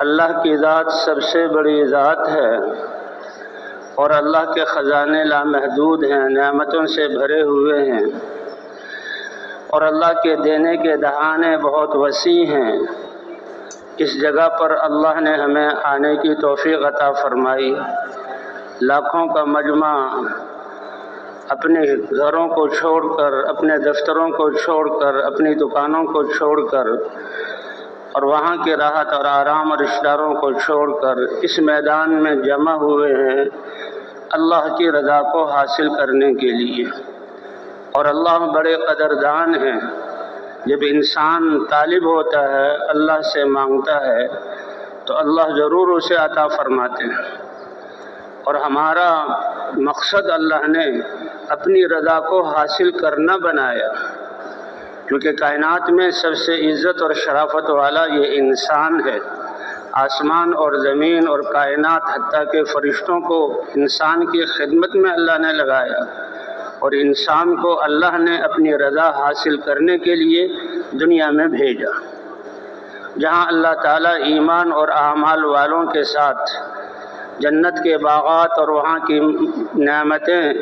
اللہ کی ذات سب سے بڑی ذات ہے اور اللہ کے خزانے لامحدود ہیں، نعمتوں سے بھرے ہوئے ہیں، اور اللہ کے دینے کے دہانے بہت وسیع ہیں۔ اس جگہ پر اللہ نے ہمیں آنے کی توفیق عطا فرمائی۔ لاکھوں کا مجمع اپنے گھروں کو چھوڑ کر، اپنے دفتروں کو چھوڑ کر، اپنی دکانوں کو چھوڑ کر، اور وہاں کی راحت اور آرام اور رشتہ داروں کو چھوڑ کر اس میدان میں جمع ہوئے ہیں اللہ کی رضا کو حاصل کرنے کے لیے۔ اور اللہ بڑے قدردان ہیں، جب انسان طالب ہوتا ہے، اللہ سے مانگتا ہے تو اللہ ضرور اسے عطا فرماتے ہیں۔ اور ہمارا مقصد اللہ نے اپنی رضا کو حاصل کرنا بنایا، کیونکہ کائنات میں سب سے عزت اور شرافت والا یہ انسان ہے۔ آسمان اور زمین اور کائنات حتیٰ کہ فرشتوں کو انسان کی خدمت میں اللہ نے لگایا، اور انسان کو اللہ نے اپنی رضا حاصل کرنے کے لیے دنیا میں بھیجا، جہاں اللہ تعالیٰ ایمان اور اعمال والوں کے ساتھ جنت کے باغات اور وہاں کی نعمتیں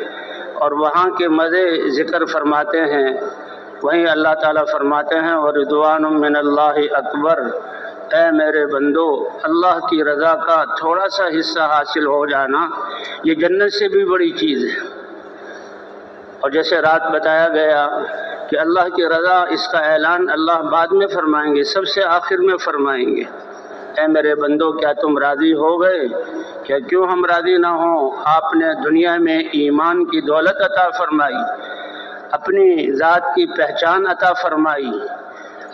اور وہاں کے مزے ذکر فرماتے ہیں، وہیں اللہ تعالیٰ فرماتے ہیں وَرِضْوَانٌ مِّنَ اللَّهِ اکبر، اے میرے بندو، اللہ کی رضا کا تھوڑا سا حصہ حاصل ہو جانا یہ جنت سے بھی بڑی چیز ہے۔ اور جیسے رات بتایا گیا کہ اللہ کی رضا، اس کا اعلان اللہ بعد میں فرمائیں گے، سب سے آخر میں فرمائیں گے، اے میرے بندو کیا تم راضی ہو گئے؟ کیا کیوں ہم راضی نہ ہوں؟ آپ نے دنیا میں ایمان کی دولت عطا فرمائی، اپنی ذات کی پہچان عطا فرمائی،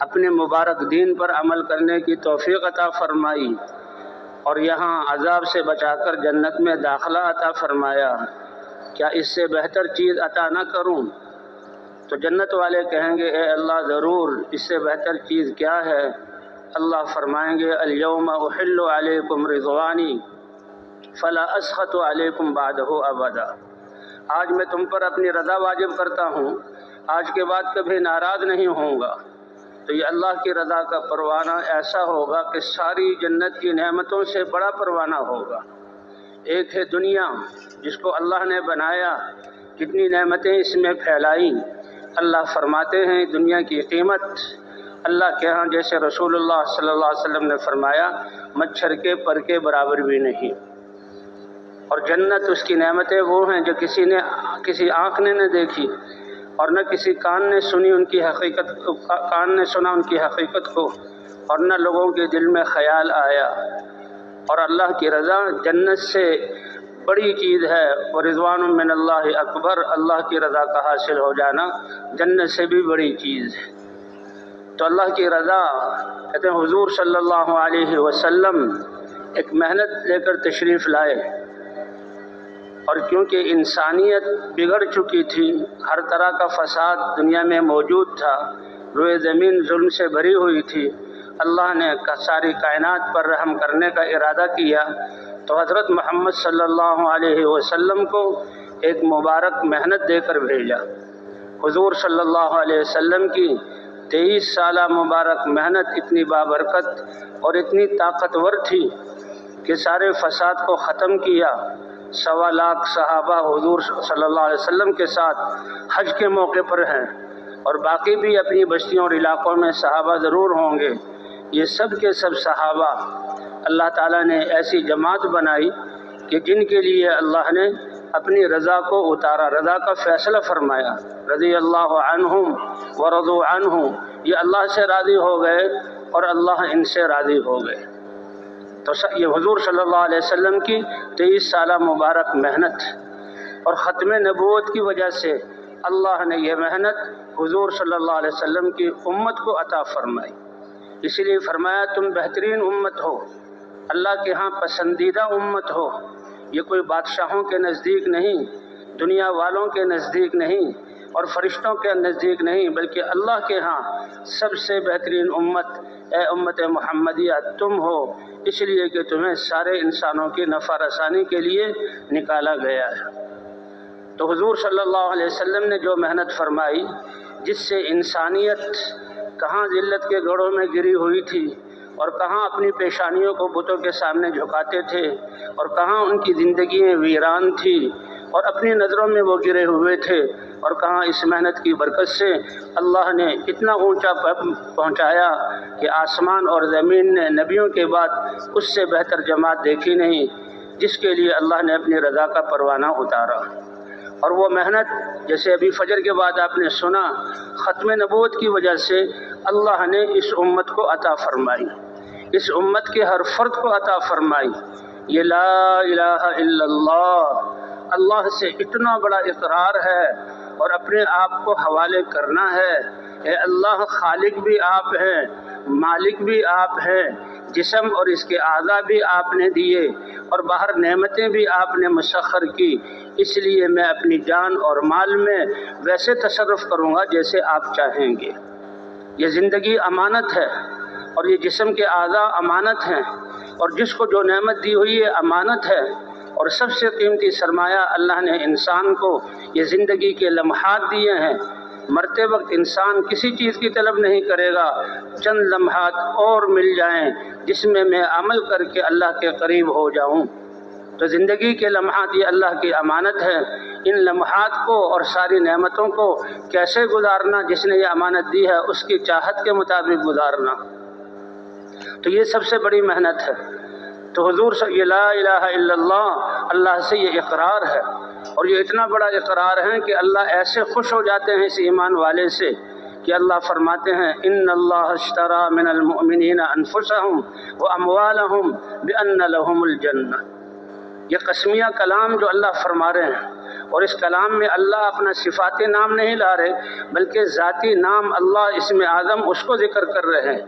اپنے مبارک دین پر عمل کرنے کی توفیق عطا فرمائی، اور یہاں عذاب سے بچا کر جنت میں داخلہ عطا فرمایا، کیا اس سے بہتر چیز عطا نہ کروں؟ تو جنت والے کہیں گے اے اللہ ضرور، اس سے بہتر چیز کیا ہے؟ اللہ فرمائیں گے الیوم احل علیکم رضوانی فلا اسخط علیکم بعدہ ابدا، آج میں تم پر اپنی رضا واجب کرتا ہوں، آج کے بعد کبھی ناراض نہیں ہوں گا۔ تو یہ اللہ کی رضا کا پروانہ ایسا ہوگا کہ ساری جنت کی نعمتوں سے بڑا پروانہ ہوگا۔ ایک ہے دنیا جس کو اللہ نے بنایا، کتنی نعمتیں اس میں پھیلائی۔ اللہ فرماتے ہیں دنیا کی قیمت اللہ کے ہاں، جیسے رسول اللہ صلی اللہ علیہ وسلم نے فرمایا، مچھر کے پر کے برابر بھی نہیں۔ اور جنت، اس کی نعمتیں وہ ہیں جو کسی آنکھ نے نہ دیکھی اور نہ کسی کان نے سنی ان کی حقیقت، کان نے سنا ان کی حقیقت کو، اور نہ لوگوں کے دل میں خیال آیا۔ اور اللہ کی رضا جنت سے بڑی چیز ہے، وَرِضْوَانٌ مِّنَ اللَّهِ اکبر، اللہ کی رضا کا حاصل ہو جانا جنت سے بھی بڑی چیز ہے۔ تو اللہ کی رضا، کہتے ہیں حضور صلی اللہ علیہ وسلم ایک محنت لے کر تشریف لائے، اور کیونکہ انسانیت بگڑ چکی تھی، ہر طرح کا فساد دنیا میں موجود تھا، روئے زمین ظلم سے بھری ہوئی تھی، اللہ نے ساری کائنات پر رحم کرنے کا ارادہ کیا، تو حضرت محمد صلی اللہ علیہ وسلم کو ایک مبارک محنت دے کر بھیجا۔ حضور صلی اللہ علیہ وسلم کی 23 سالہ مبارک محنت اتنی بابرکت اور اتنی طاقتور تھی کہ سارے فساد کو ختم کیا۔ 1.25 لاکھ صحابہ حضور صلی اللہ علیہ وسلم کے ساتھ حج کے موقع پر ہیں، اور باقی بھی اپنی بستیوں اور علاقوں میں صحابہ ضرور ہوں گے۔ یہ سب کے سب صحابہ اللہ تعالیٰ نے ایسی جماعت بنائی کہ جن کے لیے اللہ نے اپنی رضا کو اتارا، رضا کا فیصلہ فرمایا، رضی اللہ عنہم ورضوا عنہ، یہ اللہ سے راضی ہو گئے اور اللہ ان سے راضی ہو گئے۔ تو یہ حضور صلی اللہ علیہ وسلم کی 23 سالہ مبارک محنت، اور ختم نبوت کی وجہ سے اللہ نے یہ محنت حضور صلی اللہ علیہ وسلم کی امت کو عطا فرمائی۔ اس لیے فرمایا تم بہترین امت ہو، اللہ کے ہاں پسندیدہ امت ہو، یہ کوئی بادشاہوں کے نزدیک نہیں، دنیا والوں کے نزدیک نہیں، اور فرشتوں کے نزدیک نہیں، بلکہ اللہ کے ہاں سب سے بہترین امت اے امت محمدیہ تم ہو، اس لیے کہ تمہیں سارے انسانوں کی نفع رسانی کے لیے نکالا گیا ہے۔ تو حضور صلی اللہ علیہ وسلم نے جو محنت فرمائی، جس سے انسانیت کہاں ذلت کے گڑھوں میں گری ہوئی تھی اور کہاں اپنی پیشانیوں کو بتوں کے سامنے جھکاتے تھے، اور کہاں ان کی زندگیاں ویران تھی اور اپنی نظروں میں وہ گرے ہوئے تھے، اور کہاں اس محنت کی برکت سے اللہ نے اتنا اونچا پہنچایا کہ آسمان اور زمین نے نبیوں کے بعد اس سے بہتر جماعت دیکھی نہیں جس کے لیے اللہ نے اپنی رضا کا پروانہ اتارا۔ اور وہ محنت جیسے ابھی فجر کے بعد آپ نے سنا، ختم نبوت کی وجہ سے اللہ نے اس امت کو عطا فرمائی، اس امت کے ہر فرد کو عطا فرمائی۔ یہ لا الہ الا اللہ اللہ سے اتنا بڑا اقرار ہے اور اپنے آپ کو حوالے کرنا ہے، اے اللہ خالق بھی آپ ہیں، مالک بھی آپ ہیں، جسم اور اس کے اعضاء بھی آپ نے دیے اور باہر نعمتیں بھی آپ نے مسخر کی، اس لیے میں اپنی جان اور مال میں ویسے تصرف کروں گا جیسے آپ چاہیں گے۔ یہ زندگی امانت ہے اور یہ جسم کے اعضاء امانت ہیں، اور جس کو جو نعمت دی ہوئی ہے امانت ہے، اور سب سے قیمتی سرمایہ اللہ نے انسان کو یہ زندگی کے لمحات دیے ہیں۔ مرتے وقت انسان کسی چیز کی طلب نہیں کرے گا، چند لمحات اور مل جائیں جس میں میں عمل کر کے اللہ کے قریب ہو جاؤں۔ تو زندگی کے لمحات یہ اللہ کی امانت ہے، ان لمحات کو اور ساری نعمتوں کو کیسے گزارنا، جس نے یہ امانت دی ہے اس کی چاہت کے مطابق گزارنا، تو یہ سب سے بڑی محنت ہے۔ تو حضور سے یہ لا الہ الا اللہ اللہ سے یہ اقرار ہے، اور یہ اتنا بڑا اقرار ہے کہ اللہ ایسے خوش ہو جاتے ہیں اس ایمان والے سے کہ اللہ فرماتے ہیں ان اللہ اشترى من المؤمنین انفسهم واموالهم بان لهم الجنہ۔ یہ قسمیہ کلام جو اللہ فرما رہے ہیں، اور اس کلام میں اللہ اپنا صفات نام نہیں لا رہے بلکہ ذاتی نام اللہ اسم اعظم اس کو ذکر کر رہے ہیں،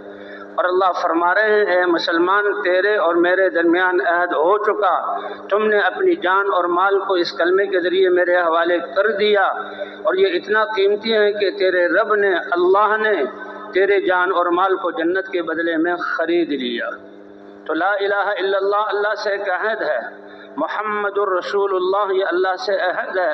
اور اللہ فرما رہے ہیں اے مسلمان تیرے اور میرے درمیان عہد ہو چکا، تم نے اپنی جان اور مال کو اس کلمے کے ذریعے میرے حوالے کر دیا، اور یہ اتنا قیمتی ہے کہ تیرے رب نے اللہ نے تیرے جان اور مال کو جنت کے بدلے میں خرید لیا۔ تو لا الہ الا اللہ اللہ سے ایک عہد ہے، محمد الرسول اللہ یہ اللہ سے عہد ہے۔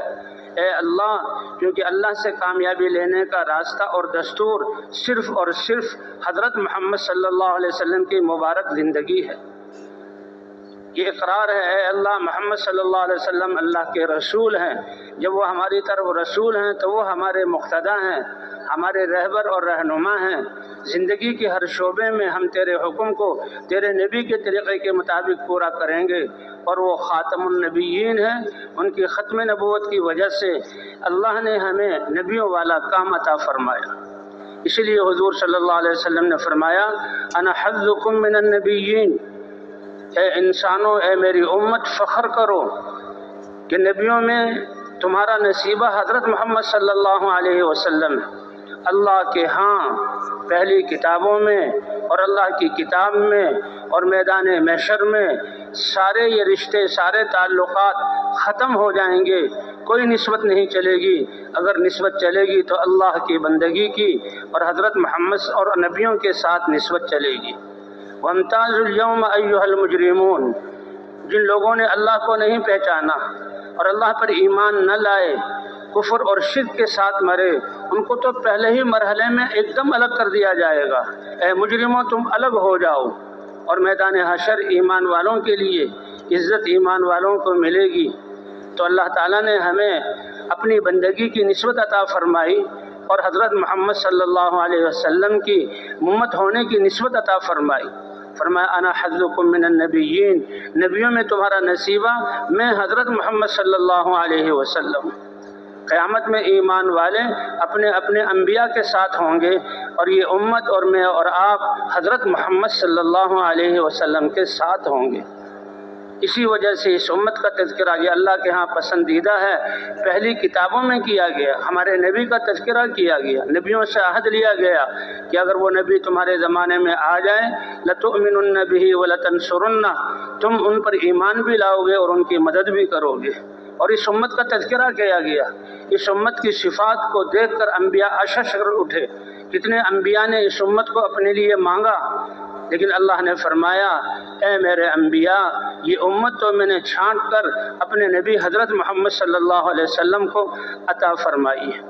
اے اللہ، کیونکہ اللہ سے کامیابی لینے کا راستہ اور دستور صرف اور صرف حضرت محمد صلی اللہ علیہ وسلم کی مبارک زندگی ہے۔ یہ اقرار ہے اے اللہ محمد صلی اللہ علیہ وسلم اللہ کے رسول ہیں، جب وہ ہماری طرف رسول ہیں تو وہ ہمارے مقتدی ہیں، ہمارے رہبر اور رہنما ہیں۔ زندگی کے ہر شعبے میں ہم تیرے حکم کو تیرے نبی کے طریقے کے مطابق پورا کریں گے، اور وہ خاتم النبیین ہیں، ان کی ختم نبوت کی وجہ سے اللہ نے ہمیں نبیوں والا کام عطا فرمایا۔ اسی لیے حضور صلی اللہ علیہ وسلم نے فرمایا انا حظکم من النبیین، اے انسانوں اے میری امت فخر کرو کہ نبیوں میں تمہارا نصیبہ حضرت محمد صلی اللہ علیہ وسلم اللہ کے ہاں پہلی کتابوں میں اور اللہ کی کتاب میں اور میدان محشر میں سارے یہ رشتے سارے تعلقات ختم ہو جائیں گے، کوئی نسبت نہیں چلے گی، اگر نسبت چلے گی تو اللہ کی بندگی کی اور حضرت محمد اور نبیوں کے ساتھ نسبت چلے گی۔ وَامْتَازُوا الْيَوْمَ أَيُّهَا الْمُجْرِمُونَ، جن لوگوں نے اللہ کو نہیں پہچانا اور اللہ پر ایمان نہ لائے، کفر اور شرک کے ساتھ مرے، ان کو تو پہلے ہی مرحلے میں ایک دم الگ کر دیا جائے گا۔ اے مجرموں تم الگ ہو جاؤ، اور میدان حشر ایمان والوں کے لیے عزت ایمان والوں کو ملے گی۔ تو اللہ تعالیٰ نے ہمیں اپنی بندگی کی نسبت عطا فرمائی اور حضرت محمد صلی اللہ علیہ وسلم کی امت ہونے کی نسبت عطا فرمائی۔ فرمایا انا حظکم من النبیین، نبیوں میں تمہارا نصیبہ میں حضرت محمد صلی اللہ علیہ وسلم۔ قیامت میں ایمان والے اپنے اپنے انبیاء کے ساتھ ہوں گے، اور یہ امت اور میں اور آپ حضرت محمد صلی اللہ علیہ وسلم کے ساتھ ہوں گے۔ اسی وجہ سے اس امت کا تذکرہ یہ اللہ کے ہاں پسندیدہ ہے، پہلی کتابوں میں کیا گیا، ہمارے نبی کا تذکرہ کیا گیا، نبیوں سے عہد لیا گیا کہ اگر وہ نبی تمہارے زمانے میں آ جائیں لَتُؤْمِنُنَّ بِهِ وَلَتَنْصُرُنَّهُ، تم ان پر ایمان بھی لاؤ گے اور ان کی مدد بھی کرو گے۔ اور اس امت کا تذکرہ کیا گیا، اس امت کی صفات کو دیکھ کر انبیاء اششر اٹھے، کتنے انبیاء نے اس امت کو اپنے لیے مانگا، لیکن اللہ نے فرمایا اے میرے انبیاء، یہ امت تو میں نے چھانٹ کر اپنے نبی حضرت محمد صلی اللہ علیہ وسلم کو عطا فرمائی ہے۔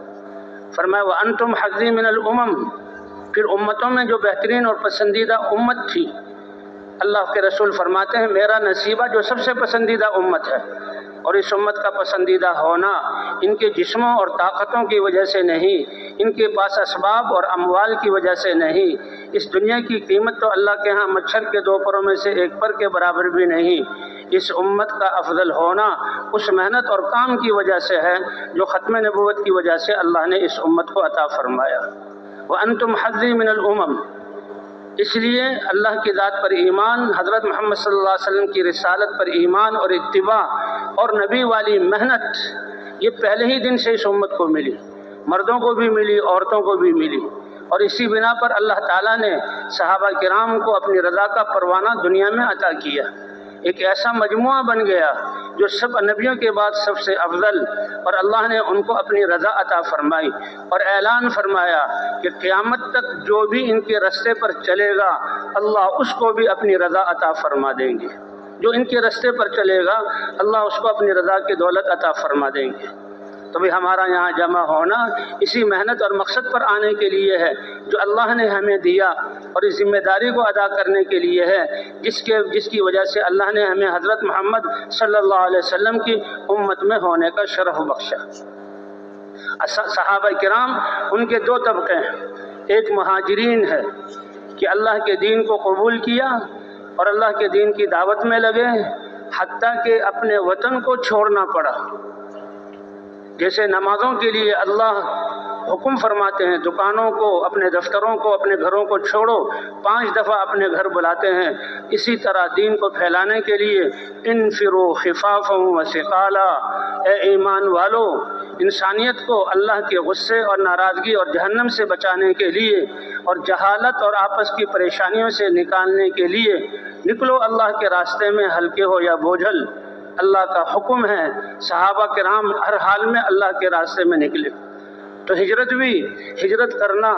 فرمایا وَأَنْتُمْ حَظِّي مِنَ الْأُمَمِ، پھر امتوں میں جو بہترین اور پسندیدہ امت تھی اللہ کے رسول فرماتے ہیں میرا نصیبہ جو سب سے پسندیدہ امت ہے، اور اس امت کا پسندیدہ ہونا ان کے جسموں اور طاقتوں کی وجہ سے نہیں، ان کے پاس اسباب اور اموال کی وجہ سے نہیں۔ اس دنیا کی قیمت تو اللہ کے ہاں مچھر کے 2 پروں میں سے 1 پر کے برابر بھی نہیں۔ اس امت کا افضل ہونا اس محنت اور کام کی وجہ سے ہے جو ختم نبوت کی وجہ سے اللہ نے اس امت کو عطا فرمایا۔ وَأَنْتُمْ حَظِّي مِنَ الْأُمَمِ، اس لیے اللہ کی ذات پر ایمان، حضرت محمد صلی اللہ علیہ وسلم کی رسالت پر ایمان اور اتباع اور نبی والی محنت، یہ پہلے ہی دن سے اس امت کو ملی، مردوں کو بھی ملی، عورتوں کو بھی ملی، اور اسی بنا پر اللہ تعالیٰ نے صحابہ کرام کو اپنی رضا کا پروانہ دنیا میں عطا کیا۔ ایک ایسا مجموعہ بن گیا جو سب نبیوں کے بعد سب سے افضل، اور اللہ نے ان کو اپنی رضا عطا فرمائی اور اعلان فرمایا کہ قیامت تک جو بھی ان کے رستے پر چلے گا اللہ اس کو بھی اپنی رضا عطا فرما دیں گے۔ جو ان کے رستے پر چلے گا اللہ اس کو اپنی رضا کی دولت عطا فرما دیں گے۔ تو بھی ہمارا یہاں جمع ہونا اسی محنت اور مقصد پر آنے کے لیے ہے جو اللہ نے ہمیں دیا، اور اس ذمہ داری کو ادا کرنے کے لیے ہے جس کی وجہ سے اللہ نے ہمیں حضرت محمد صلی اللہ علیہ وسلم کی امت میں ہونے کا شرف بخشا۔ صحابہ کرام ان کے 2 طبقے ہیں، ایک مہاجرین ہے کہ اللہ کے دین کو قبول کیا اور اللہ کے دین کی دعوت میں لگے حتیٰ کہ اپنے وطن کو چھوڑنا پڑا۔ جیسے نمازوں کے لیے اللہ حکم فرماتے ہیں دکانوں کو، اپنے دفتروں کو، اپنے گھروں کو چھوڑو، 5 دفعہ اپنے گھر بلاتے ہیں، اسی طرح دین کو پھیلانے کے لیے انفروا خفافا وثقالا، اے ایمان والو، انسانیت کو اللہ کے غصے اور ناراضگی اور جہنم سے بچانے کے لیے اور جہالت اور آپس کی پریشانیوں سے نکالنے کے لیے نکلو اللہ کے راستے میں، ہلکے ہو یا بوجھل، اللہ کا حکم ہے۔ صحابہ کرام ہر حال میں اللہ کے راستے میں نکلے۔ تو ہجرت کرنا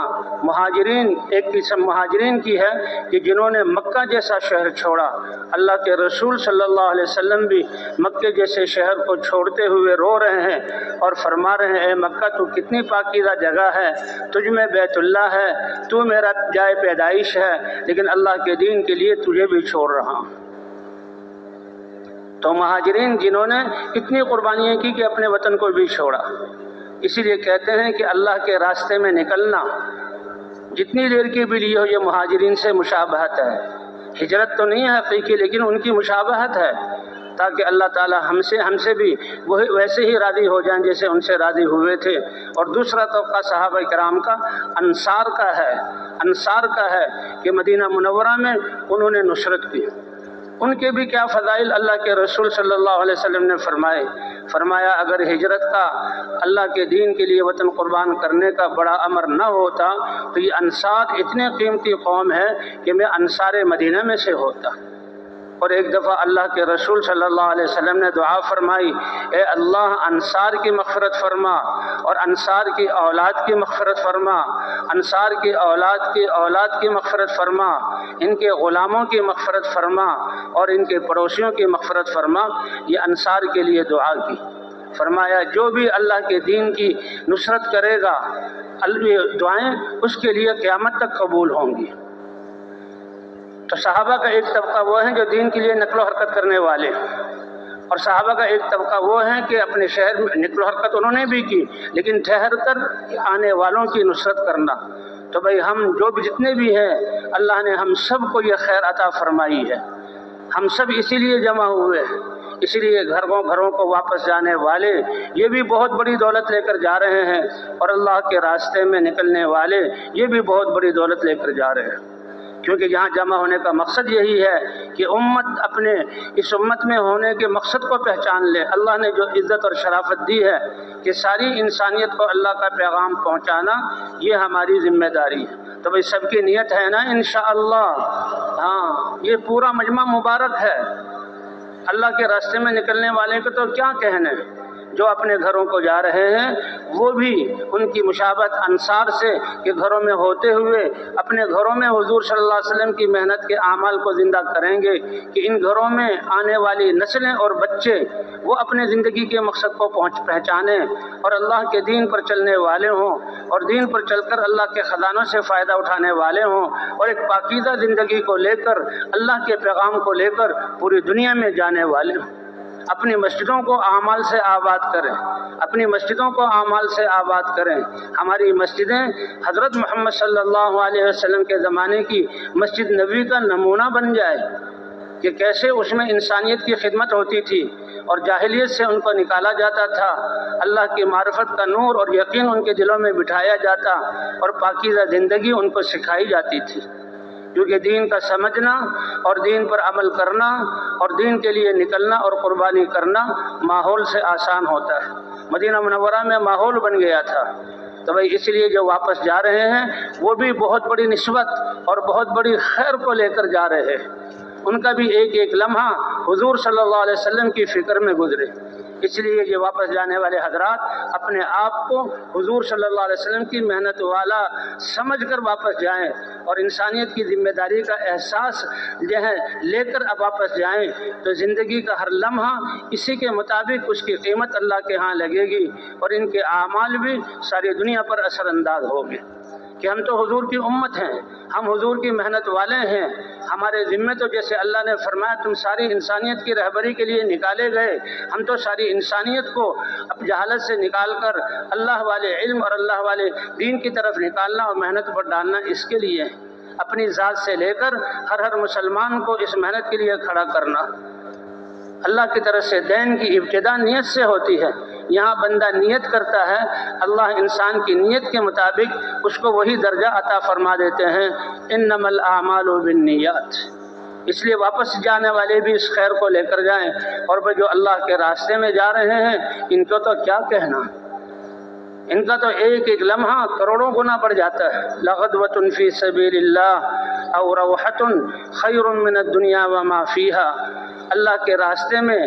مہاجرین، ایک قسم مہاجرین کی ہے کہ جنہوں نے مکہ جیسا شہر چھوڑا۔ اللہ کے رسول صلی اللہ علیہ وسلم بھی مکہ جیسے شہر کو چھوڑتے ہوئے رو رہے ہیں اور فرما رہے ہیں اے مکہ تو کتنی پاکیزہ جگہ ہے، تجھ میں بیت اللہ ہے، تو میرا جائے پیدائش ہے، لیکن اللہ کے دین کے لیے تجھے بھی چھوڑ رہا ہوں۔ تو مہاجرین جنہوں نے اتنی قربانیاں کی کہ اپنے وطن کو بھی چھوڑا، اسی لیے کہتے ہیں کہ اللہ کے راستے میں نکلنا جتنی دیر کے بھی لیے ہو یہ مہاجرین سے مشابہت ہے۔ ہجرت تو نہیں ہے حقیقی، لیکن ان کی مشابہت ہے تاکہ اللہ تعالی ہم سے بھی ویسے ہی راضی ہو جائیں جیسے ان سے راضی ہوئے تھے۔ اور دوسرا طبقہ صحابہ کرام کا انصار کا ہے کہ مدینہ منورہ میں انہوں نے نصرت کی۔ ان کے بھی کیا فضائل اللہ کے رسول صلی اللہ علیہ وسلم نے فرمایا اگر ہجرت کا اللہ کے دین کے لیے وطن قربان کرنے کا بڑا امر نہ ہوتا تو یہ انصار اتنے قیمتی قوم ہے کہ میں انصار مدینہ میں سے ہوتا۔ اور ایک دفعہ اللہ کے رسول صلی اللہ علیہ وسلم نے دعا فرمائی اے اللہ انصار کی مغفرت فرما اور انصار کی اولاد کی مغفرت فرما، انصار کی اولاد کی اولاد کی مغفرت فرما، ان کے غلاموں کی مغفرت فرما اور ان کے پڑوسیوں کی مغفرت فرما۔ یہ انصار کے لیے دعا کی۔ فرمایا جو بھی اللہ کے دین کی نصرت کرے گا یہ دعائیں اس کے لیے قیامت تک قبول ہوں گی۔ تو صحابہ کا ایک طبقہ وہ ہیں جو دین کے لیے نقل و حرکت کرنے والے، اور صحابہ کا ایک طبقہ وہ ہیں کہ اپنے شہر میں نقل و حرکت انہوں نے بھی کی لیکن ٹھہر کر آنے والوں کی نصرت کرنا۔ تو بھئی ہم جو بھی جتنے بھی ہیں اللہ نے ہم سب کو یہ خیر عطا فرمائی ہے، ہم سب اسی لیے جمع ہوئے ہیں، اسی لیے گھروں کو واپس جانے والے یہ بھی بہت بڑی دولت لے کر جا رہے ہیں، اور اللہ کے راستے میں نکلنے والے یہ بھی بہت بڑی دولت لے کر جا رہے ہیں، کیونکہ یہاں جمع ہونے کا مقصد یہی ہے کہ اس امت میں ہونے کے مقصد کو پہچان لے۔ اللہ نے جو عزت اور شرافت دی ہے کہ ساری انسانیت کو اللہ کا پیغام پہنچانا، یہ ہماری ذمہ داری ہے۔ تو بھئی سب کی نیت ہے نا انشاءاللہ؟ ہاں، یہ پورا مجمع مبارک ہے۔ اللہ کے راستے میں نکلنے والے کو تو کیا کہنے، جو اپنے گھروں کو جا رہے ہیں وہ بھی ان کی مشابہت انصار سے کہ گھروں میں ہوتے ہوئے اپنے گھروں میں حضور صلی اللہ علیہ وسلم کی محنت کے اعمال کو زندہ کریں گے کہ ان گھروں میں آنے والی نسلیں اور بچے وہ اپنے زندگی کے مقصد کو پہچانیں اور اللہ کے دین پر چلنے والے ہوں اور دین پر چل کر اللہ کے خزانوں سے فائدہ اٹھانے والے ہوں اور ایک پاکیزہ زندگی کو لے کر اللہ کے پیغام کو لے کر پوری دنیا میں جانے والے ہوں۔ اپنی مسجدوں کو اعمال سے آباد کریں، اپنی مسجدوں کو اعمال سے آباد کریں۔ ہماری مسجدیں حضرت محمد صلی اللہ علیہ وسلم کے زمانے کی مسجد نبوی کا نمونہ بن جائے کہ کیسے اس میں انسانیت کی خدمت ہوتی تھی اور جاہلیت سے ان کو نکالا جاتا تھا، اللہ کی معرفت کا نور اور یقین ان کے دلوں میں بٹھایا جاتا اور پاکیزہ زندگی ان کو سکھائی جاتی تھی، کیونکہ دین کا سمجھنا اور دین پر عمل کرنا اور دین کے لیے نکلنا اور قربانی کرنا ماحول سے آسان ہوتا ہے۔ مدینہ منورہ میں ماحول بن گیا تھا، تو بھائی اس لیے جو واپس جا رہے ہیں وہ بھی بہت بڑی نسبت اور بہت بڑی خیر کو لے کر جا رہے ہیں، ان کا بھی ایک ایک لمحہ حضور صلی اللہ علیہ وسلم کی فکر میں گزرے۔ اس لیے یہ واپس جانے والے حضرات اپنے آپ کو حضور صلی اللہ علیہ وسلم کی محنت والا سمجھ کر واپس جائیں اور انسانیت کی ذمہ داری کا احساس جو ہے لے کر اب واپس جائیں تو زندگی کا ہر لمحہ اسی کے مطابق اس کی قیمت اللہ کے ہاں لگے گی اور ان کے اعمال بھی ساری دنیا پر اثر انداز ہوگے کہ ہم تو حضور کی امت ہیں، ہم حضور کی محنت والے ہیں، ہمارے ذمے تو جیسے اللہ نے فرمایا تم ساری انسانیت کی رہبری کے لیے نکالے گئے، ہم تو ساری انسانیت کو اب جہالت سے نکال کر اللہ والے علم اور اللہ والے دین کی طرف نکالنا اور محنت پر ڈالنا اس کے لیے اپنی ذات سے لے کر ہر مسلمان کو اس محنت کے لیے کھڑا کرنا۔ اللہ کی طرف سے دین کی ابتدا نیت سے ہوتی ہے، یہاں بندہ نیت کرتا ہے، اللہ انسان کی نیت کے مطابق اس کو وہی درجہ عطا فرما دیتے ہیں، انما الاعمال بالنیات۔ اس لیے واپس جانے والے بھی اس خیر کو لے کر جائیں، اور وہ جو اللہ کے راستے میں جا رہے ہیں ان کو تو کیا کہنا، ان کا تو ایک ایک لمحہ کروڑوں گنا بڑھ جاتا ہے۔ لغدوۃ فی سبیل اللہ او روحۃ خیر من الدنیا وما فیہا۔ اللہ کے راستے میں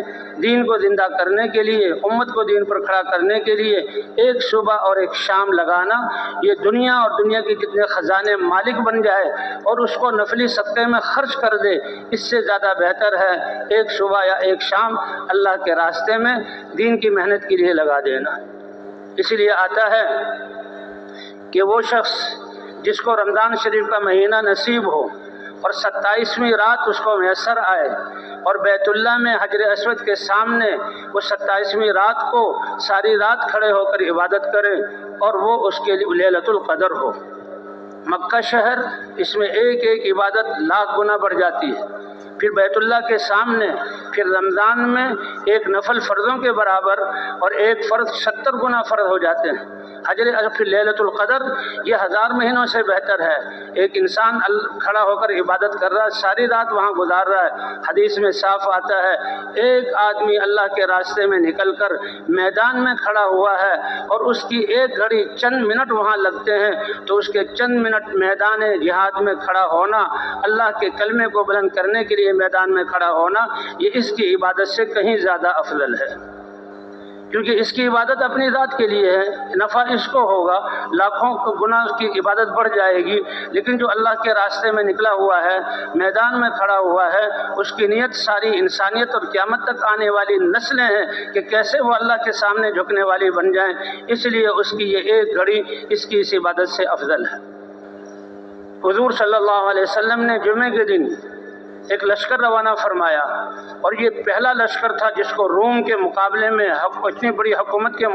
دین کو زندہ کرنے کے لیے، امت کو دین پر کھڑا کرنے کے لیے ایک صبح اور ایک شام لگانا، یہ دنیا اور دنیا کے کتنے خزانے مالک بن جائے اور اس کو نفلی صدقے میں خرچ کر دے، اس سے زیادہ بہتر ہے ایک صبح یا ایک شام اللہ کے راستے میں دین کی محنت کے لیے لگا دینا۔ اس لیے آتا ہے کہ وہ شخص جس کو رمضان شریف کا مہینہ نصیب ہو اور 27ویں رات اس کو میسر آئے اور بیت اللہ میں حجر اسود کے سامنے وہ 27ویں رات کو ساری رات کھڑے ہو کر عبادت کرے اور وہ اس کے لیے لیلۃ القدر ہو۔ مکہ شہر اس میں ایک ایک عبادت لاکھ گنا بڑھ جاتی ہے، پھر بیت اللہ کے سامنے، پھر رمضان میں ایک نفل فرضوں کے برابر اور ایک فرض 70 گنا فرض ہو جاتے ہیں۔ پھر لیلۃ القدر یہ 1000 مہینوں سے بہتر ہے۔ ایک انسان کھڑا ہو کر عبادت کر رہا ہے، ساری رات وہاں گزار رہا ہے۔ حدیث میں صاف آتا ہے ایک آدمی اللہ کے راستے میں نکل کر میدان میں کھڑا ہوا ہے اور اس کی ایک گھڑی چند منٹ وہاں لگتے ہیں تو اس کے چند منٹ میدان جہاد میں کھڑا ہونا، اللہ کے کلمے کو بلند کرنے کے لیے میدان میں کھڑا ہونا، یہ اس کی عبادت سے کہیں زیادہ افضل ہے، کیونکہ اس کی عبادت اپنی ذات کے لیے ہے، نفع اس کو ہوگا، لاکھوں گنا اس کی عبادت بڑھ جائے گی، لیکن جو اللہ کے راستے میں نکلا ہوا ہے، میدان میں کھڑا ہوا ہے، اس کی نیت ساری انسانیت اور قیامت تک آنے والی نسلیں ہیں کہ کیسے وہ اللہ کے سامنے جھکنے والی بن جائیں، اس لیے اس کی یہ ایک گھڑی اس کی اس عبادت سے افضل ہے۔ حضور صلی اللہ علیہ وسلم نے جمعے کے دن ایک لشکر روانہ فرمایا اور یہ پہلا لشکر تھا جس کو روم کے مقابلے میں، اتنی بڑی حکومت کے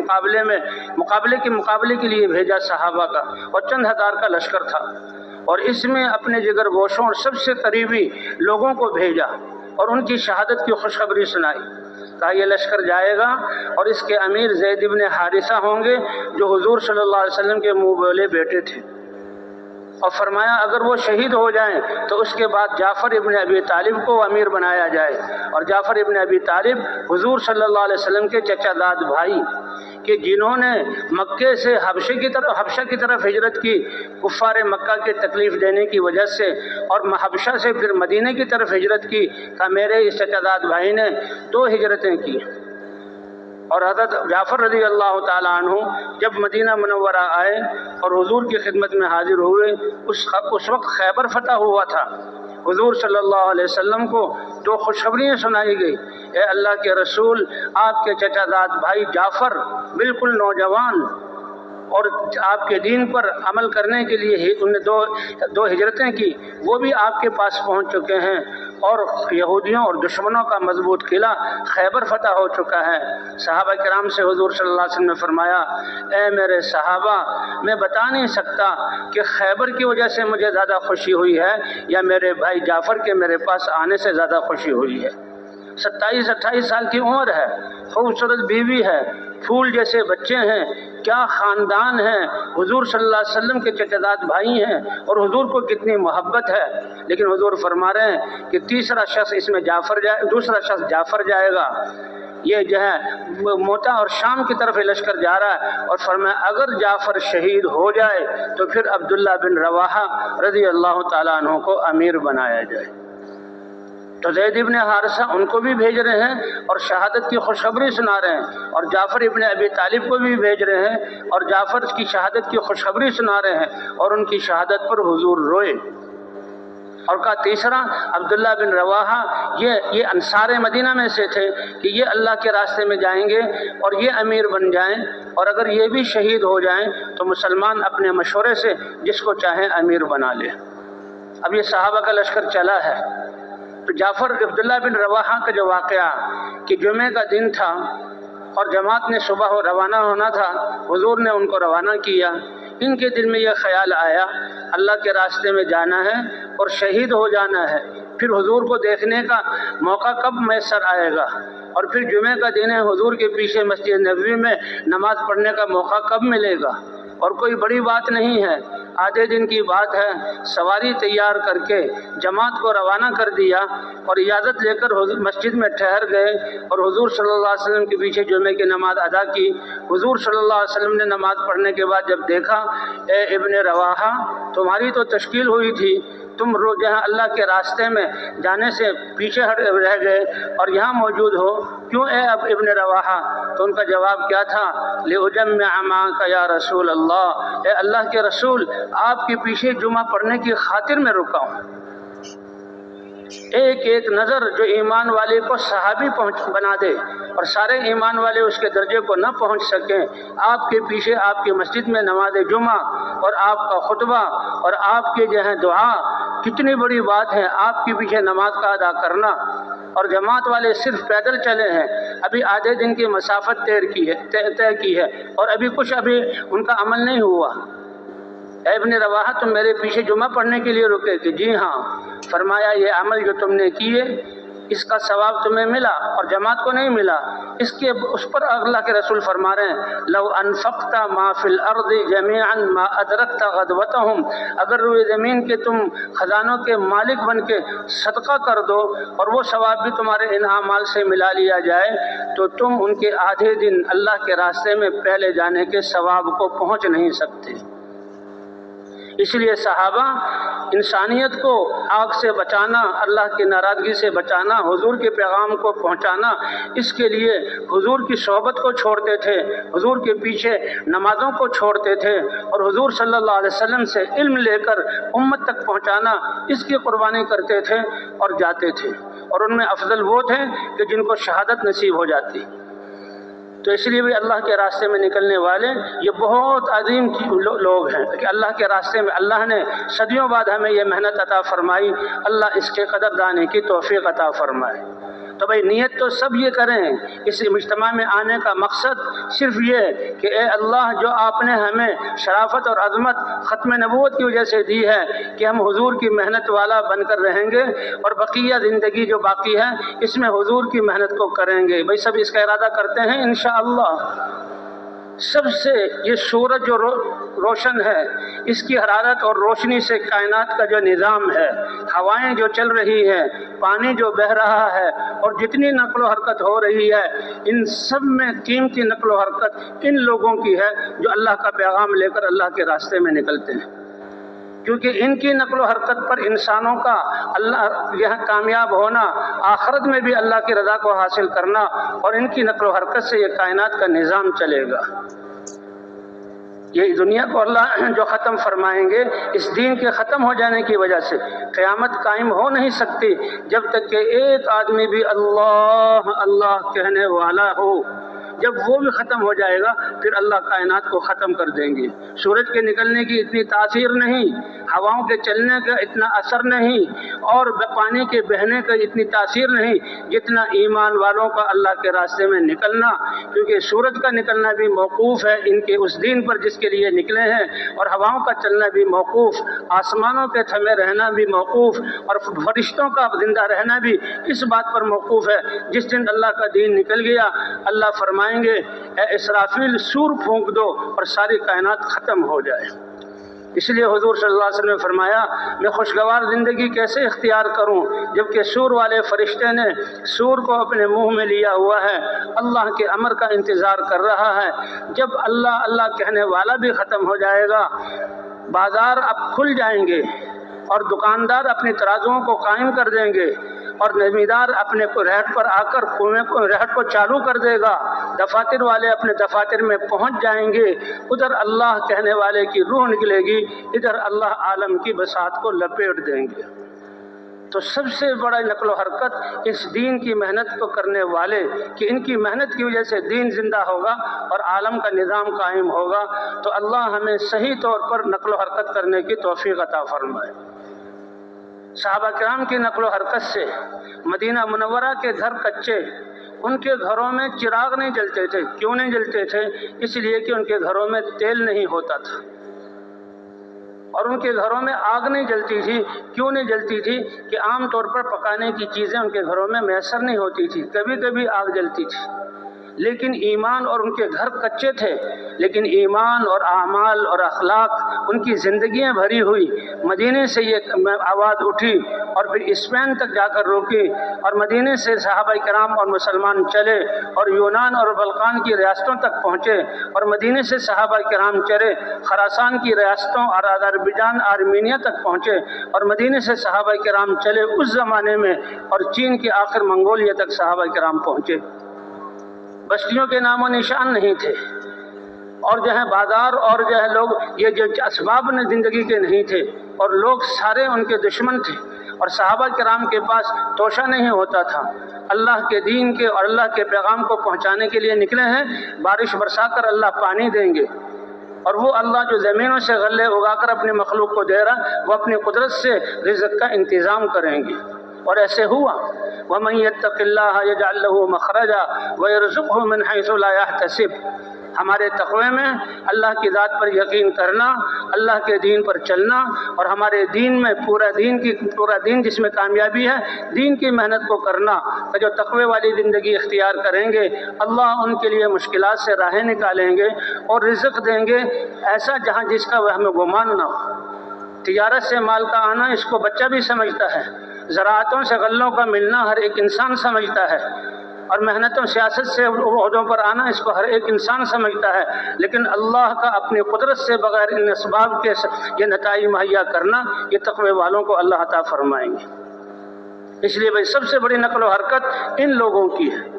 مقابلے کے لیے بھیجا صحابہ کا، اور چند ہزار کا لشکر تھا، اور اس میں اپنے جگر گوشوں اور سب سے قریبی لوگوں کو بھیجا اور ان کی شہادت کی خوشخبری سنائی۔ کہا یہ لشکر جائے گا اور اس کے امیر زید بن حارثہ ہوں گے جو حضور صلی اللہ علیہ وسلم کے منہ بولے بیٹے تھے، اور فرمایا اگر وہ شہید ہو جائیں تو اس کے بعد جعفر ابن ابی طالب کو امیر بنایا جائے، اور جعفر ابن ابی طالب حضور صلی اللہ علیہ وسلم کے چچا داد بھائی کہ جنہوں نے مکے سے حبشہ کی طرف ہجرت کی کفار مکہ کے تکلیف دینے کی وجہ سے، اور حبشہ سے پھر مدینے کی طرف ہجرت کی، کہ میرے اس چچا داد بھائی نے 2 ہجرتیں کی، اور حضرت جعفر رضی اللہ تعالیٰ عنہ جب مدینہ منورہ آئے اور حضور کی خدمت میں حاضر ہوئے، اس وقت خیبر فتح ہوا تھا۔ حضور صلی اللہ علیہ وسلم کو دو خوشخبریاں سنائی گئی، اے اللہ کے رسول، آپ کے چچا زاد بھائی جعفر بالکل نوجوان اور آپ کے دین پر عمل کرنے کے لیے انہوں نے دو ہجرتیں کی، وہ بھی آپ کے پاس پہنچ چکے ہیں، اور یہودیوں اور دشمنوں کا مضبوط قلعہ خیبر فتح ہو چکا ہے۔ صحابہ کرام سے حضور صلی اللہ علیہ وسلم نے فرمایا، اے میرے صحابہ، میں بتا نہیں سکتا کہ خیبر کی وجہ سے مجھے زیادہ خوشی ہوئی ہے یا میرے بھائی جعفر کے میرے پاس آنے سے زیادہ خوشی ہوئی ہے۔ 27-28 سال کی عمر ہے، خوبصورت بیوی ہے، پھول جیسے بچے ہیں، کیا خاندان ہے، حضور صلی اللہ علیہ وسلم کے چچاداد بھائی ہیں، اور حضور کو کتنی محبت ہے، لیکن حضور فرما رہے ہیں کہ دوسرا شخص جعفر جائے گا، یہ جو ہے موتا اور شام کی طرف لشکر جا رہا ہے، اور فرمایا اگر جعفر شہید ہو جائے تو پھر عبداللہ بن رواحہ رضی اللہ تعالیٰ عنہ کو امیر بنایا جائے۔ تو زید ابن حارثہ ان کو بھی بھیج رہے ہیں اور شہادت کی خوشخبری سنا رہے ہیں، اور جعفر ابن ابی طالب کو بھی بھیج رہے ہیں اور جعفر کی شہادت کی خوشخبری سنا رہے ہیں، اور ان کی شہادت پر حضور روئے۔ اور کہا تیسرا عبداللہ بن رواحہ، یہ انصار مدینہ میں سے تھے کہ یہ اللہ کے راستے میں جائیں گے اور یہ امیر بن جائیں، اور اگر یہ بھی شہید ہو جائیں تو مسلمان اپنے مشورے سے جس کو چاہیں امیر بنا لے۔ اب یہ صحابہ کا لشکر چلا ہے، تو جعفر عبداللہ بن رواحہ کا جو واقعہ کہ جمعہ کا دن تھا اور جماعت نے صبح روانہ ہونا تھا، حضور نے ان کو روانہ کیا، ان کے دل میں یہ خیال آیا اللہ کے راستے میں جانا ہے اور شہید ہو جانا ہے، پھر حضور کو دیکھنے کا موقع کب میسر آئے گا، اور پھر جمعہ کا دن ہے، حضور کے پیچھے مسجد نبوی میں نماز پڑھنے کا موقع کب ملے گا، اور کوئی بڑی بات نہیں ہے، آدھے دن کی بات ہے، سواری تیار کر کے جماعت کو روانہ کر دیا اور اجازت لے کر مسجد میں ٹھہر گئے، اور حضور صلی اللہ علیہ وسلم کے پیچھے جمعے کی نماز ادا کی۔ حضور صلی اللہ علیہ وسلم نے نماز پڑھنے کے بعد جب دیکھا، اے ابن رواحہ، تمہاری تو تشکیل ہوئی تھی، تم جہاں اللہ کے راستے میں جانے سے پیچھے ہٹ رہ گئے اور یہاں موجود ہو، کیوں اے ابن رواحہ؟ تو ان کا جواب کیا تھا، لِأُجَمِّعَ مَعَكَ یا رسول اللہ، اے اللہ کے رسول، آپ کے پیچھے جمعہ پڑھنے کی خاطر میں رکا ہوں۔ ایک ایک نظر جو ایمان والے کو صحابی بنا دے اور سارے ایمان والے اس کے درجے کو نہ پہنچ سکیں، آپ کے پیچھے آپ کی مسجد میں نماز جمعہ اور آپ کا خطبہ اور آپ کے جو ہے دعا، کتنی بڑی بات ہے آپ کے پیچھے نماز کا ادا کرنا، اور جماعت والے صرف پیدل چلے ہیں، ابھی آدھے دن کی مسافت طے کی ہے اور ابھی ان کا عمل نہیں ہوا۔ اے ابن رواحہ، تم میرے پیچھے جمعہ پڑھنے کے لیے رکے کہ جی ہاں؟ فرمایا یہ عمل جو تم نے کیے اس کا ثواب تمہیں ملا اور جماعت کو نہیں ملا، اس پر اللہ کے رسول فرما رہے ہیں، لو انفقت ما فی الارض جميعا ما ادرکت غدوتهم، اگر روئے زمین کے تم خزانوں کے مالک بن کے صدقہ کر دو اور وہ ثواب بھی تمہارے ان اعمال سے ملا لیا جائے تو تم ان کے آدھے دن اللہ کے راستے میں پہلے جانے کے ثواب کو پہنچ نہیں سکتے۔ اس لیے صحابہ انسانیت کو آگ سے بچانا، اللہ کی ناراضگی سے بچانا، حضور کے پیغام کو پہنچانا، اس کے لیے حضور کی صحبت کو چھوڑتے تھے، حضور کے پیچھے نمازوں کو چھوڑتے تھے، اور حضور صلی اللہ علیہ وسلم سے علم لے کر امت تک پہنچانا، اس کی قربانی کرتے تھے اور جاتے تھے، اور ان میں افضل وہ تھے کہ جن کو شہادت نصیب ہو جاتی۔ تو اس لیے بھی اللہ کے راستے میں نکلنے والے یہ بہت عظیم لوگ ہیں کہ اللہ کے راستے میں اللہ نے صدیوں بعد ہمیں یہ محنت عطا فرمائی، اللہ اس کے قدر دانے کی توفیق عطا فرمائے۔ تو بھائی نیت تو سب یہ کریں، اس مجتمع میں آنے کا مقصد صرف یہ کہ اے اللہ، جو آپ نے ہمیں شرافت اور عظمت ختم نبوت کی وجہ سے دی ہے کہ ہم حضور کی محنت والا بن کر رہیں گے اور بقیہ زندگی جو باقی ہے اس میں حضور کی محنت کو کریں گے، بھائی سب اس کا ارادہ کرتے ہیں انشاءاللہ۔ سب سے یہ سورج جو روشن ہے، اس کی حرارت اور روشنی سے کائنات کا جو نظام ہے، ہوائیں جو چل رہی ہیں، پانی جو بہہ رہا ہے، اور جتنی نقل و حرکت ہو رہی ہے، ان سب میں قیمتی نقل و حرکت ان لوگوں کی ہے جو اللہ کا پیغام لے کر اللہ کے راستے میں نکلتے ہیں۔ کیونکہ ان کی نقل و حرکت پر انسانوں کا اللہ یہاں کامیاب ہونا، آخرت میں بھی اللہ کی رضا کو حاصل کرنا، اور ان کی نقل و حرکت سے یہ کائنات کا نظام چلے گا۔ یہ دنیا کو اللہ جو ختم فرمائیں گے، اس دین کے ختم ہو جانے کی وجہ سے قیامت قائم ہو نہیں سکتی جب تک کہ ایک آدمی بھی اللہ اللہ کہنے والا ہو۔ جب وہ بھی ختم ہو جائے گا پھر اللہ کائنات کو ختم کر دیں گے۔ سورج کے نکلنے کی اتنی تاثیر نہیں، ہواؤں کے چلنے کا اتنا اثر نہیں، اور پانی کے بہنے کا اتنی تاثیر نہیں جتنا ایمان والوں کا اللہ کے راستے میں نکلنا، کیونکہ سورج کا نکلنا بھی موقوف ہے ان کے اس دین پر جس کے لیے نکلے ہیں، اور ہواؤں کا چلنا بھی موقوف، آسمانوں کے تھمے رہنا بھی موقوف، اور فرشتوں کا زندہ رہنا بھی اس بات پر موقوف ہے۔ جس دن اللہ کا دین نکل گیا، اللہ فرمائیں گے اے اسرافیل سور پھونک دو اور ساری کائنات ختم ہو جائے۔ اس لیے حضور صلی اللہ علیہ وسلم نے فرمایا میں خوشگوار زندگی کیسے اختیار کروں جبکہ سور والے فرشتے نے سور کو اپنے منہ میں لیا ہوا ہے، اللہ کے امر کا انتظار کر رہا ہے۔ جب اللہ اللہ کہنے والا بھی ختم ہو جائے گا، بازار اب کھل جائیں گے اور دکاندار اپنی ترازوؤں کو قائم کر دیں گے، اور زمیندار اپنے رہٹ پر آ کر کنویں کو رہٹ کو چالو کر دے گا، دفاتر والے اپنے دفاتر میں پہنچ جائیں گے، ادھر اللہ کہنے والے کی روح نکلے گی، ادھر اللہ عالم کی بساط کو لپیٹ دیں گے۔ تو سب سے بڑا نقل و حرکت اس دین کی محنت کو کرنے والے کہ ان کی محنت کی وجہ سے دین زندہ ہوگا اور عالم کا نظام قائم ہوگا۔ تو اللہ ہمیں صحیح طور پر نقل و حرکت کرنے کی توفیق عطا فرمائے۔ صحابہ کرام کی نقل و حرکت سے مدینہ منورہ کے گھر کچے، ان کے گھروں میں چراغ نہیں جلتے تھے۔ کیوں نہیں جلتے تھے؟ اس لیے کہ ان کے گھروں میں تیل نہیں ہوتا تھا، اور ان کے گھروں میں آگ نہیں جلتی تھی۔ کیوں نہیں جلتی تھی؟ کہ عام طور پر پکانے کی چیزیں ان کے گھروں میں میسر نہیں ہوتی تھی، کبھی کبھی آگ جلتی تھی، لیکن ایمان، اور ان کے گھر کچے تھے لیکن ایمان اور اعمال اور اخلاق ان کی زندگیاں بھری ہوئی۔ مدینے سے یہ آواز اٹھی اور پھر اسپین تک جا کر روکی، اور مدینے سے صحابہ کرام اور مسلمان چلے اور یونان اور بلقان کی ریاستوں تک پہنچے، اور مدینے سے صحابہ کرام چلے خراسان کی ریاستوں اور آذربائیجان آرمینیا تک پہنچے، اور مدینے سے صحابہ کرام چلے اس زمانے میں اور چین کے آخر منگولیا تک صحابہ کرام پہنچے۔ بستیوں کے نام و نشان نہیں تھے، اور جو ہے بازار اور جو ہے لوگ یہ جو اسباب نے زندگی کے نہیں تھے، اور لوگ سارے ان کے دشمن تھے، اور صحابہ کرام کے پاس توشہ نہیں ہوتا تھا۔ اللہ کے دین کے اور اللہ کے پیغام کو پہنچانے کے لیے نکلے ہیں، بارش برسا کر اللہ پانی دیں گے، اور وہ اللہ جو زمینوں سے غلے اگا کر اپنے مخلوق کو دے رہا وہ اپنی قدرت سے رزق کا انتظام کریں گے، اور ایسے ہوا۔ وَمَن يَتَّقِ اللَّهَ يَجْعَل لَّهُ مَخْرَجًا وَيَرْزُقْهُ مِنْ حَيْثُ لَا يَحْتَسِبُ۔ ہمارے تقوی میں اللہ کی ذات پر یقین کرنا، اللہ کے دین پر چلنا، اور ہمارے دین میں پورا دین جس میں کامیابی ہے، دین کی محنت کو کرنا۔ جو تقوی والی زندگی اختیار کریں گے اللہ ان کے لیے مشکلات سے راہیں نکالیں گے اور رزق دیں گے ایسا جہاں جس کا وہ ہمیں گمان نہ ہو۔ تجارت سے مال کا آنا اس کو بچہ بھی سمجھتا ہے، زراعتوں سے غلوں کا ملنا ہر ایک انسان سمجھتا ہے، اور محنتوں سیاست سے عہدوں پر آنا اس کو ہر ایک انسان سمجھتا ہے، لیکن اللہ کا اپنی قدرت سے بغیر ان اسباب کے یہ نتائج مہیا کرنا، یہ تقوی والوں کو اللہ عطا فرمائیں گے۔ اس لیے بھائی سب سے بڑی نقل و حرکت ان لوگوں کی ہے،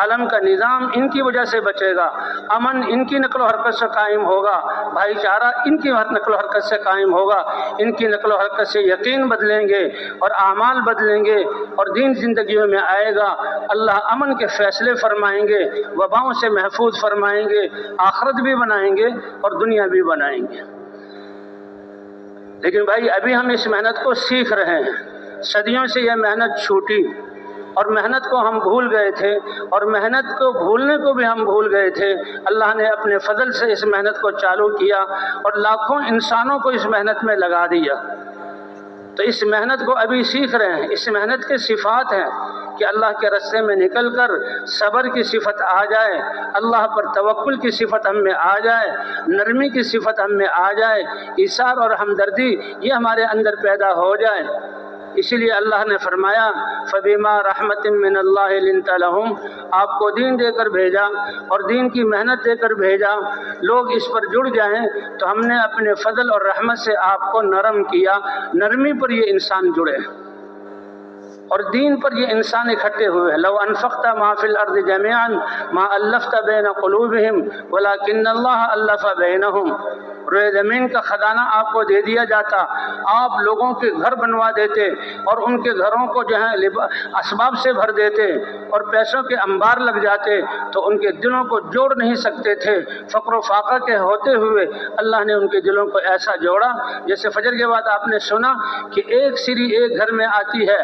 عالم کا نظام ان کی وجہ سے بچے گا، امن ان کی نقل و حرکت سے قائم ہوگا، بھائی چارہ ان کی نقل و حرکت سے قائم ہوگا، ان کی نقل و حرکت سے یقین بدلیں گے اور اعمال بدلیں گے اور دین زندگیوں میں آئے گا۔ اللہ امن کے فیصلے فرمائیں گے، وباؤں سے محفوظ فرمائیں گے، آخرت بھی بنائیں گے اور دنیا بھی بنائیں گے۔ لیکن بھائی ابھی ہم اس محنت کو سیکھ رہے ہیں، صدیوں سے یہ محنت چھوٹی اور محنت کو ہم بھول گئے تھے، اور محنت کو بھولنے کو بھی ہم بھول گئے تھے۔ اللہ نے اپنے فضل سے اس محنت کو چالو کیا اور لاکھوں انسانوں کو اس محنت میں لگا دیا۔ تو اس محنت کو ابھی سیکھ رہے ہیں۔ اس محنت کے صفات ہیں کہ اللہ کے راستے میں نکل کر صبر کی صفت آ جائے، اللہ پر توکل کی صفت ہم میں آ جائے، نرمی کی صفت ہم میں آ جائے، ایثار اور ہمدردی یہ ہمارے اندر پیدا ہو جائے۔ اسی لیے اللہ نے فرمایا فبما رحمت من اللہ لنت لہم، آپ کو دین دے کر بھیجا اور دین کی محنت دے کر بھیجا، لوگ اس پر جڑ جائیں تو ہم نے اپنے فضل اور رحمت سے آپ کو نرم کیا، نرمی پر یہ انسان جڑے اور دین پر یہ انسان اکٹھے ہوئے ہیں۔ لو انفقت ما فی الارض جميعا ما الفت بین قلوبہم ولکن اللہ الف بینہم، روئے زمین کا خزانہ آپ کو دے دیا جاتا، آپ لوگوں کے گھر بنوا دیتے اور ان کے گھروں کو جو ہے اسباب سے بھر دیتے اور پیسوں کے انبار لگ جاتے تو ان کے دلوں کو جوڑ نہیں سکتے تھے۔ فقر و فاقہ کے ہوتے ہوئے اللہ نے ان کے دلوں کو ایسا جوڑا، جیسے فجر کے بعد آپ نے سنا کہ ایک سری ایک گھر میں آتی ہے،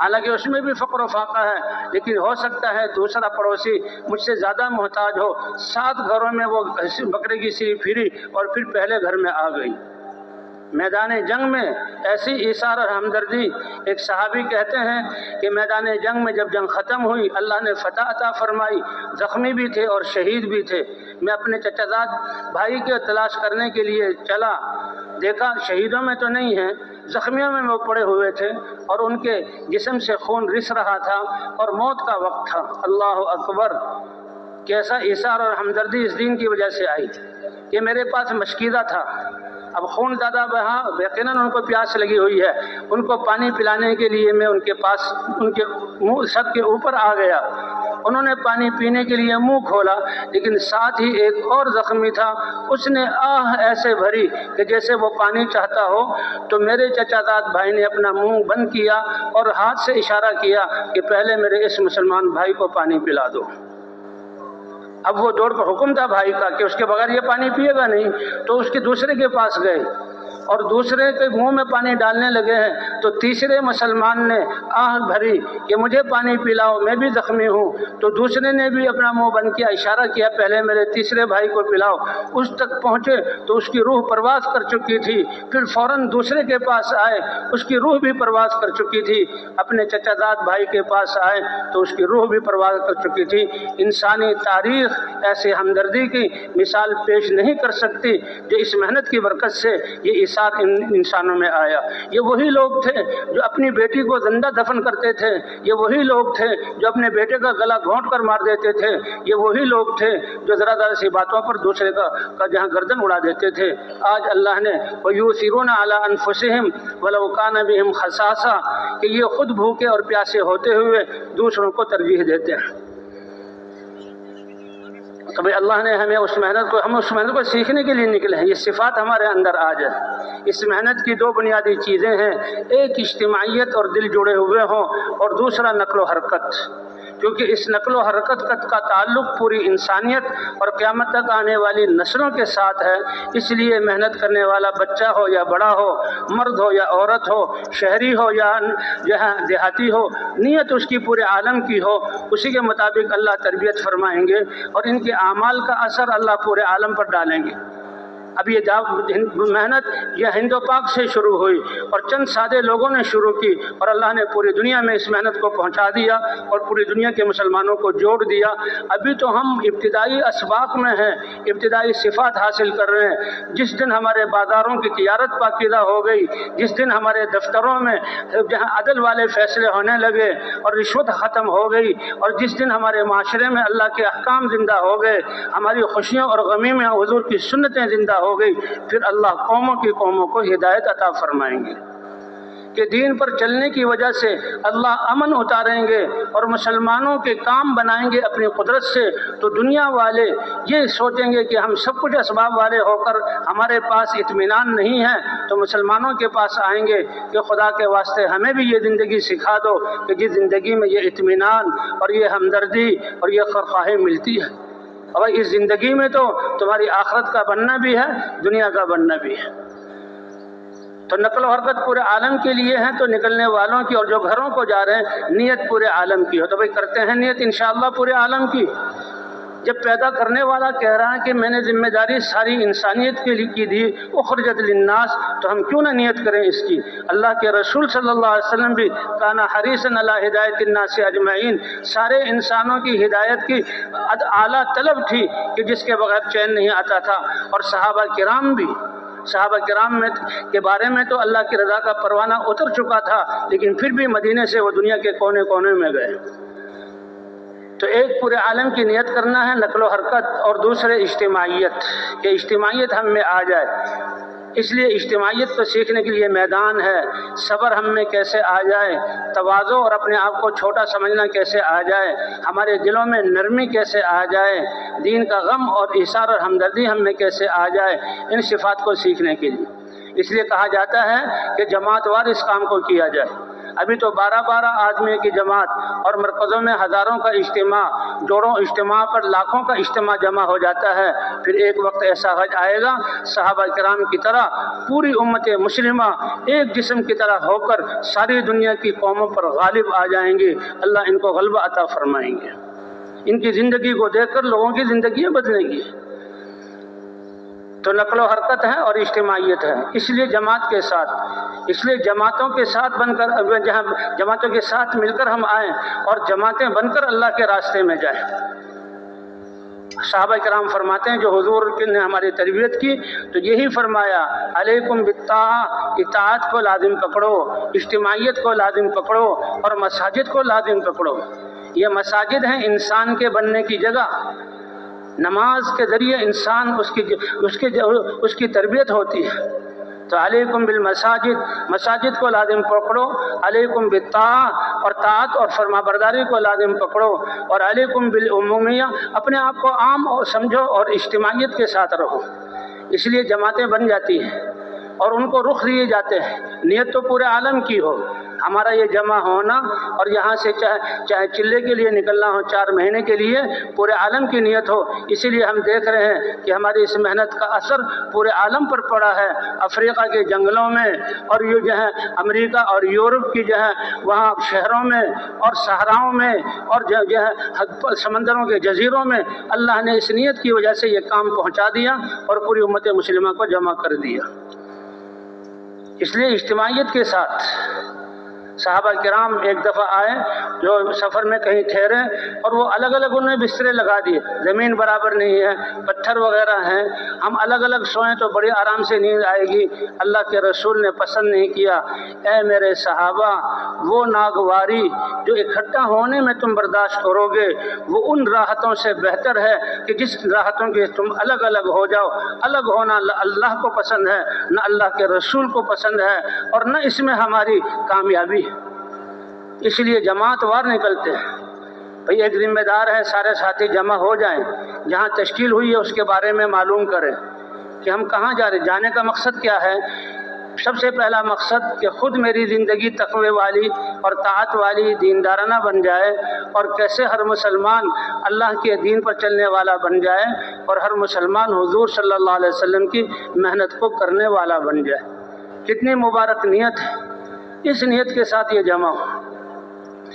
حالانکہ اس میں بھی فقر و فاقہ ہے، لیکن ہو سکتا ہے دوسرا پڑوسی مجھ سے زیادہ محتاج ہو، 7 گھروں میں وہ بکرے کی سری پھری اور پھر پہلے گھر میں آ گئی۔ میدان جنگ میں ایسی ایثار اور ہمدردی، ایک صحابی کہتے ہیں کہ میدان جنگ میں جب جنگ ختم ہوئی اللہ نے فتح عطا فرمائی، زخمی بھی تھے اور شہید بھی تھے، میں اپنے چچا زاد بھائی کے تلاش کرنے کے لیے چلا، دیکھا شہیدوں میں تو نہیں ہیں، زخمیوں میں وہ پڑے ہوئے تھے اور ان کے جسم سے خون رس رہا تھا اور موت کا وقت تھا۔ اللہ اکبر، کیسا ایثار اور ہمدردی اس دین کی وجہ سے آئی کہ میرے پاس مشکیزہ تھا، اب خون زیادہ بہا، یقیناً ان کو پیاس لگی ہوئی ہے، ان کو پانی پلانے کے لیے میں ان کے پاس ان کے منہ سر کے اوپر آ گیا، انہوں نے پانی پینے کے لیے منہ کھولا، لیکن ساتھ ہی ایک اور زخمی تھا، اس نے آہ ایسے بھری کہ جیسے وہ پانی چاہتا ہو، تو میرے چچا زاد بھائی نے اپنا منہ بند کیا اور ہاتھ سے اشارہ کیا کہ پہلے میرے اس مسلمان بھائی کو پانی پلا دو۔ اب وہ دوڑ کر حکم تھا بھائی کا کہ اس کے بغیر یہ پانی پیے گا نہیں، تو اس کے دوسرے کے پاس گئے اور دوسرے کے منہ میں پانی ڈالنے لگے ہیں تو تیسرے مسلمان نے آہ بھری کہ مجھے پانی پلاؤ، میں بھی زخمی ہوں، تو دوسرے نے بھی اپنا منہ بند کیا، اشارہ کیا پہلے میرے تیسرے بھائی کو پلاؤ، اس تک پہنچے تو اس کی روح پرواز کر چکی تھی، پھر فوراً دوسرے کے پاس آئے، اس کی روح بھی پرواز کر چکی تھی، اپنے چچا زاد بھائی کے پاس آئے تو اس کی روح بھی پرواز کر چکی تھی۔ انسانی تاریخ ایسے ہمدردی کی مثال پیش نہیں کر سکتی جو اس محنت کی برکت سے یہ ان انسانوں میں آیا۔ یہ وہی لوگ تھے جو اپنی بیٹی کو زندہ دفن کرتے تھے، یہ وہی لوگ تھے جو اپنے بیٹے کا گلا گھونٹ کر مار دیتے تھے، یہ وہی لوگ تھے جو ذرا ذرا سی باتوں پر دوسرے کا جہاں گردن اڑا دیتے تھے۔ آج اللہ نے وَيُؤْثِرُونَ عَلَىٰ أَنفُسِهِمْ وَلَوْ كَانَ بِهِمْ خَصَاصَةٌ کہ یہ خود بھوکے اور پیاسے ہوتے ہوئے دوسروں کو ترجیح دیتے ہیں۔ تو بھئی اللہ نے ہم اس محنت کو سیکھنے کے لیے نکلے ہیں، یہ صفات ہمارے اندر آ جائے۔ اس محنت کی 2 بنیادی چیزیں ہیں، ایک اجتماعیت اور دل جڑے ہوئے ہوں، اور دوسرا نقل و حرکت، کیونکہ اس نقل و حرکت کا تعلق پوری انسانیت اور قیامت تک آنے والی نسلوں کے ساتھ ہے۔ اس لیے محنت کرنے والا بچہ ہو یا بڑا ہو، مرد ہو یا عورت ہو، شہری ہو یا دیہاتی ہو، نیت اس کی پورے عالم کی ہو، اسی کے مطابق اللہ تربیت فرمائیں گے اور ان کے اعمال کا اثر اللہ پورے عالم پر ڈالیں گے۔ اب یہ محنت یہ ہند و پاک سے شروع ہوئی اور چند سادے لوگوں نے شروع کی اور اللہ نے پوری دنیا میں اس محنت کو پہنچا دیا اور پوری دنیا کے مسلمانوں کو جوڑ دیا۔ ابھی تو ہم ابتدائی اسباق میں ہیں، ابتدائی صفات حاصل کر رہے ہیں۔ جس دن ہمارے بازاروں کی تجارت پاکیزہ ہو گئی، جس دن ہمارے دفتروں میں جہاں عدل والے فیصلے ہونے لگے اور رشوت ختم ہو گئی، اور جس دن ہمارے معاشرے میں اللہ کے احکام زندہ ہو گئے، ہماری خوشیوں اور غمی میں حضور کی سنتیں زندہ ہو گئی، پھر اللہ قوموں کو ہدایت عطا فرمائیں گے کہ دین پر چلنے کی وجہ سے اللہ امن اتاریں گے اور مسلمانوں کے کام بنائیں گے اپنی قدرت سے۔ تو دنیا والے یہ سوچیں گے کہ ہم سب کچھ اسباب والے ہو کر ہمارے پاس اطمینان نہیں ہے، تو مسلمانوں کے پاس آئیں گے کہ خدا کے واسطے ہمیں بھی یہ زندگی سکھا دو کہ جس زندگی میں یہ اطمینان اور یہ ہمدردی اور یہ خیرخواہی ملتی ہے۔ اور اس زندگی میں تو تمہاری آخرت کا بننا بھی ہے، دنیا کا بننا بھی ہے۔ تو نقل و حرکت پورے عالم کے لیے ہے، تو نکلنے والوں کی اور جو گھروں کو جا رہے ہیں نیت پورے عالم کی ہو۔ تو بھئی کرتے ہیں نیت انشاءاللہ پورے عالم کی۔ جب پیدا کرنے والا کہہ رہا ہے کہ میں نے ذمہ داری ساری انسانیت کے لیے کی دی، اخرجت للناس، تو ہم کیوں نہ نیت کریں اس کی۔ اللہ کے رسول صلی اللہ علیہ وسلم بھی کان حریصا علی ہدایت الناس اجمعین، سارے انسانوں کی ہدایت کی اعلیٰ طلب تھی کہ جس کے بغیر چین نہیں آتا تھا، اور صحابہ کرام بھی صحابہ کرام کے بارے میں تو اللہ کی رضا کا پروانہ اتر چکا تھا، لیکن پھر بھی مدینے سے وہ دنیا کے کونے کونے میں گئے۔ تو ایک پورے عالم کی نیت کرنا ہے نقل و حرکت، اور دوسرے اجتماعیت، کہ اجتماعیت ہم میں آ جائے۔ اس لیے اجتماعیت کو سیکھنے کے لیے میدان ہے، صبر ہم میں کیسے آ جائے، تواضع اور اپنے آپ کو چھوٹا سمجھنا کیسے آ جائے، ہمارے دلوں میں نرمی کیسے آ جائے، دین کا غم اور ایثار اور ہمدردی ہم میں کیسے آ جائے، ان صفات کو سیکھنے کے لیے۔ اس لیے کہا جاتا ہے کہ جماعت وار اس کام کو کیا جائے۔ ابھی تو 12 آدمی کی جماعت اور مرکزوں میں ہزاروں کا اجتماع، جوڑوں اجتماع پر لاکھوں کا اجتماع جمع ہو جاتا ہے۔ پھر ایک وقت ایسا وقت آئے گا صحابہ کرام کی طرح پوری امت مسلمہ ایک جسم کی طرح ہو کر ساری دنیا کی قوموں پر غالب آ جائیں گے۔ اللہ ان کو غلبہ عطا فرمائیں گے۔ ان کی زندگی کو دیکھ کر لوگوں کی زندگیاں بدلیں گی۔ تو نقل و حرکت ہے اور اجتماعیت ہے، اس لیے جماعت کے ساتھ، اس لیے جماعتوں کے ساتھ بن کر، جماعتوں کے ساتھ مل کر ہم آئیں اور جماعتیں بن کر اللہ کے راستے میں جائیں۔ صحابہ کرام فرماتے ہیں جو حضور نے ہماری تربیت کی تو یہی فرمایا، علیکم بالطاعہ، اطاعت کو لازم پکڑو، اجتماعیت کو لازم پکڑو اور مساجد کو لازم پکڑو۔ یہ مساجد ہیں انسان کے بننے کی جگہ۔ نماز کے ذریعے انسان اس کی تربیت ہوتی ہے۔ تو علیکم بالمساجد، مساجد کو لازم پکڑو، علیکم بالطاعہ اور طاعت اور فرما برداری کو لازم پکڑو، اور علیکم بالعمومیہ، اپنے آپ کو عام اور سمجھو اور اجتماعیت کے ساتھ رہو۔ اس لیے جماعتیں بن جاتی ہیں اور ان کو رخ دیے جاتے ہیں۔ نیت تو پورے عالم کی ہو، ہمارا یہ جمع ہونا اور یہاں سے چاہے چلے کے لیے نکلنا ہو 4 مہینے کے لیے، پورے عالم کی نیت ہو۔ اسی لیے ہم دیکھ رہے ہیں کہ ہماری اس محنت کا اثر پورے عالم پر پڑا ہے۔ افریقہ کے جنگلوں میں اور یہ جو ہے امریکہ اور یورپ کی جو ہے وہاں شہروں میں اور صحراؤں میں اور جو ہے سمندروں کے جزیروں میں اللہ نے اس نیت کی وجہ سے یہ کام پہنچا دیا اور پوری امت مسلمہ کو جمع کر دیا۔ اس لیے اجتماعیت کے ساتھ صحابہ کرام ایک دفعہ آئے جو سفر میں کہیں ٹھہرے اور وہ الگ الگ انہوں نے بسترے لگا دیے، زمین برابر نہیں ہے، پتھر وغیرہ ہیں، ہم الگ الگ سوئیں تو بڑی آرام سے نیند آئے گی۔ اللہ کے رسول نے پسند نہیں کیا۔ اے میرے صحابہ، وہ ناگواری جو اکٹھا ہونے میں تم برداشت کرو گے وہ ان راحتوں سے بہتر ہے کہ جس راحتوں کے تم الگ الگ ہو جاؤ۔ الگ ہونا نہ اللہ کو پسند ہے، نہ اللہ کے رسول کو پسند ہے، اور نہ اس میں ہماری کامیابی ہے۔ اس لیے جماعت وار نکلتے ہیں۔ بھئی ایک ذمہ دار ہے سارے ساتھی جمع ہو جائیں، جہاں تشکیل ہوئی ہے اس کے بارے میں معلوم کریں کہ ہم کہاں جا رہے ہیں، جانے کا مقصد کیا ہے۔ سب سے پہلا مقصد کہ خود میری زندگی تقوی والی اور طاعت والی دیندارانہ بن جائے، اور کیسے ہر مسلمان اللہ کے دین پر چلنے والا بن جائے اور ہر مسلمان حضور صلی اللہ علیہ وسلم کی محنت کو کرنے والا بن جائے۔ کتنی مبارک نیت ہے۔ اس نیت کے ساتھ یہ جمع ہو۔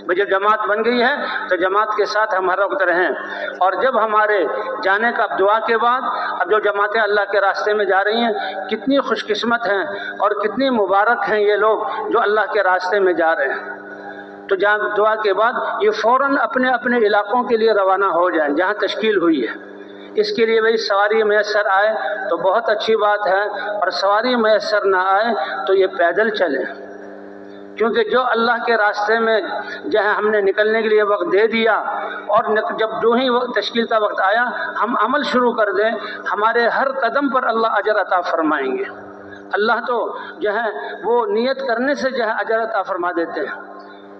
جب جماعت بن گئی ہے تو جماعت کے ساتھ ہم ہر وقت رہیں، اور جب ہمارے جانے کا دعا کے بعد اب جو جماعتیں اللہ کے راستے میں جا رہی ہیں کتنی خوش قسمت ہیں اور کتنی مبارک ہیں یہ لوگ جو اللہ کے راستے میں جا رہے ہیں۔ تو جہاں دعا کے بعد یہ فوراً اپنے اپنے علاقوں کے لیے روانہ ہو جائیں جہاں تشکیل ہوئی ہے۔ اس کے لیے بھئی سواری میسر آئے تو بہت اچھی بات ہے، اور سواری میسر نہ آئے تو یہ پیدل چلیں، کیونکہ جو اللہ کے راستے میں جہاں ہم نے نکلنے کے لیے وقت دے دیا، اور جب جو ہی تشکیل کا وقت آیا ہم عمل شروع کر دیں، ہمارے ہر قدم پر اللہ اجر عطا فرمائیں گے۔ اللہ تو جو ہے وہ نیت کرنے سے جو ہے اجر عطا فرما دیتے ہیں۔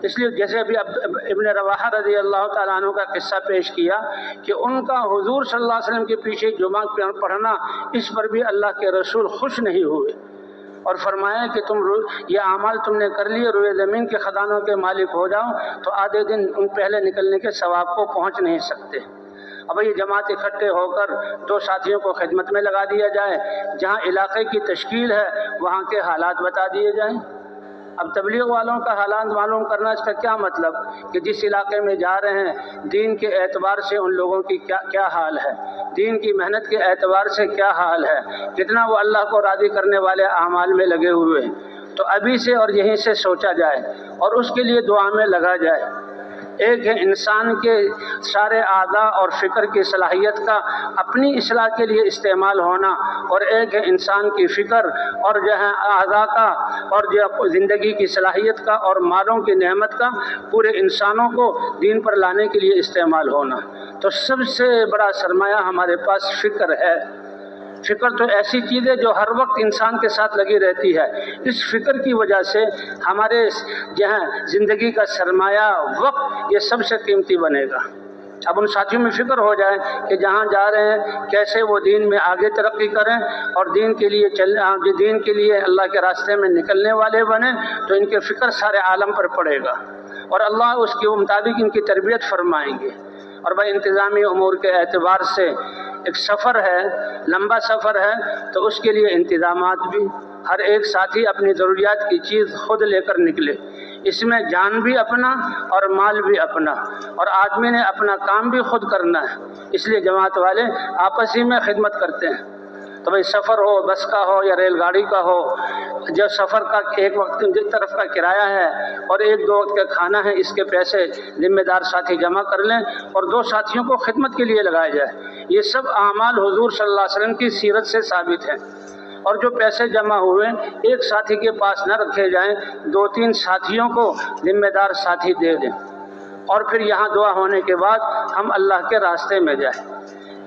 اس لیے جیسے ابھی ابن رواحہ رضی اللہ تعالیٰ عنہ کا قصہ پیش کیا کہ ان کا حضور صلی اللہ علیہ وسلم کے پیچھے جمعہ پڑھنا، اس پر بھی اللہ کے رسول خوش نہیں ہوئے اور فرمایا کہ تم یہ اعمال تم نے کر لیے، روئے زمین کے خزانوں کے مالک ہو جاؤ تو آدھے دن ان پہلے نکلنے کے ثواب کو پہنچ نہیں سکتے۔ اب یہ جماعت اکٹھے ہو کر 2 ساتھیوں کو خدمت میں لگا دیا جائے، جہاں علاقے کی تشکیل ہے وہاں کے حالات بتا دیے جائیں۔ اب تبلیغ والوں کا حالات معلوم کرنا، اس کا کیا مطلب کہ جس علاقے میں جا رہے ہیں دین کے اعتبار سے ان لوگوں کی کیا حال ہے، دین کی محنت کے اعتبار سے کیا حال ہے، کتنا وہ اللہ کو راضی کرنے والے اعمال میں لگے ہوئے ہیں۔ تو ابھی سے اور یہیں سے سوچا جائے اور اس کے لیے دعا میں لگا جائے۔ ایک ہے انسان کے سارے اعضاء اور فکر کی صلاحیت کا اپنی اصلاح کے لیے استعمال ہونا، اور ایک ہے انسان کی فکر اور جو ہے اعضاء کا اور جو زندگی کی صلاحیت کا اور مالوں کی نعمت کا پورے انسانوں کو دین پر لانے کے لیے استعمال ہونا۔ تو سب سے بڑا سرمایہ ہمارے پاس فکر ہے۔ فکر تو ایسی چیز ہے جو ہر وقت انسان کے ساتھ لگی رہتی ہے۔ اس فکر کی وجہ سے ہمارے جو ہے زندگی کا سرمایہ وقت یہ سب سے قیمتی بنے گا۔ اب ان ساتھیوں میں فکر ہو جائے کہ جہاں جا رہے ہیں کیسے وہ دین میں آگے ترقی کریں اور دین کے لیے اللہ کے راستے میں نکلنے والے بنیں، تو ان کے فکر سارے عالم پر پڑے گا اور اللہ اس کے مطابق ان کی تربیت فرمائیں گے۔ اور بھائی انتظامی امور کے اعتبار سے ایک سفر ہے، لمبا سفر ہے، تو اس کے لیے انتظامات بھی، ہر ایک ساتھی اپنی ضروریات کی چیز خود لے کر نکلے۔ اس میں جان بھی اپنا اور مال بھی اپنا، اور آدمی نے اپنا کام بھی خود کرنا ہے، اس لیے جماعت والے آپس ہی میں خدمت کرتے ہیں۔ تو بھئی سفر ہو، بس کا ہو یا ریل گاڑی کا ہو، جو سفر کا ایک وقت کی طرف کا کرایہ ہے اور ایک دو وقت کا کھانا ہے، اس کے پیسے ذمہ دار ساتھی جمع کر لیں اور دو ساتھیوں کو خدمت کے لیے لگایا جائے۔ یہ سب اعمال حضور صلی اللہ علیہ وسلم کی سیرت سے ثابت ہیں۔ اور جو پیسے جمع ہوئے ایک ساتھی کے پاس نہ رکھے جائیں، دو تین ساتھیوں کو ذمہ دار ساتھی دے دیں، اور پھر یہاں دعا ہونے کے بعد ہم اللہ کے راستے میں جائیں۔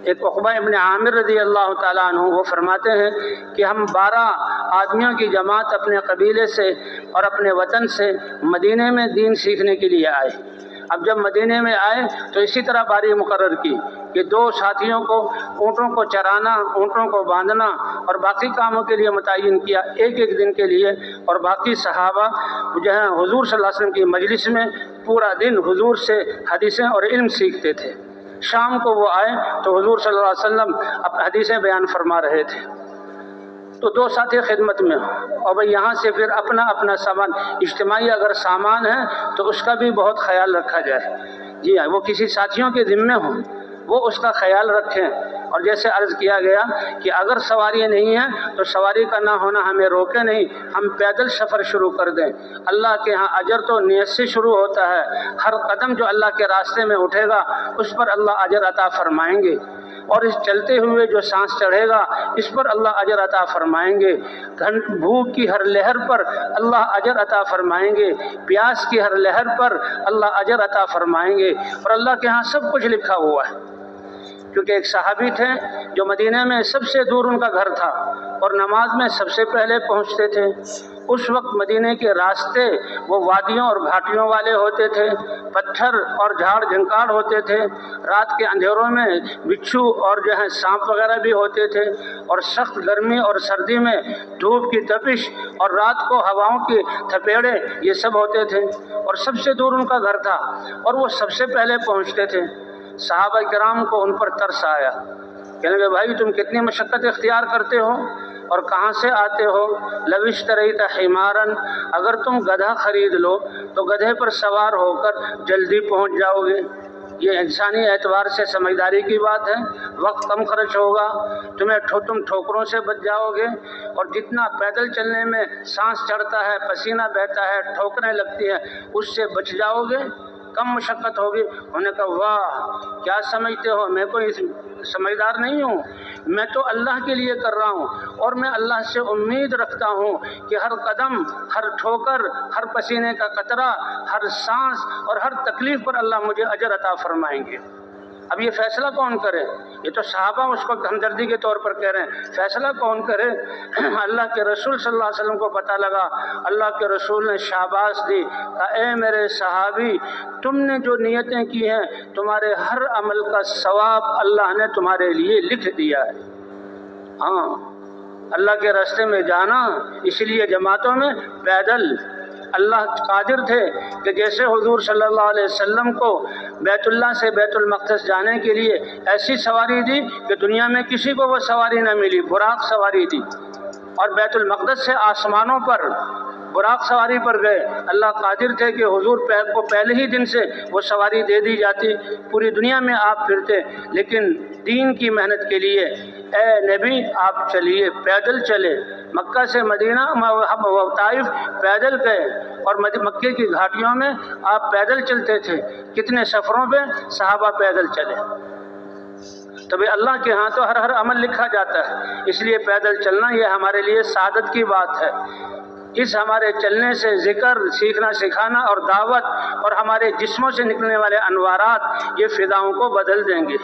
ایک عقبہ ابن عامر رضی اللہ تعالیٰ عنہ وہ فرماتے ہیں کہ ہم 12 آدمیوں کی جماعت اپنے قبیلے سے اور اپنے وطن سے مدینے میں دین سیکھنے کے لیے آئے۔ اب جب مدینے میں آئے تو اسی طرح باری مقرر کی کہ 2 ساتھیوں کو اونٹوں کو چرانا، اونٹوں کو باندھنا اور باقی کاموں کے لیے متعین کیا ایک دن کے لیے، اور باقی صحابہ جو ہیں حضور صلی اللہ علیہ وسلم کی مجلس میں پورا دن حضور سے حدیثیں اور علم سیکھتے تھے۔ شام کو وہ آئے تو حضور صلی اللہ علیہ وسلم حدیثیں بیان فرما رہے تھے، تو 2 ساتھی خدمت میں ہوں، اور بھئی یہاں سے پھر اپنا اپنا سامان، اجتماعی اگر سامان ہے تو اس کا بھی بہت خیال رکھا جائے۔ جی ہاں، وہ کسی ساتھیوں کے ذمے ہوں، وہ اس کا خیال رکھیں۔ اور جیسے عرض کیا گیا کہ اگر سواری نہیں ہے تو سواری کا نہ ہونا ہمیں روکے نہیں، ہم پیدل سفر شروع کر دیں۔ اللہ کے ہاں اجر تو نیت سے شروع ہوتا ہے، ہر قدم جو اللہ کے راستے میں اٹھے گا اس پر اللہ اجر عطا فرمائیں گے، اور اس چلتے ہوئے جو سانس چڑھے گا اس پر اللہ اجر عطا فرمائیں گے، بھوک کی ہر لہر پر اللہ اجر عطا فرمائیں گے، پیاس کی ہر لہر پر اللہ اجر عطا فرمائیں گے، اور اللہ کے ہاں سب کچھ لکھا ہوا ہے۔ کیونکہ ایک صحابی تھے جو مدینہ میں سب سے دور ان کا گھر تھا اور نماز میں سب سے پہلے پہنچتے تھے۔ اس وقت مدینے کے راستے وہ وادیوں اور گھاٹیوں والے ہوتے تھے، پتھر اور جھاڑ جھنکاڑ ہوتے تھے، رات کے اندھیروں میں بچھو اور جو ہے سانپ وغیرہ بھی ہوتے تھے، اور سخت گرمی اور سردی میں دھوپ کی تپش اور رات کو ہواؤں کی تھپیڑے یہ سب ہوتے تھے، اور سب سے دور ان کا گھر تھا اور وہ سب سے پہلے پہنچتے تھے۔ صحابہ کرام کو ان پر ترس آیا، کہنے لگے بھائی تم کتنی مشقت اختیار کرتے ہو اور کہاں سے آتے ہو؟ لو اشتریت حمارا، اگر تم گدھا خرید لو تو گدھے پر سوار ہو کر جلدی پہنچ جاؤ گے۔ یہ انسانی اعتبار سے سمجھداری کی بات ہے، وقت کم خرچ ہوگا، تم ٹھوکروں سے بچ جاؤ گے، اور جتنا پیدل چلنے میں سانس چڑھتا ہے، پسینہ بہتا ہے، ٹھوکریں لگتی ہیں، اس سے بچ جاؤ گے، کم مشقت ہوگی۔ انہوں نے کہا واہ کیا سمجھتے ہو، میں کوئی سمجھدار نہیں ہوں، میں تو اللہ کے لیے کر رہا ہوں، اور میں اللہ سے امید رکھتا ہوں کہ ہر قدم، ہر ٹھوکر، ہر پسینے کا قطرہ، ہر سانس اور ہر تکلیف پر اللہ مجھے اجر عطا فرمائیں گے۔ اب یہ فیصلہ کون کرے؟ یہ تو صحابہ اس کو ہمدردی کے طور پر کہہ رہے ہیں، فیصلہ کون کرے؟ اللہ کے رسول صلی اللہ علیہ وسلم کو پتہ لگا، اللہ کے رسول نے شاباش دی، کہا اے میرے صحابی، تم نے جو نیتیں کی ہیں تمہارے ہر عمل کا ثواب اللہ نے تمہارے لیے لکھ دیا ہے۔ ہاں، اللہ کے راستے میں جانا، اس لیے جماعتوں میں پیدل۔ اللہ قادر تھے کہ جیسے حضور صلی اللہ علیہ وسلم کو بیت اللہ سے بیت المقدس جانے کے لیے ایسی سواری دی کہ دنیا میں کسی کو وہ سواری نہ ملی، براق سواری دی، اور بیت المقدس سے آسمانوں پر براق سواری پر گئے۔ اللہ قادر تھے کہ حضور کو پہلے ہی دن سے وہ سواری دے دی جاتی، پوری دنیا میں آپ پھرتے، لیکن دین کی محنت کے لیے اے نبی آپ چلیے، پیدل چلے، مکہ سے مدینہ طائف پیدل گئے، اور مکے کی گھاٹیوں میں آپ پیدل چلتے تھے، کتنے سفروں پہ صحابہ پیدل چلے۔ تو بھئی اللہ کے ہاں تو ہر عمل لکھا جاتا ہے، اس لیے پیدل چلنا یہ ہمارے لیے سعادت کی بات ہے۔ اس ہمارے چلنے سے ذکر، سیکھنا سکھانا اور دعوت اور ہمارے جسموں سے نکلنے والے انوارات یہ فضاؤں کو بدل دیں گے،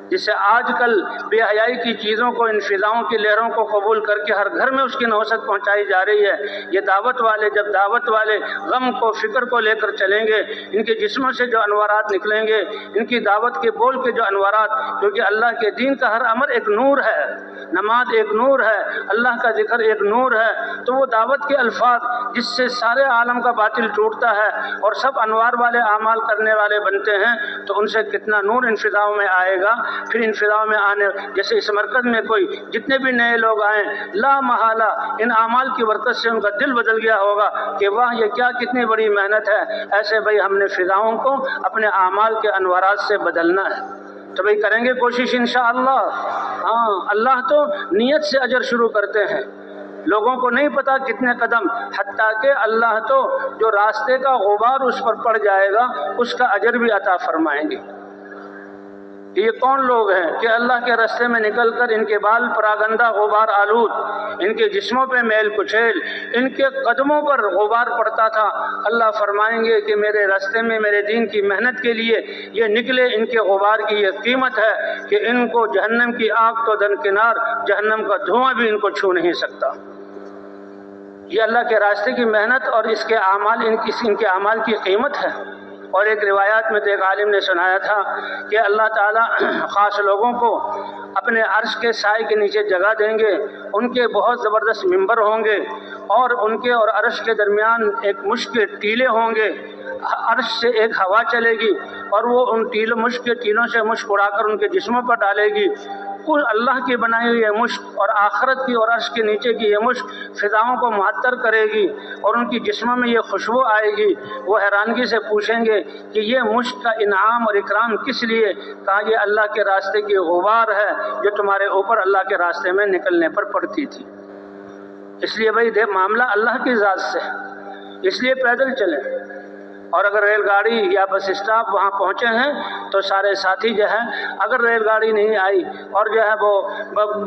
جس سے آج کل بے حیائی کی چیزوں کو، ان فضاؤں کی لہروں کو قبول کر کے ہر گھر میں اس کی نوست پہنچائی جا رہی ہے۔ یہ دعوت والے جب دعوت والے غم کو، فکر کو لے کر چلیں گے، ان کے جسموں سے جو انوارات نکلیں گے، ان کی دعوت کے بول کے جو انوارات، کیونکہ اللہ کے دین کا ہر امر ایک نور ہے، نماز ایک نور ہے، اللہ کا ذکر ایک نور ہے، تو وہ دعوت کے الفاظ جس سے سارے عالم کا باطل ٹوٹتا ہے اور سب انوار والے اعمال کرنے والے بنتے ہیں، تو ان سے کتنا نور ان فضاؤں میں آئے گا۔ پھر ان فضاؤں میں آنے، جیسے اس مرکز میں کوئی جتنے بھی نئے لوگ آئیں، لا محالہ ان اعمال کی برکت سے ان کا دل بدل گیا ہوگا کہ واہ یہ کیا کتنی بڑی محنت ہے۔ ایسے بھائی ہم نے فضاؤں کو اپنے اعمال کے انوارات سے بدلنا ہے، تو بھئی کریں گے کوشش انشاءاللہ۔ ہاں، اللہ تو نیت سے اجر شروع کرتے ہیں، لوگوں کو نہیں پتا کتنے قدم، حتیٰ کہ اللہ تو جو راستے کا غبار اس پر پڑ جائے گا اس کا اجر بھی عطا فرمائیں گے۔ یہ کون لوگ ہیں کہ اللہ کے راستے میں نکل کر ان کے بال پراگندہ غبار آلود، ان کے جسموں پہ میل کچیل، ان کے قدموں پر غبار پڑتا تھا، اللہ فرمائیں گے کہ میرے راستے میں میرے دین کی محنت کے لیے یہ نکلے، ان کے غبار کی یہ قیمت ہے کہ ان کو جہنم کی آگ تو درکنار، جہنم کا دھواں بھی ان کو چھو نہیں سکتا۔ یہ اللہ کے راستے کی محنت اور اس کے اعمال، ان کے اعمال کی قیمت ہے۔ اور ایک روایات میں تو ایک عالم نے سنایا تھا کہ اللہ تعالیٰ خاص لوگوں کو اپنے عرش کے سائے کے نیچے جگہ دیں گے، ان کے بہت زبردست ممبر ہوں گے، اور ان کے اور عرش کے درمیان ایک مشک کے ٹیلے ہوں گے، عرش سے ایک ہوا چلے گی اور وہ ان مشک کے ٹیلوں سے مشک اڑا کر ان کے جسموں پر ڈالے گی۔ کل اللہ کی بنائی ہوئی یہ مشک اور آخرت کی اور عرش کے نیچے کی یہ مشک فضاؤں کو معطر کرے گی اور ان کی جسموں میں یہ خوشبو آئے گی۔ وہ حیرانگی سے پوچھیں گے کہ یہ مشک کا انعام اور اکرام کس لیے؟ کہا یہ اللہ کے راستے کی غبار ہے جو تمہارے اوپر اللہ کے راستے میں نکلنے پر پڑتی تھی۔ اس لیے بھائی معاملہ اللہ کی ذات سے ہے، اس لیے پیدل چلیں۔ اور اگر ریل گاڑی یا بس اسٹاپ وہاں پہنچے ہیں تو سارے ساتھی جو ہے، اگر ریل گاڑی نہیں آئی اور جو ہے وہ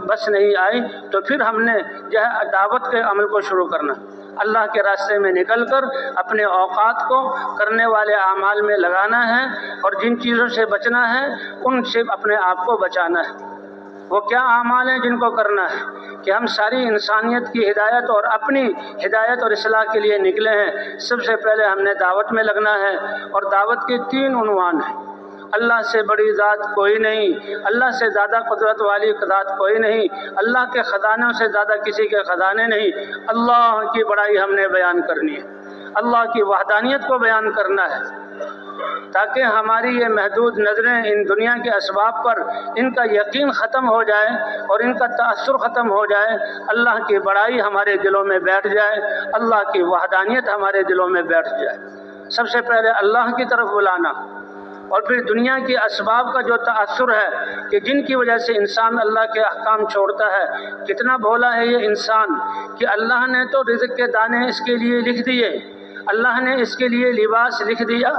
بس نہیں آئی تو پھر ہم نے جو ہے دعوت کے عمل کو شروع کرنا، اللہ کے راستے میں نکل کر اپنے اوقات کو کرنے والے اعمال میں لگانا ہے، اور جن چیزوں سے بچنا ہے ان سے اپنے آپ کو بچانا ہے۔ وہ کیا اعمال ہیں جن کو کرنا ہے کہ ہم ساری انسانیت کی ہدایت اور اپنی ہدایت اور اصلاح کے لیے نکلے ہیں۔ سب سے پہلے ہم نے دعوت میں لگنا ہے، اور دعوت کے 3 عنوان ہیں۔ اللہ سے بڑی ذات کوئی نہیں، اللہ سے زیادہ قدرت والی ذات کوئی نہیں، اللہ کے خزانوں سے زیادہ کسی کے خزانے نہیں۔ اللہ کی بڑائی ہم نے بیان کرنی ہے، اللہ کی وحدانیت کو بیان کرنا ہے، تاکہ ہماری یہ محدود نظریں ان دنیا کے اسباب پر ان کا یقین ختم ہو جائے اور ان کا تأثر ختم ہو جائے، اللہ کی بڑائی ہمارے دلوں میں بیٹھ جائے، اللہ کی وحدانیت ہمارے دلوں میں بیٹھ جائے۔ سب سے پہلے اللہ کی طرف بلانا، اور پھر دنیا کی اسباب کا جو تأثر ہے کہ جن کی وجہ سے انسان اللہ کے احکام چھوڑتا ہے۔ کتنا بھولا ہے یہ انسان کہ اللہ نے تو رزق کے دانے اس کے لیے لکھ دیے، اللہ نے اس کے لیے لباس لکھ دیا،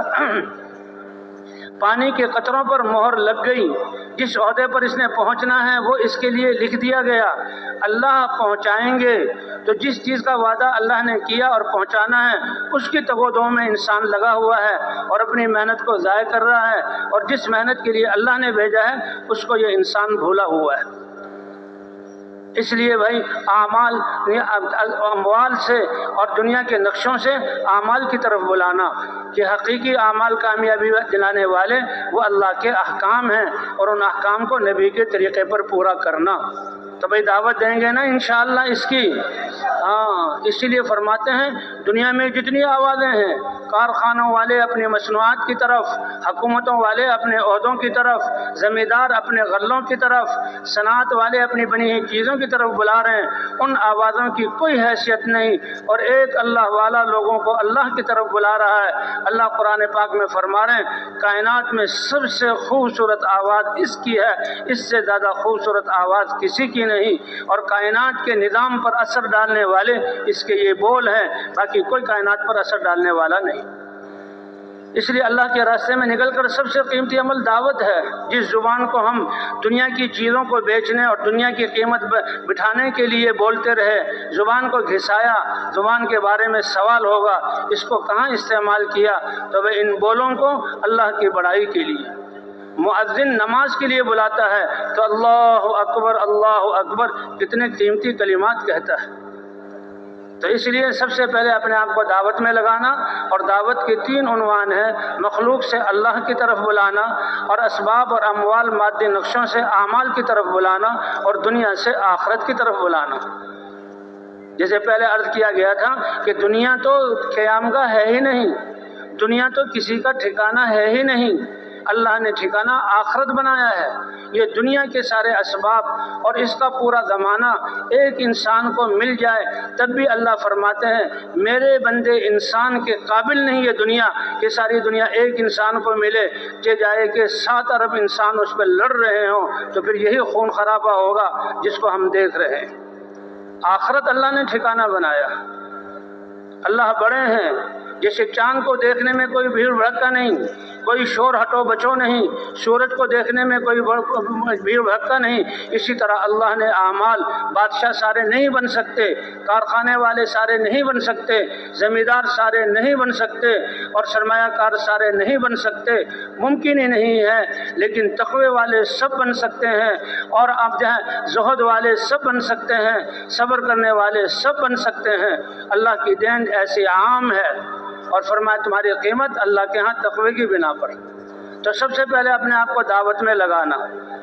پانی کے قطروں پر مہر لگ گئی، جس عہدے پر اس نے پہنچنا ہے وہ اس کے لیے لکھ دیا گیا۔ اللہ پہنچائیں گے، تو جس چیز کا وعدہ اللہ نے کیا اور پہنچانا ہے اس کی تگودوں میں انسان لگا ہوا ہے اور اپنی محنت کو ضائع کر رہا ہے، اور جس محنت کے لیے اللہ نے بھیجا ہے اس کو یہ انسان بھولا ہوا ہے۔ اس لیے بھائی اعمال، اموال سے اور دنیا کے نقشوں سے اعمال کی طرف بلانا، کہ حقیقی اعمال کامیابی دلانے والے وہ اللہ کے احکام ہیں، اور ان احکام کو نبی کے طریقے پر پورا کرنا۔ تو بھئی دعوت دیں گے نا انشاءاللہ اس کی. ہاں، اسی لیے فرماتے ہیں دنیا میں جتنی آوازیں ہیں، کارخانوں والے اپنی مصنوعات کی طرف، حکومتوں والے اپنے عہدوں کی طرف، زمیندار اپنے غلوں کی طرف، صنعت والے اپنی بنی ہوئی چیزوں کی طرف بلا رہے ہیں، ان آوازوں کی کوئی حیثیت نہیں، اور ایک اللہ والا لوگوں کو اللہ کی طرف بلا رہا ہے. اللہ قرآن پاک میں فرما رہے ہیں کائنات میں سب سے خوبصورت آواز اس کی ہے، اس سے زیادہ خوبصورت آواز کسی کی نہیں، اور کائنات کے نظام پر اثر ڈالنے والے اس کے یہ بول ہیں، باقی کوئی کائنات پر اثر ڈالنے والا نہیں. اس لیے اللہ کے راستے میں نکل کر سب سے قیمتی عمل دعوت ہے. جس زبان کو ہم دنیا کی چیزوں کو بیچنے اور دنیا کی قیمت بٹھانے کے لیے بولتے رہے، زبان کو گھسایا، زبان کے بارے میں سوال ہوگا اس کو کہاں استعمال کیا، تو وہ ان بولوں کو اللہ کی بڑائی کے لیے. مؤذن نماز کے لیے بلاتا ہے تو اللہ اکبر کتنے قیمتی کلمات کہتا ہے. تو اس لیے سب سے پہلے اپنے آپ کو دعوت میں لگانا، اور دعوت کے 3 عنوان ہیں: مخلوق سے اللہ کی طرف بلانا، اور اسباب اور اموال مادی نقشوں سے اعمال کی طرف بلانا، اور دنیا سے آخرت کی طرف بلانا. جیسے پہلے عرض کیا گیا تھا کہ دنیا تو قیام گاہ ہے ہی نہیں، دنیا تو کسی کا ٹھکانہ ہے ہی نہیں، اللہ نے ٹھکانہ آخرت بنایا ہے. یہ دنیا کے سارے اسباب اور اس کا پورا زمانہ ایک انسان کو مل جائے تب بھی اللہ فرماتے ہیں میرے بندے انسان کے قابل نہیں یہ دنیا کہ ساری دنیا ایک انسان کو ملے کہ جائے کہ 7 ارب انسان اس پہ لڑ رہے ہوں، تو پھر یہی خون خرابہ ہوگا جس کو ہم دیکھ رہے ہیں. آخرت اللہ نے ٹھکانہ بنایا. اللہ بڑے ہیں، جیسے چاند کو دیکھنے میں کوئی بھیڑ بھڑکا نہیں، کوئی شور ہٹو بچو نہیں، سورج کو دیکھنے میں کوئی بھیڑ بھڑکا نہیں، اسی طرح اللہ نے اعمال، بادشاہ سارے نہیں بن سکتے، کارخانے والے سارے نہیں بن سکتے، زمیندار سارے نہیں بن سکتے، اور سرمایہ کار سارے نہیں بن سکتے، ممکن ہی نہیں ہے. لیکن تقوی والے سب بن سکتے ہیں، اور آپ جہاں زہد والے سب بن سکتے ہیں، صبر کرنے والے سب بن سکتے ہیں. اللہ کی دین ایسی عام ہے، اور فرمایا تمہاری قیمت اللہ کے ہاں تقوی کی بنا پر. تو سب سے پہلے اپنے آپ کو دعوت میں لگانا،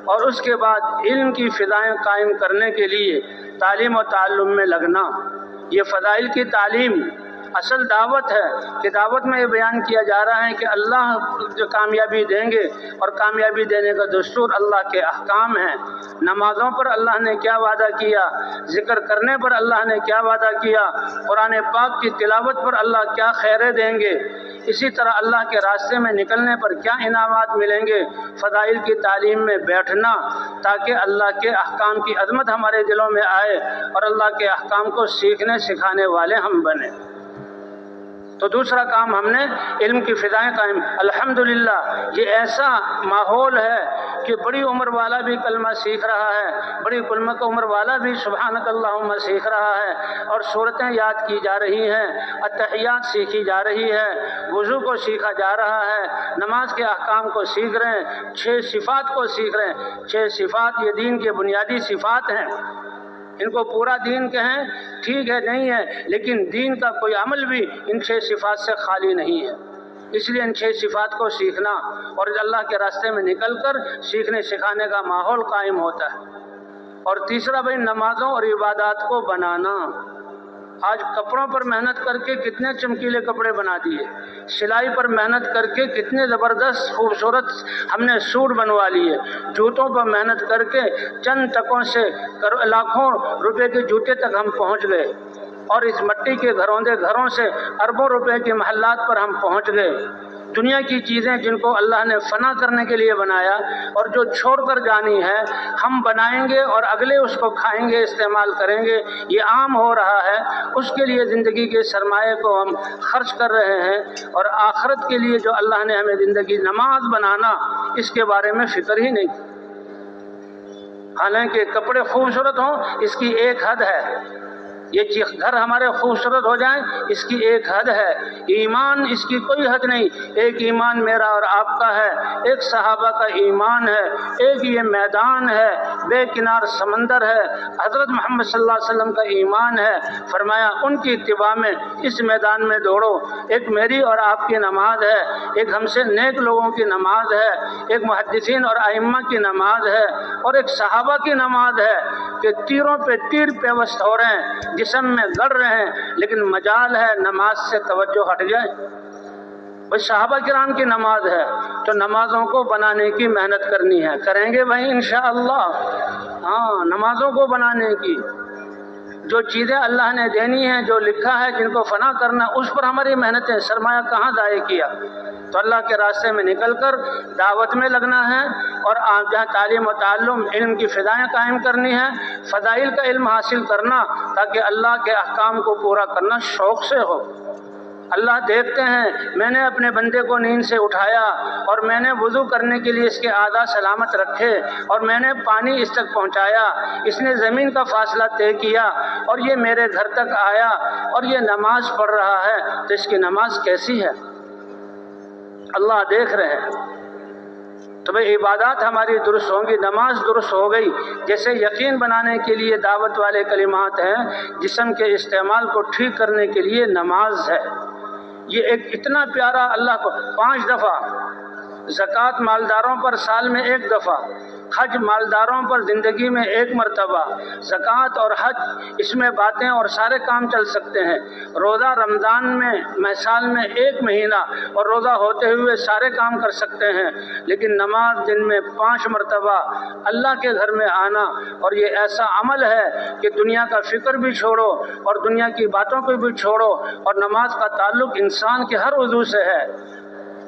اور اس کے بعد علم کی فضائیں قائم کرنے کے لیے تعلیم و تعلم میں لگنا. یہ فضائل کی تعلیم اصل دعوت ہے کہ دعوت میں یہ بیان کیا جا رہا ہے کہ اللہ جو کامیابی دیں گے، اور کامیابی دینے کا دستور اللہ کے احکام ہیں. نمازوں پر اللہ نے کیا وعدہ کیا، ذکر کرنے پر اللہ نے کیا وعدہ کیا، قرآن پاک کی تلاوت پر اللہ کیا خیریں دیں گے، اسی طرح اللہ کے راستے میں نکلنے پر کیا انعامات ملیں گے. فضائل کی تعلیم میں بیٹھنا تاکہ اللہ کے احکام کی عظمت ہمارے دلوں میں آئے اور اللہ کے احکام کو سیکھنے سکھانے والے ہم بنیں. تو دوسرا کام ہم نے علم کی فضائیں قائم. الحمدللہ یہ ایسا ماحول ہے کہ بڑی عمر والا بھی کلمہ سیکھ رہا ہے، بڑی عمر والا بھی سبحانک اللہم سیکھ رہا ہے، اور سورتیں یاد کی جا رہی ہیں، اتحیات سیکھی جا رہی ہے، وضو کو سیکھا جا رہا ہے، نماز کے احکام کو سیکھ رہے ہیں، 6 صفات کو سیکھ رہے ہیں. 6 صفات یہ دین کے بنیادی صفات ہیں. ان کو پورا دین کہیں ٹھیک ہے نہیں ہے، لیکن دین کا کوئی عمل بھی ان 6 صفات سے خالی نہیں ہے. اس لیے ان 6 صفات کو سیکھنا اور اللہ کے راستے میں نکل کر سیکھنے سکھانے کا ماحول قائم ہوتا ہے. اور تیسرا بھائی نمازوں اور عبادات کو بنانا. آج کپڑوں پر محنت کر کے کتنے چمکیلے کپڑے بنا دیے، سلائی پر محنت کر کے کتنے زبردست خوبصورت ہم نے سوٹ بنوا لیے، جوتوں پر محنت کر کے چند ٹکوں سے لاکھوں روپے کے جوتے تک ہم پہنچ گئے، اور اس مٹی کے گھروں سے اربوں روپے کے محلات پر ہم پہنچ گئے. دنیا کی چیزیں جن کو اللہ نے فنا کرنے کے لیے بنایا اور جو چھوڑ کر جانی ہے ہم بنائیں گے اور اگلے اس کو کھائیں گے، استعمال کریں گے، یہ عام ہو رہا ہے. اس کے لیے زندگی کے سرمایے کو ہم خرچ کر رہے ہیں، اور آخرت کے لیے جو اللہ نے ہمیں زندگی نماز بنانا اس کے بارے میں فکر ہی نہیں. حالانکہ کپڑے خوبصورت ہوں اس کی ایک حد ہے، یہ گھر ہمارے خوبصورت ہو جائیں اس کی ایک حد ہے، ایمان اس کی کوئی حد نہیں. ایک ایمان میرا اور آپ کا ہے، ایک صحابہ کا ایمان ہے، ایک یہ میدان ہے، بے کنار سمندر ہے، حضرت محمد صلی اللہ علیہ وسلم کا ایمان ہے. فرمایا ان کی اتباع میں اس میدان میں دوڑو. ایک میری اور آپ کی نماز ہے، ایک ہم سے نیک لوگوں کی نماز ہے، ایک محدثین اور ائمہ کی نماز ہے، اور ایک صحابہ کی نماز ہے. کہ تیروں پہ تیر پیوست ہو رہے ہیں، جسم میں گڑ رہے ہیں، لیکن مجال ہے نماز سے توجہ ہٹ جائے۔ بھئی صحابہ کرام کی نماز ہے تو نمازوں کو بنانے کی محنت کرنی ہے، کریں گے بھائی انشاءاللہ۔ ہاں، نمازوں کو بنانے کی، جو چیزیں اللہ نے دینی ہیں، جو لکھا ہے جن کو فنا کرنا، اس پر ہماری محنتیں، سرمایہ کہاں ضائع کیا؟ تو اللہ کے راستے میں نکل کر دعوت میں لگنا ہے، اور جہاں تعلیم و تعلم، علم کی فضائیں قائم کرنی ہے، فضائل کا علم حاصل کرنا، تاکہ اللہ کے احکام کو پورا کرنا شوق سے ہو۔ اللہ دیکھتے ہیں میں نے اپنے بندے کو نیند سے اٹھایا، اور میں نے وضو کرنے کے لیے اس کے اعضاء سلامت رکھے، اور میں نے پانی اس تک پہنچایا، اس نے زمین کا فاصلہ طے کیا، اور یہ میرے گھر تک آیا، اور یہ نماز پڑھ رہا ہے، تو اس کی نماز کیسی ہے؟ اللہ دیکھ رہے ہیں۔ تو بھئی عبادات ہماری درست ہوں گی، نماز درست ہو گئی۔ جیسے یقین بنانے کے لیے دعوت والے کلمات ہیں، جسم کے استعمال کو ٹھیک کرنے کے لیے نماز ہے۔ یہ ایک اتنا پیارا، اللہ کو 5 دفعہ، زکوٰۃ مالداروں پر سال میں 1 دفعہ، حج مالداروں پر زندگی میں 1 مرتبہ، زکوٰۃ اور حج، اس میں باتیں اور سارے کام چل سکتے ہیں۔ روزہ رمضان میں سال میں 1 مہینہ، اور روزہ ہوتے ہوئے سارے کام کر سکتے ہیں، لیکن نماز دن میں 5 مرتبہ اللہ کے گھر میں آنا، اور یہ ایسا عمل ہے کہ دنیا کا فکر بھی چھوڑو اور دنیا کی باتوں کو بھی چھوڑو، اور نماز کا تعلق انسان کے ہر عضو سے ہے،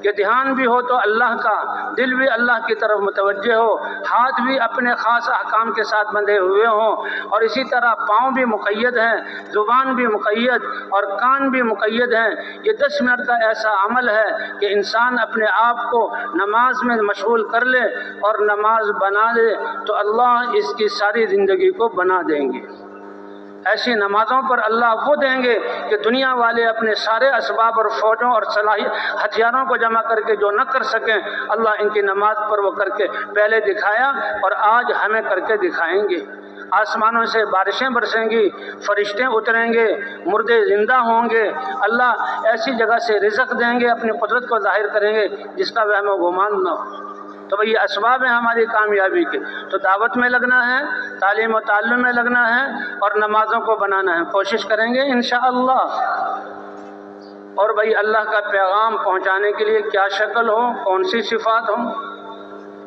کہ دھیان بھی ہو تو اللہ کا، دل بھی اللہ کی طرف متوجہ ہو، ہاتھ بھی اپنے خاص احکام کے ساتھ بندھے ہوئے ہوں، اور اسی طرح پاؤں بھی مقید ہیں، زبان بھی مقید، اور کان بھی مقید ہیں۔ یہ 10 منٹ کا ایسا عمل ہے کہ انسان اپنے آپ کو نماز میں مشغول کر لے اور نماز بنا لے، تو اللہ اس کی ساری زندگی کو بنا دیں گے۔ ایسی نمازوں پر اللہ وہ دیں گے کہ دنیا والے اپنے سارے اسباب اور فوجوں اور ہتھیاروں کو جمع کر کے جو نہ کر سکیں، اللہ ان کی نماز پر وہ کر کے پہلے دکھایا، اور آج ہمیں کر کے دکھائیں گے۔ آسمانوں سے بارشیں برسیں گی، فرشتے اتریں گے، مردے زندہ ہوں گے، اللہ ایسی جگہ سے رزق دیں گے، اپنی قدرت کو ظاہر کریں گے جس کا وہم و گمان نہ ہو۔ تو بھئی یہ اسباب ہیں ہماری کامیابی کے۔ تو دعوت میں لگنا ہے، تعلیم و تعلم میں لگنا ہے، اور نمازوں کو بنانا ہے، کوشش کریں گے انشاءاللہ۔ اور بھئی اللہ کا پیغام پہنچانے کے لیے کیا شکل ہو، کون سی صفات ہوں،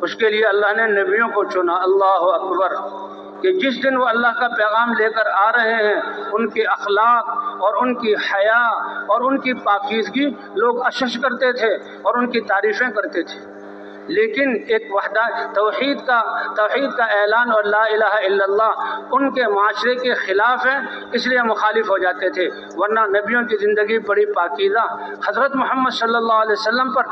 اس کے لیے اللہ نے نبیوں کو چنا۔ اللہ اکبر! کہ جس دن وہ اللہ کا پیغام لے کر آ رہے ہیں، ان کے اخلاق اور ان کی حیا اور ان کی پاکیزگی لوگ اشش کرتے تھے اور ان کی تعریفیں کرتے تھے، لیکن ایک توحید کا اعلان اور لا الہ الا اللہ ان کے معاشرے کے خلاف ہے، اس لیے مخالف ہو جاتے تھے، ورنہ نبیوں کی زندگی بڑی پاکیزہ۔ حضرت محمد صلی اللہ علیہ وسلم پر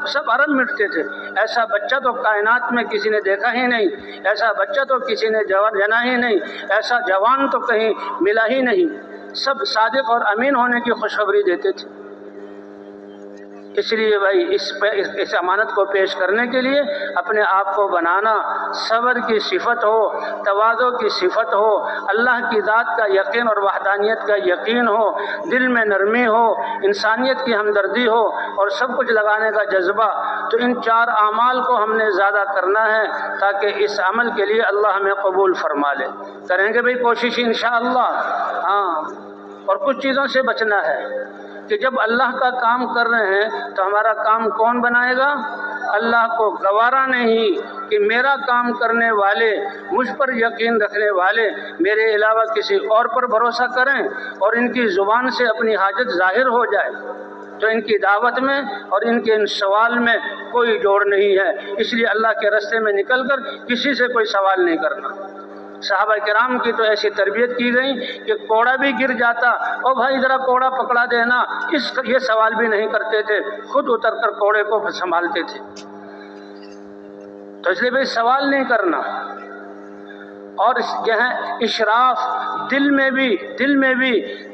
سب عرب مٹتے تھے، ایسا بچہ تو کائنات میں کسی نے دیکھا ہی نہیں، ایسا بچہ تو کسی نے جنا ہی نہیں، ایسا جوان تو کہیں ملا ہی نہیں، سب صادق اور امین ہونے کی خوشخبری دیتے تھے۔ اس لیے بھائی اس امانت کو پیش کرنے کے لیے اپنے آپ کو بنانا، صبر کی صفت ہو، تواضع کی صفت ہو، اللہ کی ذات کا یقین اور وحدانیت کا یقین ہو، دل میں نرمی ہو، انسانیت کی ہمدردی ہو، اور سب کچھ لگانے کا جذبہ۔ تو ان 4 اعمال کو ہم نے زیادہ کرنا ہے تاکہ اس عمل کے لیے اللہ ہمیں قبول فرما لے۔ کریں گے بھائی کوشش انشاءاللہ؟ ہاں، اور کچھ چیزوں سے بچنا ہے کہ جب اللہ کا کام کر رہے ہیں تو ہمارا کام کون بنائے گا؟ اللہ کو گوارا نہیں کہ میرا کام کرنے والے، مجھ پر یقین رکھنے والے میرے علاوہ کسی اور پر بھروسہ کریں اور ان کی زبان سے اپنی حاجت ظاہر ہو جائے، تو ان کی دعوت میں اور ان کے ان سوال میں کوئی جوڑ نہیں ہے۔ اس لیے اللہ کے راستے میں نکل کر کسی سے کوئی سوال نہیں کرنا۔ صحابہ کرام کی تو ایسی تربیت کی گئی کہ کوڑا بھی گر جاتا، او بھائی ذرا کوڑا پکڑا دینا، یہ سوال بھی نہیں کرتے تھے، خود اتر کر کوڑے کو سنبھالتے تھے۔ تو اس لیے بھائی سوال نہیں کرنا، اور یہ اشراف دل میں بھی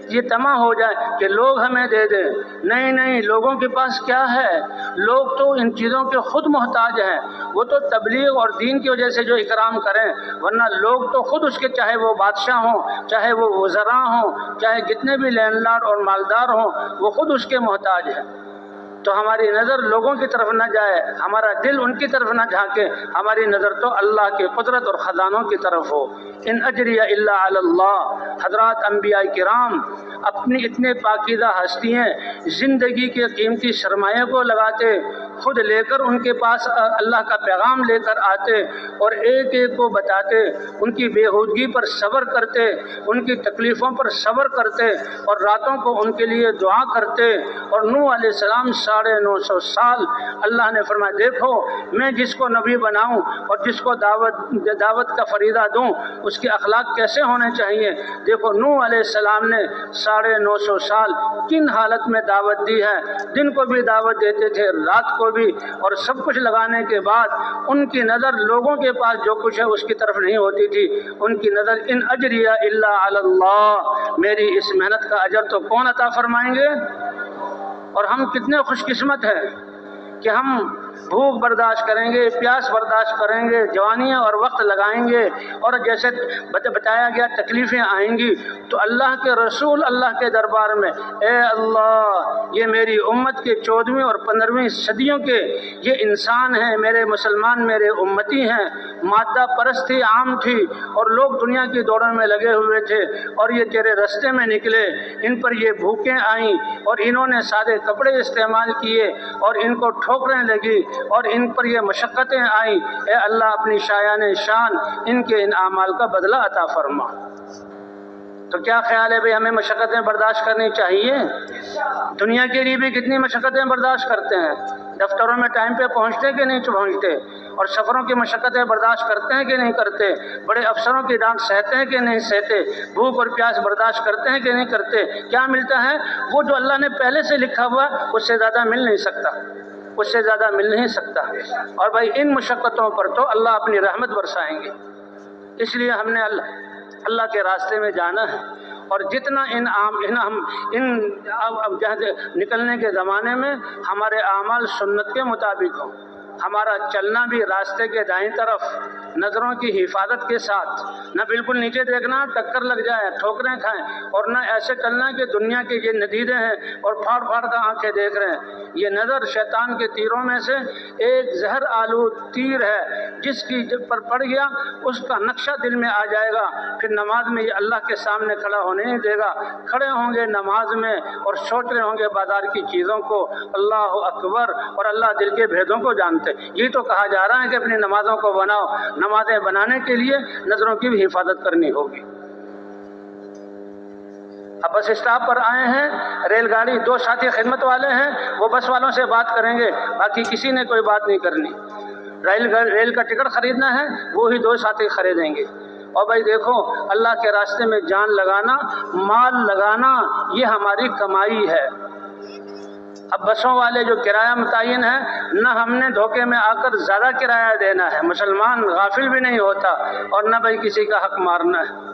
یہ طمع ہو جائے کہ لوگ ہمیں دے دیں۔ نہیں، لوگوں کے پاس کیا ہے؟ لوگ تو ان چیزوں کے خود محتاج ہیں، وہ تو تبلیغ اور دین کی وجہ سے جو اکرام کریں، ورنہ لوگ تو خود اس کے، چاہے وہ بادشاہ ہوں، چاہے وہ وزراء ہوں، چاہے جتنے بھی لینڈ لارڈ اور مالدار ہوں، وہ خود اس کے محتاج ہیں۔ تو ہماری نظر لوگوں کی طرف نہ جائے، ہمارا دل ان کی طرف نہ جھانکے، ہماری نظر تو اللہ کی قدرت اور خزانوں کی طرف ہو۔ ان اجری الا علی اللہ، حضرات انبیاء کرام اپنی اتنے پاکیزہ ہستیاں زندگی کے قیمتی سرمایہ کو لگاتے، خود لے کر ان کے پاس اللہ کا پیغام لے کر آتے اور ایک ایک کو بتاتے، ان کی بےہودگی پر صبر کرتے، ان کی تکلیفوں پر صبر کرتے اور راتوں کو ان کے لیے دعا کرتے۔ اور نوح علیہ السلام 950 سال اللہ نے فرمایا دیکھو میں جس کو نبی بناؤں اور جس کو دعوت کا فریضہ دوں اس کے اخلاق کیسے ہونے چاہیے۔ دیکھو نوح علیہ السلام نے 950 سال کن حالت میں دعوت دی ہے، دن کو بھی دعوت دیتے تھے، رات کو بھی، اور سب کچھ لگانے کے بعد ان کی نظر لوگوں کے پاس جو کچھ ہے اس کی طرف نہیں ہوتی تھی، ان کی نظر ان اجریہ الا علی اللہ، میری اس محنت کا اجر تو کون عطا فرمائیں گے۔ اور ہم کتنے خوش قسمت ہیں کہ ہم بھوک برداشت کریں گے، پیاس برداشت کریں گے، جوانیاں اور وقت لگائیں گے، اور جیسے بتایا گیا تکلیفیں آئیں گی تو اللہ کے رسول اللہ کے دربار میں اے اللہ یہ میری امت کے 14ویں اور 15ویں صدیوں کے یہ انسان ہیں، میرے مسلمان میرے امتی ہیں، مادہ پرستی عام تھی اور لوگ دنیا کی دوڑوں میں لگے ہوئے تھے اور یہ تیرے رستے میں نکلے، ان پر یہ بھوکیں آئیں اور انہوں نے سادے کپڑے استعمال کیے اور ان کو ٹھوکریں لگی اور ان پر یہ مشقتیں آئیں، اے اللہ اپنی شایان شان ان کے ان اعمال کا بدلہ عطا فرما۔ تو کیا خیال ہے بھئی ہمیں مشقتیں برداشت کرنی چاہیے؟ دنیا کے لیے بھی کتنی مشقتیں برداشت کرتے ہیں، دفتروں میں ٹائم پہ پہنچتے کہ نہیں پہنچتے، اور سفروں کی مشقتیں برداشت کرتے ہیں کہ نہیں کرتے، بڑے افسروں کی ڈانٹ سہتے ہیں کہ نہیں سہتے، بھوک اور پیاس برداشت کرتے ہیں کہ نہیں کرتے۔ کیا ملتا ہے؟ وہ جو اللہ نے پہلے سے لکھا ہوا اس سے زیادہ مل نہیں سکتا، اس سے زیادہ مل نہیں سکتا۔ اور بھائی ان مشقتوں پر تو اللہ اپنی رحمت برسائیں گے، اس لیے ہم نے اللہ کے راستے میں جانا ہے، اور جتنا نکلنے کے زمانے میں ہمارے اعمال سنت کے مطابق ہوں، ہمارا چلنا بھی راستے کے دائیں طرف نظروں کی حفاظت کے ساتھ، نہ بالکل نیچے دیکھنا ٹکر لگ جائے ٹھوکریں کھائیں، اور نہ ایسے چلنا کہ دنیا کے یہ ندیدے ہیں اور پھاڑ پھاڑ کر آنکھیں دیکھ رہے ہیں۔ یہ نظر شیطان کے تیروں میں سے ایک زہر آلود تیر ہے، جس کی جب پر پڑ گیا اس کا نقشہ دل میں آ جائے گا، پھر نماز میں یہ اللہ کے سامنے کھڑا ہونے نہیں دے گا، کھڑے ہوں گے نماز میں اور سوچ رہے ہوں گے بازار کی چیزوں کو، اللہ اکبر، اور اللہ دل کے بھیدوں کو جانتے۔ یہ تو کہا جا رہا ہے کہ اپنی نمازوں کو بناؤ، نمازیں بنانے کے لیے نظروں کی بھی حفاظت کرنی ہوگی۔ اب بس اسٹاپ پر آئے ہیں، ریل گاڑی 2 ساتھی خدمت والے ہیں، وہ بس والوں سے بات کریں گے، باقی کسی نے کوئی بات نہیں کرنی۔ ریل کا ٹکٹ خریدنا ہے وہی 2 ساتھی خریدیں گے۔ اور بھائی دیکھو اللہ کے راستے میں جان لگانا، مال لگانا، یہ ہماری کمائی ہے۔ اب بسوں والے جو کرایہ متعین ہے، نہ ہم نے دھوکے میں آ کر زیادہ کرایہ دینا ہے، مسلمان غافل بھی نہیں ہوتا، اور نہ بھائی کسی کا حق مارنا ہے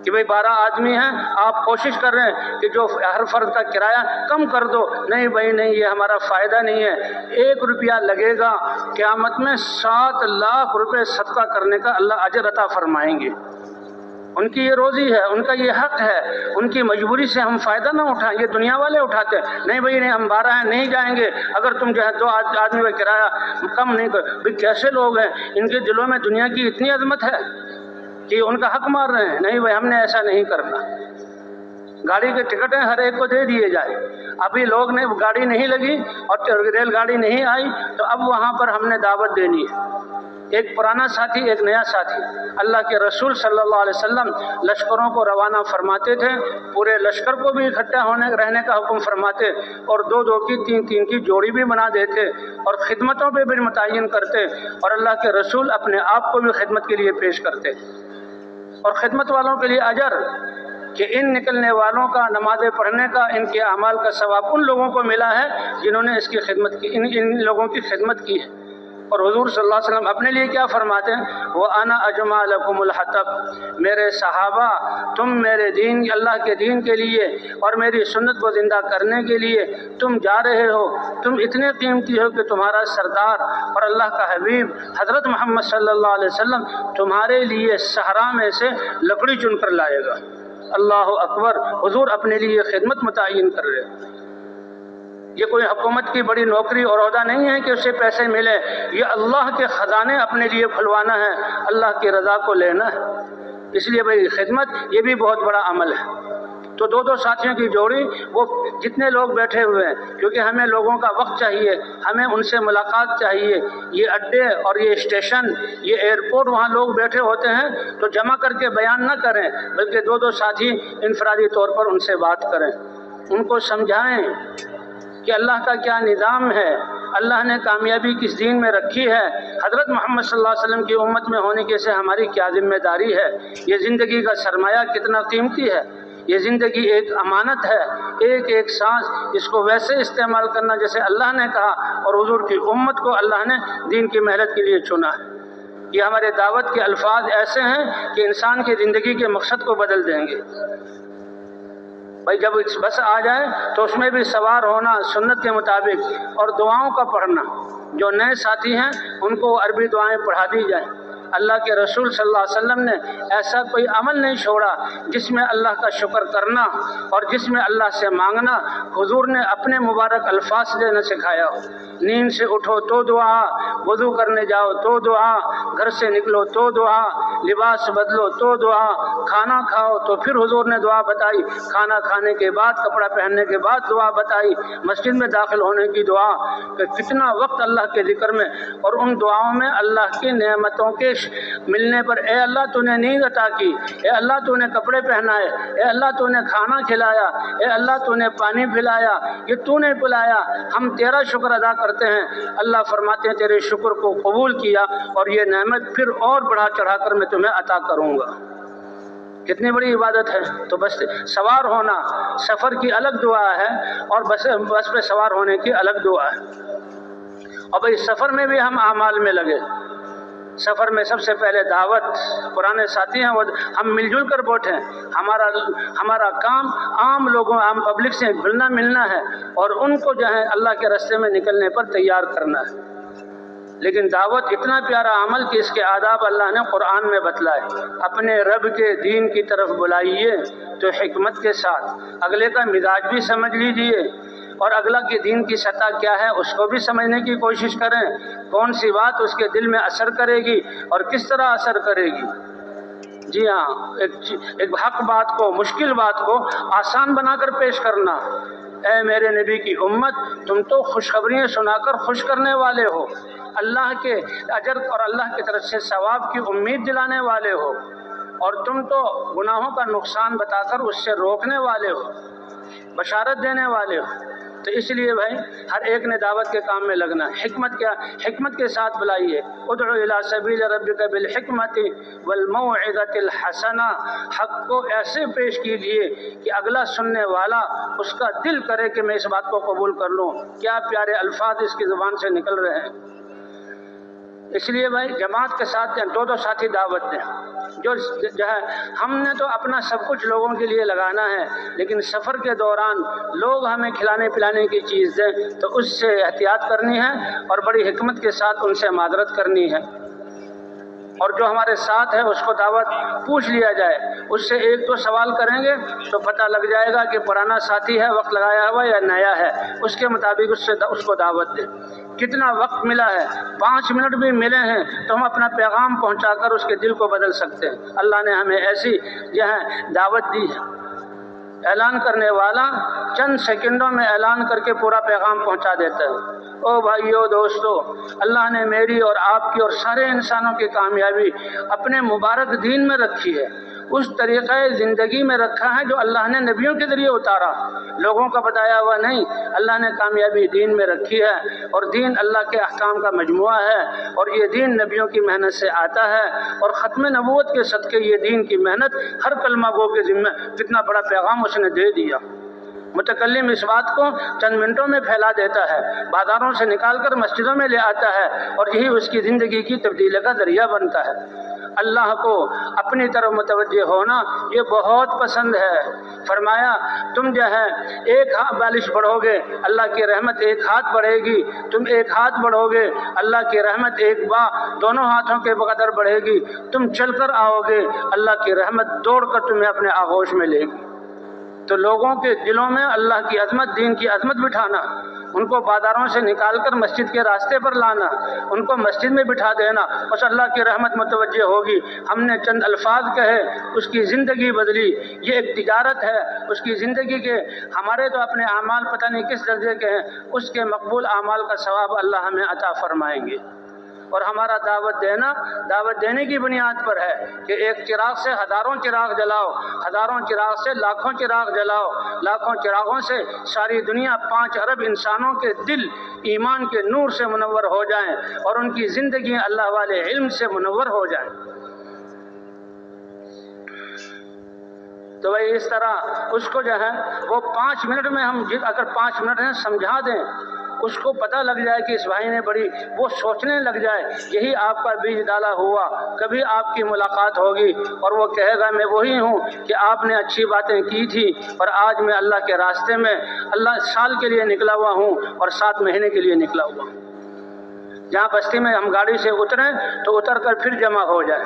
کہ بھئی 12 آدمی ہیں، آپ کوشش کر رہے ہیں کہ جو ہر فرد کا کرایہ کم کر دو، نہیں بھائی نہیں، یہ ہمارا فائدہ نہیں ہے۔ 1 روپیہ لگے گا، قیامت میں 7 لاکھ روپے صدقہ کرنے کا اللہ اجر عطا فرمائیں گے۔ ان کی یہ روزی ہے، ان کا یہ حق ہے، ان کی مجبوری سے ہم فائدہ نہ اٹھائیں، یہ دنیا والے اٹھاتے ہیں، نہیں بھائی نہیں ہم 12 ہیں نہیں جائیں گے اگر تم جو ہے 2 آدمی کا کرایہ کم نہیں کر۔ بھائی کیسے لوگ ہیں، ان کے دلوں میں دنیا کی اتنی عظمت ہے کہ ان کا حق مار رہے ہیں، نہیں بھائی ہم نے ایسا نہیں کرنا۔ گاڑی کے ٹکٹیں ہر ایک کو دے دیے جائے، ابھی لوگ نے گاڑی نہیں لگی اور ریل گاڑی نہیں آئی تو اب وہاں پر ہم نے دعوت دینی ہے۔ ایک پرانا ساتھی ایک نیا ساتھی، اللہ کے رسول صلی اللہ علیہ وسلم لشکروں کو روانہ فرماتے تھے، پورے لشکر کو بھی اکٹھا رہنے کا حکم فرماتے، اور 2-2 کی 3-3 کی جوڑی بھی بنا دیتے اور خدمتوں پہ بھی متعین کرتے، اور اللہ کے رسول اپنے آپ کو بھی خدمت کے لیے پیش کرتے، اور خدمت والوں کے لیے اجر کہ ان نکلنے والوں کا نمازیں پڑھنے کا، ان کے اعمال کا ثواب ان لوگوں کو ملا ہے جنہوں نے اس کی خدمت کی، ان لوگوں کی خدمت کی ہے۔ اور حضور صلی اللہ علیہ وسلم اپنے لیے کیا فرماتے ہیں؟ وَأَنَا أَجْمَعُ لَكُمُ الْحَطَبَ، میرے صحابہ تم میرے دین، اللہ کے دین کے لیے اور میری سنت کو زندہ کرنے کے لیے تم جا رہے ہو، تم اتنے قیمتی ہو کہ تمہارا سردار اور اللہ کا حبیب حضرت محمد صلی اللہ علیہ وسلم تمہارے لیے صحرا میں سے لکڑی چن کر لائے گا۔ اللہ اکبر، حضور اپنے لیے خدمت متعین کر رہے ہیں۔ یہ کوئی حکومت کی بڑی نوکری اور عہدہ نہیں ہے کہ اسے پیسے ملے، یہ اللہ کے خزانے اپنے لیے کھلوانا ہے، اللہ کی رضا کو لینا ہے۔ اس لیے بھائی خدمت یہ بھی بہت بڑا عمل ہے۔ تو دو ساتھیوں کی جوڑی، وہ جتنے لوگ بیٹھے ہوئے ہیں، کیونکہ ہمیں لوگوں کا وقت چاہیے، ہمیں ان سے ملاقات چاہیے، یہ اڈے اور یہ اسٹیشن، یہ ایئرپورٹ، وہاں لوگ بیٹھے ہوتے ہیں، تو جمع کر کے بیان نہ کریں، بلکہ دو ساتھی انفرادی طور پر ان سے بات کریں، ان کو سمجھائیں کہ اللہ کا کیا نظام ہے، اللہ نے کامیابی کس دین میں رکھی ہے، حضرت محمد صلی اللہ علیہ وسلم کی امت میں ہونے کے سے ہماری کیا ذمہ داری ہے، یہ زندگی کا سرمایہ کتنا قیمتی ہے، یہ زندگی ایک امانت ہے، ایک ایک سانس اس کو ویسے استعمال کرنا جیسے اللہ نے کہا، اور حضور کی امت کو اللہ نے دین کی محنت کے لیے چنا ہے۔ یہ ہمارے دعوت کے الفاظ ایسے ہیں کہ انسان کی زندگی کے مقصد کو بدل دیں گے۔ بھائی جب بس آ جائے تو اس میں بھی سوار ہونا سنت کے مطابق، اور دعاؤں کا پڑھنا، جو نئے ساتھی ہیں ان کو عربی دعائیں پڑھا دی جائیں۔ اللہ کے رسول صلی اللہ علیہ وسلم نے ایسا کوئی عمل نہیں چھوڑا جس میں اللہ کا شکر کرنا اور جس میں اللہ سے مانگنا حضور نے اپنے مبارک الفاظ دینا سکھایا ہو۔ نیند سے اٹھو تو دعا، وضو کرنے جاؤ تو دعا، گھر سے نکلو تو دعا، لباس بدلو تو دعا، کھانا کھاؤ تو پھر حضور نے دعا بتائی، کھانا کھانے کے بعد، کپڑا پہننے کے بعد دعا بتائی، مسجد میں داخل ہونے کی دعا، کہ کتنا وقت اللہ کے ذکر میں، اور ان دعاؤں میں اللہ کی نعمتوں کے ملنے پر، اے اللہ تو نے نیند عطا کی، اے اللہ تو نے کپڑے پہنائے، اے اللہ تو نے کھانا کھلایا، اے اللہ تو نے پانی پلایا، یہ تو نے پلایا، ہم تیرا شکر ادا کرتے ہیں۔ اللہ فرماتے ہیں تیرے شکر کو قبول کیا اور یہ نعمت پھر اور بڑھا چڑھا کر میں تمہیں عطا کروں گا۔ کتنی بڑی عبادت ہے۔ تو بس سوار ہونا سفر کی الگ دعا ہے، اور بس پہ سوار ہونے کی الگ دعا ہے۔ اور بھائی سفر میں بھی ہم اعمال میں لگے۔ سفر میں سب سے پہلے دعوت، پرانے ساتھی ہیں وہ ہم مل جل کر بیٹھیں، ہمارا کام عام لوگوں، عام پبلک سے گھلنا ملنا ہے، اور ان کو جو ہے اللہ کے راستے میں نکلنے پر تیار کرنا ہے۔ لیکن دعوت اتنا پیارا عمل کہ اس کے آداب اللہ نے قرآن میں بتلائے۔ اپنے رب کے دین کی طرف بلائیے تو حکمت کے ساتھ، اگلے کا مزاج بھی سمجھ لیجئے، اور اگلا کی دین کی سطح کیا ہے اس کو بھی سمجھنے کی کوشش کریں، کون سی بات اس کے دل میں اثر کرے گی اور کس طرح اثر کرے گی۔ جی ہاں، ایک حق بات کو، مشکل بات کو آسان بنا کر پیش کرنا۔ اے میرے نبی کی امت، تم تو خوشخبریاں سنا کر خوش کرنے والے ہو، اللہ کے اجر اور اللہ کی طرف سے ثواب کی امید دلانے والے ہو، اور تم تو گناہوں کا نقصان بتا کر اس سے روکنے والے ہو، بشارت دینے والے ہو۔ تو اس لیے بھائی ہر ایک نے دعوت کے کام میں لگنا ہے۔ حکمت کے ساتھ بلائیے، ادعو الی سبیل ربک بالحکمت والموعظۃ الحسنہ، حق کو ایسے پیش کیجیے کہ اگلا سننے والا اس کا دل کرے کہ میں اس بات کو قبول کر لوں۔ کیا پیارے الفاظ اس کی زبان سے نکل رہے ہیں۔ اس لیے بھائی جماعت کے ساتھ دو ساتھی دعوت دیں۔ جو ہے ہم نے تو اپنا سب کچھ لوگوں کے لیے لگانا ہے، لیکن سفر کے دوران لوگ ہمیں کھلانے پلانے کی چیز دیں تو اس سے احتیاط کرنی ہے، اور بڑی حکمت کے ساتھ ان سے معذرت کرنی ہے۔ اور جو ہمارے ساتھ ہے اس کو دعوت پوچھ لیا جائے، اس سے ایک دو سوال کریں گے تو پتہ لگ جائے گا کہ پرانا ساتھی ہے، وقت لگایا ہوا، یا نیا ہے، اس کے مطابق اس کو دعوت دیں۔ کتنا وقت ملا ہے، 5 منٹ بھی ملے ہیں تو ہم اپنا پیغام پہنچا کر اس کے دل کو بدل سکتے ہیں۔ اللہ نے ہمیں ایسی جو ہے دعوت دی ہے۔ اعلان کرنے والا چند سیکنڈوں میں اعلان کر کے پورا پیغام پہنچا دیتا ہے۔ او بھائیو، دوستو، اللہ نے میری اور آپ کی اور سارے انسانوں کی کامیابی اپنے مبارک دین میں رکھی ہے، اس طریقہ زندگی میں رکھا ہے جو اللہ نے نبیوں کے ذریعے اتارا، لوگوں کا بتایا ہوا نہیں۔ اللہ نے کامیابی دین میں رکھی ہے، اور دین اللہ کے احکام کا مجموعہ ہے، اور یہ دین نبیوں کی محنت سے آتا ہے، اور ختم نبوت کے صدقے یہ دین کی محنت ہر کلمہ گو کے ذمہ کتنا بڑا پیغام اس نے دے دیا۔ متکلم اس بات کو چند منٹوں میں پھیلا دیتا ہے، بازاروں سے نکال کر مسجدوں میں لے آتا ہے، اور یہی اس کی زندگی کی تبدیلی کا ذریعہ بنتا ہے۔ اللہ کو اپنی طرف متوجہ ہونا یہ بہت پسند ہے۔ فرمایا تم جو ہے ایک بالش بڑھو گے، اللہ کی رحمت ایک ہاتھ بڑھے گی، تم ایک ہاتھ بڑھو گے، اللہ کی رحمت ایک دونوں ہاتھوں کے بقدر بڑھے گی، تم چل کر آؤ گے، اللہ کی رحمت دوڑ کر تمہیں اپنے آغوش میں لے گی۔ تو لوگوں کے دلوں میں اللہ کی عظمت، دین کی عظمت بٹھانا، ان کو بازاروں سے نکال کر مسجد کے راستے پر لانا، ان کو مسجد میں بٹھا دینا، بس اللہ کی رحمت متوجہ ہوگی۔ ہم نے چند الفاظ کہے، اس کی زندگی بدلی۔ یہ ایک تجارت ہے اس کی زندگی کے۔ ہمارے تو اپنے اعمال پتہ نہیں کس درجے کے ہیں، اس کے مقبول اعمال کا ثواب اللہ ہمیں عطا فرمائیں گے۔ اور ہمارا دعوت دینے کی بنیاد پر ہے کہ ایک چراغ سے ہزاروں چراغ جلاؤ، ہزاروں چراغ سے لاکھوں چراغ جلاؤ، لاکھوں چراغوں سے ساری دنیا 5 ارب انسانوں کے دل ایمان کے نور سے منور ہو جائیں اور ان کی زندگی اللہ والے علم سے منور ہو جائیں۔ تو بھائی اس طرح اس کو جو ہے وہ 5 منٹ میں ہم اگر 5 منٹ میں سمجھا دیں، اس کو پتہ لگ جائے کہ اس بھائی نے وہ سوچنے لگ جائے، یہی آپ کا بیج ڈالا ہوا، کبھی آپ کی ملاقات ہوگی اور وہ کہے گا میں وہی ہوں کہ آپ نے اچھی باتیں کی تھی اور آج میں اللہ کے راستے میں اللہ سال کے لیے نکلا ہوا ہوں اور 7 مہینے کے لیے نکلا ہوا ہوں۔ جہاں بستی میں ہم گاڑی سے اتریں تو اتر کر پھر جمع ہو جائیں۔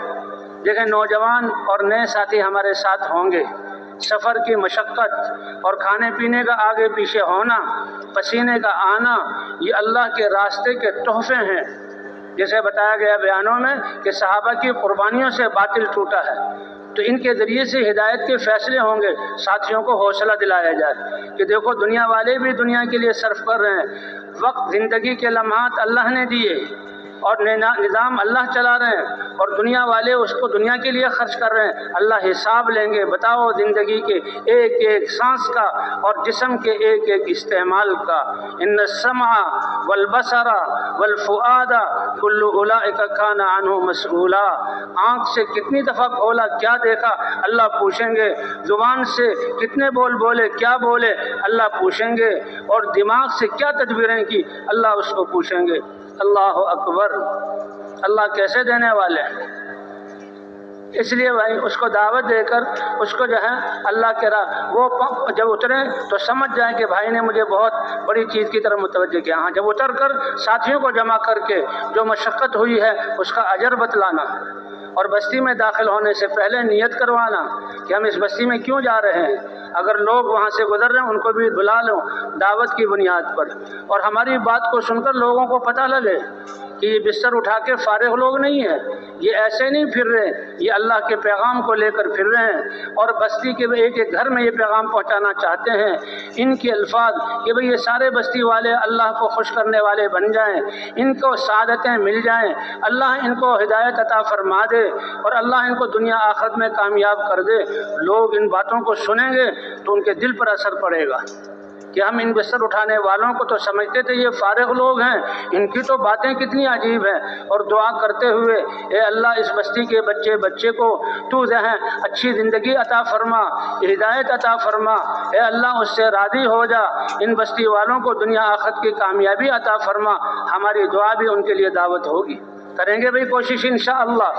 دیکھیں نوجوان اور نئے ساتھی ہمارے ساتھ ہوں گے، سفر کی مشقت اور کھانے پینے کا آگے پیچھے ہونا، پسینے کا آنا، یہ اللہ کے راستے کے تحفے ہیں۔ جیسے بتایا گیا بیانوں میں کہ صحابہ کی قربانیوں سے باطل ٹوٹا ہے، تو ان کے ذریعے سے ہدایت کے فیصلے ہوں گے۔ ساتھیوں کو حوصلہ دلایا جائے کہ دیکھو دنیا والے بھی دنیا کے لیے صرف کر رہے ہیں، وقت زندگی کے لمحات اللہ نے دیے اور نظام اللہ چلا رہے ہیں اور دنیا والے اس کو دنیا کے لیے خرچ کر رہے ہیں۔ اللہ حساب لیں گے، بتاؤ زندگی کے ایک ایک سانس کا اور جسم کے ایک ایک استعمال کا۔ ان السمع والبصر والفؤاد کل اولئک کان عنہ مسئولا۔ آنکھ سے کتنی دفعہ کھولا، کیا دیکھا، اللہ پوچھیں گے۔ زبان سے کتنے بول بولے، کیا بولے، اللہ پوچھیں گے۔ اور دماغ سے کیا تدبیریں کی، اللہ اس کو پوچھیں گے۔ اللہ اکبر، اللہ کیسے دینے والے ہیں۔ اس لیے بھائی اس کو دعوت دے کر اس کو جو ہے اللہ کے راہ وہ جب اتریں تو سمجھ جائیں کہ بھائی نے مجھے بہت بڑی چیز کی طرف متوجہ کیا۔ ہاں جب اتر کر ساتھیوں کو جمع کر کے جو مشقت ہوئی ہے اس کا اجر بتلانا، اور بستی میں داخل ہونے سے پہلے نیت کروانا کہ ہم اس بستی میں کیوں جا رہے ہیں۔ اگر لوگ وہاں سے گزر رہے ہیں ان کو بھی بلا لو دعوت کی بنیاد پر، اور ہماری بات کو سن کر لوگوں کو پتہ لگے کہ یہ بستر اٹھا کے فارغ لوگ نہیں ہیں، یہ ایسے نہیں پھر رہے، یہ اللہ کے پیغام کو لے کر پھر رہے ہیں اور بستی کے ایک ایک گھر میں یہ پیغام پہنچانا چاہتے ہیں۔ ان کے الفاظ کہ بھئی یہ سارے بستی والے اللہ کو خوش کرنے والے بن جائیں، ان کو سعادتیں مل جائیں، اللہ ان کو ہدایت عطا فرما دے اور اللہ ان کو دنیا آخرت میں کامیاب کر دے۔ لوگ ان باتوں کو سنیں گے تو ان کے دل پر اثر پڑے گا کہ ہم ان بستر اٹھانے والوں کو تو سمجھتے تھے یہ فارغ لوگ ہیں، ان کی تو باتیں کتنی عجیب ہیں، اور دعا کرتے ہوئے اے اللہ اس بستی کے بچے کو تو ذہن اچھی زندگی عطا فرما، ہدایت عطا فرما، اے اللہ اس سے راضی ہو جا، ان بستی والوں کو دنیا آخرت کی کامیابی عطا فرما۔ ہماری دعا بھی ان کے لیے دعوت ہوگی۔ کریں گے بھئی کوشش انشاءاللہ،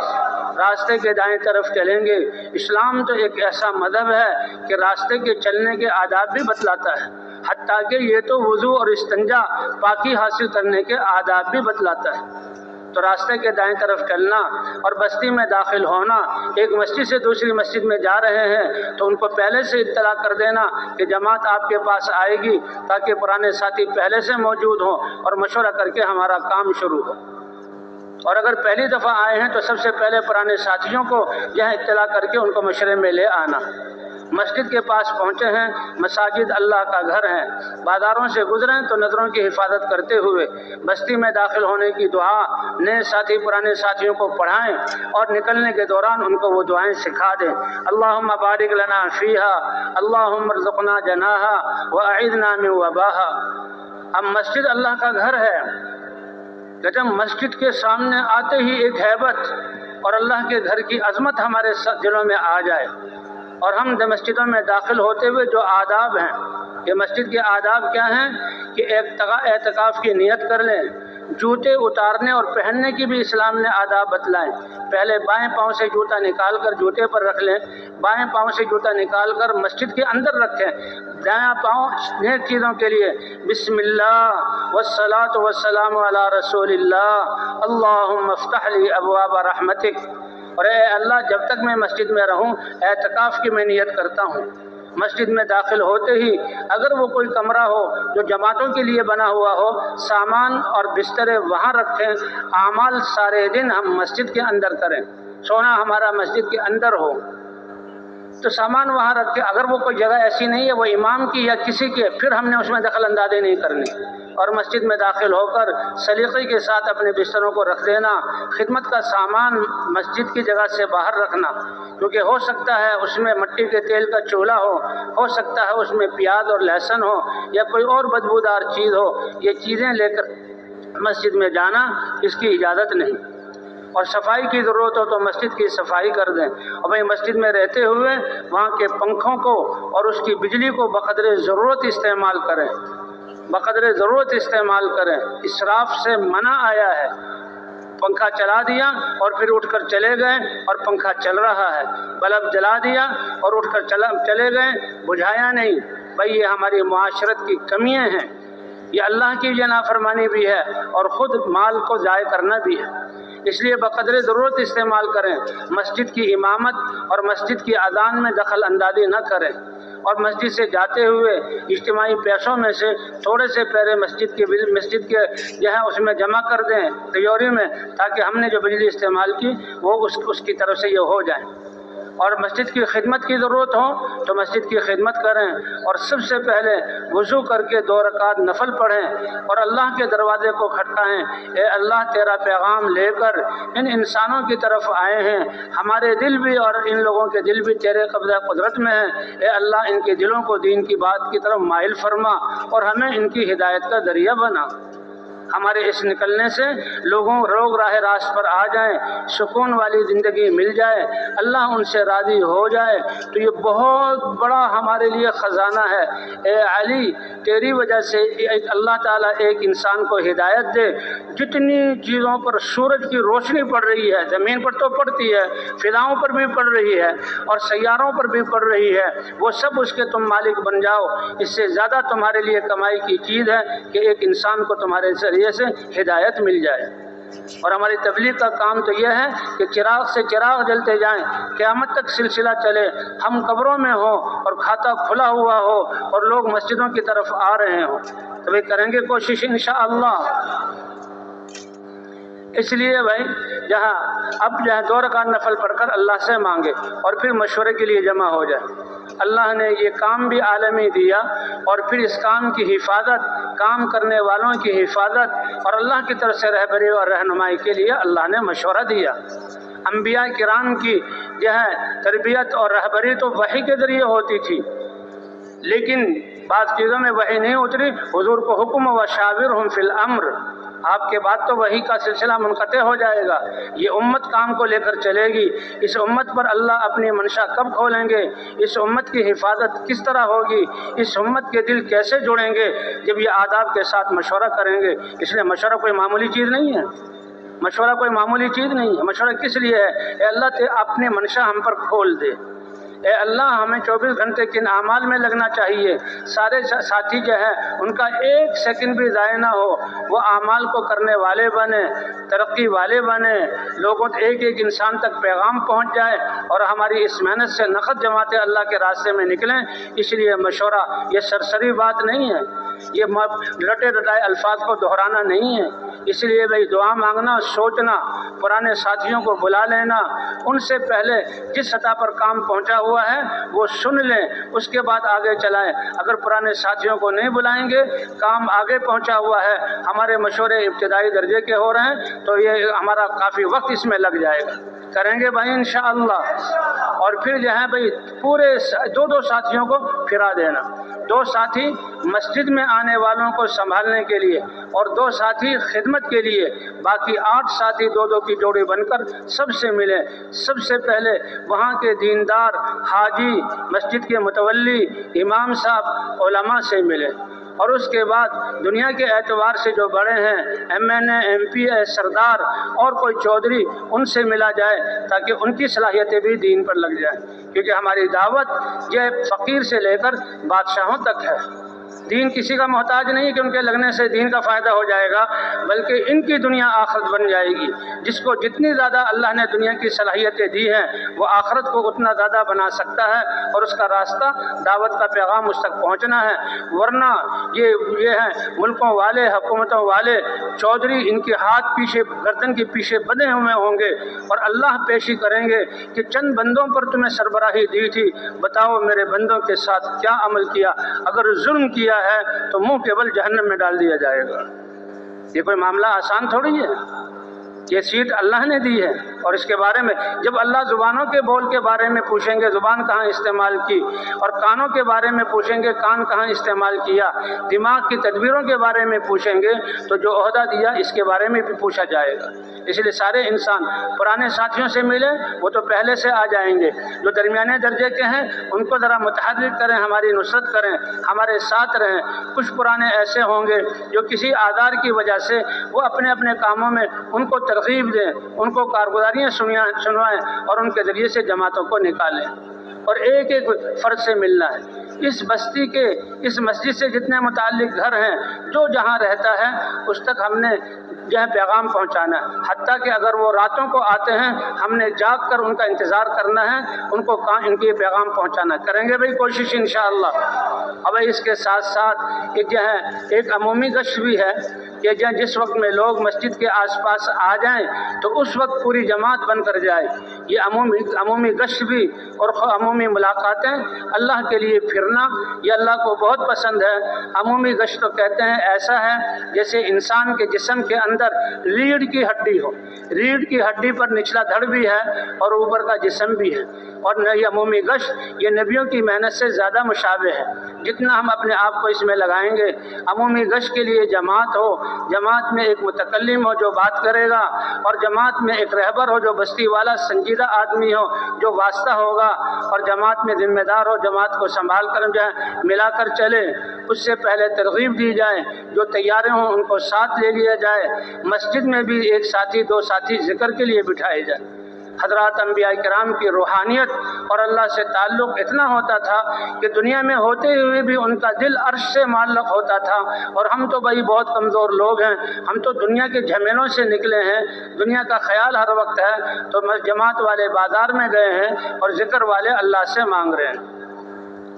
راستے کے دائیں طرف چلیں گے۔ اسلام تو ایک ایسا مذہب ہے کہ راستے کے چلنے کے آداب بھی بتلاتا ہے، حتیٰ کہ یہ تو وضو اور استنجا پاکی حاصل کرنے کے آداب بھی بتلاتا ہے۔ تو راستے کے دائیں طرف چلنا اور بستی میں داخل ہونا، ایک مسجد سے دوسری مسجد میں جا رہے ہیں تو ان کو پہلے سے اطلاع کر دینا کہ جماعت آپ کے پاس آئے گی، تاکہ پرانے ساتھی پہلے سے موجود ہوں اور مشورہ کر کے ہمارا کام شروع ہو۔ اور اگر پہلی دفعہ آئے ہیں تو سب سے پہلے پرانے ساتھیوں کو یہاں اطلاع کر کے ان کو مشورے میں لے آنا۔ مسجد کے پاس پہنچے ہیں، مساجد اللہ کا گھر ہیں، بازاروں سے گزریں تو نظروں کی حفاظت کرتے ہوئے بستی میں داخل ہونے کی دعا نئے ساتھی پرانے ساتھیوں کو پڑھائیں اور نکلنے کے دوران ان کو وہ دعائیں سکھا دیں۔ اللہم بارک لنا فیہا، اللہم ارزقنا جناہا واعذنا من وباہا۔ اب مسجد اللہ کا گھر ہے کہ جب مسجد کے سامنے آتے ہی ایک ہیبت اور اللہ کے گھر کی عظمت ہمارے دلوں میں آ جائے، اور ہم مسجدوں میں داخل ہوتے ہوئے جو آداب ہیں، یہ مسجد کے آداب کیا ہیں کہ اعتکاف کی نیت کر لیں، جوتے اتارنے اور پہننے کی بھی اسلام نے آداب بتلائیں۔ پہلے بائیں پاؤں سے جوتا نکال کر جوتے پر رکھ لیں، بائیں پاؤں سے جوتا نکال کر مسجد کے اندر رکھیں، دایاں پاؤں نیک چیزوں کے لیے بسم اللہ والصلاة والسلام علی رسول اللہ اللہم افتح لی ابواب رحمتک۔ اور اے اللہ جب تک میں مسجد میں رہوں اعتکاف کی میں نیت کرتا ہوں، مسجد میں داخل ہوتے ہی اگر وہ کوئی کمرہ ہو جو جماعتوں کے لیے بنا ہوا ہو، سامان اور بستر وہاں رکھیں، اعمال سارے دن ہم مسجد کے اندر کریں، سونا ہمارا مسجد کے اندر ہو تو سامان وہاں رکھ کے، اگر وہ کوئی جگہ ایسی نہیں ہے وہ امام کی یا کسی کی، پھر ہم نے اس میں دخل اندازی نہیں کرنی، اور مسجد میں داخل ہو کر سلیقے کے ساتھ اپنے بستروں کو رکھ دینا، خدمت کا سامان مسجد کی جگہ سے باہر رکھنا، کیونکہ ہو سکتا ہے اس میں مٹی کے تیل کا چولہا ہو سکتا ہے اس میں پیاز اور لہسن ہو یا کوئی اور بدبودار چیز ہو، یہ چیزیں لے کر مسجد میں جانا اس کی اجازت نہیں۔ اور صفائی کی ضرورت ہو تو مسجد کی صفائی کر دیں، اور بھائی مسجد میں رہتے ہوئے وہاں کے پنکھوں کو اور اس کی بجلی کو بقدر ضرورت استعمال کریں، بقدر ضرورت استعمال کریں، اسراف سے منع آیا ہے۔ پنکھا چلا دیا اور پھر اٹھ کر چلے گئے اور پنکھا چل رہا ہے، بلب جلا دیا اور اٹھ کر چلے گئے، بجھایا نہیں، بھائی یہ ہماری معاشرت کی کمیاں ہیں، یہ اللہ کی بھی نافرمانی بھی ہے اور خود مال کو ضائع کرنا بھی ہے، اس لیے بقدر ضرورت استعمال کریں، مسجد کی امامت اور مسجد کی اذان میں دخل اندازی نہ کریں، اور مسجد سے جاتے ہوئے اجتماعی پیسوں میں سے تھوڑے سے پیسے مسجد کے جو ہے اس میں جمع کر دیں تجوری میں، تاکہ ہم نے جو بجلی استعمال کی وہ اس کی طرف سے یہ ہو جائے۔ اور مسجد کی خدمت کی ضرورت ہو تو مسجد کی خدمت کریں، اور سب سے پہلے وضو کر کے 2 رکعت نفل پڑھیں اور اللہ کے دروازے کو کھٹکائیں، اے اللہ تیرا پیغام لے کر ان انسانوں کی طرف آئے ہیں، ہمارے دل بھی اور ان لوگوں کے دل بھی تیرے قبضہ قدرت میں ہیں، اے اللہ ان کے دلوں کو دین کی بات کی طرف مائل فرما اور ہمیں ان کی ہدایت کا ذریعہ بنا۔ ہمارے اس نکلنے سے لوگ راہ راست پر آ جائیں، سکون والی زندگی مل جائے، اللہ ان سے راضی ہو جائے، تو یہ بہت بڑا ہمارے لیے خزانہ ہے۔ اے علی، تیری وجہ سے اللہ تعالیٰ ایک انسان کو ہدایت دے، جتنی چیزوں پر سورج کی روشنی پڑ رہی ہے، زمین پر تو پڑتی ہے، فضاؤں پر بھی پڑ رہی ہے اور سیاروں پر بھی پڑ رہی ہے، وہ سب اس کے تم مالک بن جاؤ، اس سے زیادہ تمہارے لیے کمائی کی چیز ہے کہ ایک انسان کو تمہارے ذریعے سے ہدایت مل جائے۔ اور ہماری تبلیغ کا کام تو یہ ہے کہ چراغ سے چراغ جلتے جائیں، قیامت تک سلسلہ چلے، ہم قبروں میں ہوں اور کھاتا کھلا ہوا ہو اور لوگ مسجدوں کی طرف آ رہے ہوں، تو بھی کریں گے کوشش انشاءاللہ۔ اس لیے بھائی اب 2 رکعت نفل پڑھ کر اللہ سے مانگے اور پھر مشورے کے لیے جمع ہو جائے۔ اللہ نے یہ کام بھی عالمی دیا اور پھر اس کام کی حفاظت، کام کرنے والوں کی حفاظت اور اللہ کی طرف سے رہبری اور رہنمائی کے لیے اللہ نے مشورہ دیا۔ انبیاء کرام کی تربیت اور رہبری تو وحی کے ذریعے ہوتی تھی، لیکن بعض چیزوں میں وحی نہیں اتری، حضور کو حکم وشاورہم فی الامر، آپ کے بعد تو وحی کا سلسلہ منقطع ہو جائے گا، یہ امت کام کو لے کر چلے گی، اس امت پر اللہ اپنی منشا کب کھولیں گے، اس امت کی حفاظت کس طرح ہوگی، اس امت کے دل کیسے جڑیں گے جب یہ آداب کے ساتھ مشورہ کریں گے۔ اس لیے مشورہ کوئی معمولی چیز نہیں ہے، مشورہ کوئی معمولی چیز نہیں ہے۔ مشورہ کس لیے ہے؟ اے اللہ اپنی منشا ہم پر کھول دے، اے اللہ ہمیں 24 گھنٹے کن اعمال میں لگنا چاہیے، سارے ساتھی جو ہیں ان کا 1 سیکنڈ بھی ضائع نہ ہو، وہ اعمال کو کرنے والے بنے، ترقی والے بنے، لوگوں ایک انسان تک پیغام پہنچ جائے اور ہماری اس محنت سے نقد جماعتیں اللہ کے راستے میں نکلیں۔ اس لیے مشورہ یہ سرسری بات نہیں ہے، یہ لٹے لٹائے الفاظ کو دہرانا نہیں ہے۔ اس لیے بھائی دعا مانگنا، سوچنا، پرانے ساتھیوں کو بلا لینا، ان سے پہلے جس سطح پر کام پہنچا ہوا ہے وہ سن لیں، اس کے بعد آگے چلائیں۔ اگر پرانے ساتھیوں کو نہیں بلائیں گے، کام آگے پہنچا ہوا ہے، ہمارے مشورے ابتدائی درجے کے ہو رہے ہیں، تو یہ ہمارا کافی وقت اس میں لگ جائے گا۔ کریں گے بھائی انشاءاللہ۔ اور پھر بھائی پورے 2 ساتھیوں کو پھرا دینا، 2 ساتھی مسجد میں آنے والوں کو سنبھالنے کے لیے اور 2 ساتھی خدمت کے لیے، باقی 8 ساتھی 2 کی جوڑی بن کر سب سے ملیں۔ سب سے پہلے وہاں کے دیندار، حاجی، مسجد کے متولی، امام صاحب، علماء سے ملیں، اور اس کے بعد دنیا کے اعتبار سے جو بڑے ہیں، MNA، MP، سردار اور کوئی چودھری، ان سے ملا جائے تاکہ ان کی صلاحیتیں بھی دین پر لگ جائیں، کیونکہ ہماری دعوت یہ فقیر سے لے کر بادشاہوں تک ہے۔ دین کسی کا محتاج نہیں کہ ان کے لگنے سے دین کا فائدہ ہو جائے گا، بلکہ ان کی دنیا آخرت بن جائے گی۔ جس کو جتنی زیادہ اللہ نے دنیا کی صلاحیتیں دی ہیں وہ آخرت کو اتنا زیادہ بنا سکتا ہے، اور اس کا راستہ دعوت کا پیغام اس تک پہنچنا ہے۔ ورنہ یہ ہیں ملکوں والے، حکومتوں والے، چودھری، ان کے ہاتھ پیچھے، گردن کے پیچھے بندھے ہوئے ہوں گے، اور اللہ پیشی کریں گے کہ چند بندوں پر تمہیں سربراہی دی تھی، بتاؤ میرے بندوں کے ساتھ کیا عمل کیا؟ اگر ظلم کیا ہے تو منہ کے بل جہنم میں ڈال دیا جائے گا۔ یہ کوئی معاملہ آسان تھوڑی ہے، یہ سیٹ اللہ نے دی ہے، اور اس کے بارے میں جب اللہ زبانوں کے بول کے بارے میں پوچھیں گے زبان کہاں استعمال کی، اور کانوں کے بارے میں پوچھیں گے کان کہاں استعمال کیا، دماغ کی تدبیروں کے بارے میں پوچھیں گے، تو جو عہدہ دیا اس کے بارے میں بھی پوچھا جائے گا۔ اس لیے سارے انسان پرانے ساتھیوں سے ملیں، وہ تو پہلے سے آ جائیں گے، جو درمیانے درجے کے ہیں ان کو ذرا متحرک کریں، ہماری نصرت کریں، ہمارے ساتھ رہیں۔ کچھ پرانے ایسے ہوں گے جو کسی آزار کی وجہ سے وہ اپنے اپنے کاموں میں ان کو ترغیب دیں، ان کو کارگزاریاں سنوائیں، اور ان کے ذریعے سے جماعتوں کو نکالیں، اور ایک ایک فرد سے ملنا ہے۔ اس بستی کے، اس مسجد سے جتنے متعلق گھر ہیں، جو جہاں رہتا ہے اس تک ہم نے جو ہے پیغام پہنچانا ہے۔ حتیٰ کہ اگر وہ راتوں کو آتے ہیں ہم نے جاگ کر ان کا انتظار کرنا ہے، ان کو ان کی پیغام پہنچانا کریں گے بھائی کوشش انشاءاللہ۔ اب اس کے ساتھ ساتھ ایک عمومی گشت بھی ہے کہ جس وقت میں لوگ مسجد کے آس پاس آ جائیں تو اس وقت پوری جماعت بن کر جائے۔ یہ عمومی گشت بھی اور عمومی ملاقاتیں اللہ کے لیے پھرنا یہ اللہ کو بہت پسند ہے۔ عمومی گشت تو کہتے ہیں ایسا ہے جیسے انسان کے جسم کے اندر ریڑھ کی ہڈی ہو، ریڑھ کی ہڈی پر نچلا دھڑ بھی ہے اور اوپر کا جسم بھی ہے، اور یہ عمومی گشت یہ نبیوں کی محنت سے زیادہ مشابہ ہے۔ جتنا ہم اپنے آپ کو اس میں لگائیں گے، عمومی گشت کے لیے جماعت ہو، جماعت میں ایک متکلم ہو جو بات کرے گا، اور جماعت میں ایک رہبر ہو جو بستی والا سنجیدہ آدمی ہو جو واسطہ ہوگا، اور جماعت میں ذمہ دار ہو، جماعت کو سنبھال کر جو ہے ملا کر چلے۔ اس سے پہلے ترغیب دی جائے، جو تیارے ہوں ان کو ساتھ لے لیا جائے۔ مسجد میں بھی ایک ساتھی دو ساتھی ذکر کے لیے بٹھائے جائے۔ حضرات انبیاء کرام کی روحانیت اور اللہ سے تعلق اتنا ہوتا تھا کہ دنیا میں ہوتے ہوئے بھی ان کا دل عرش سے معلق ہوتا تھا، اور ہم تو بھائی بہت کمزور لوگ ہیں، ہم تو دنیا کے جھمیلوں سے نکلے ہیں، دنیا کا خیال ہر وقت ہے، تو جماعت والے بازار میں گئے ہیں اور ذکر والے اللہ سے مانگ رہے ہیں۔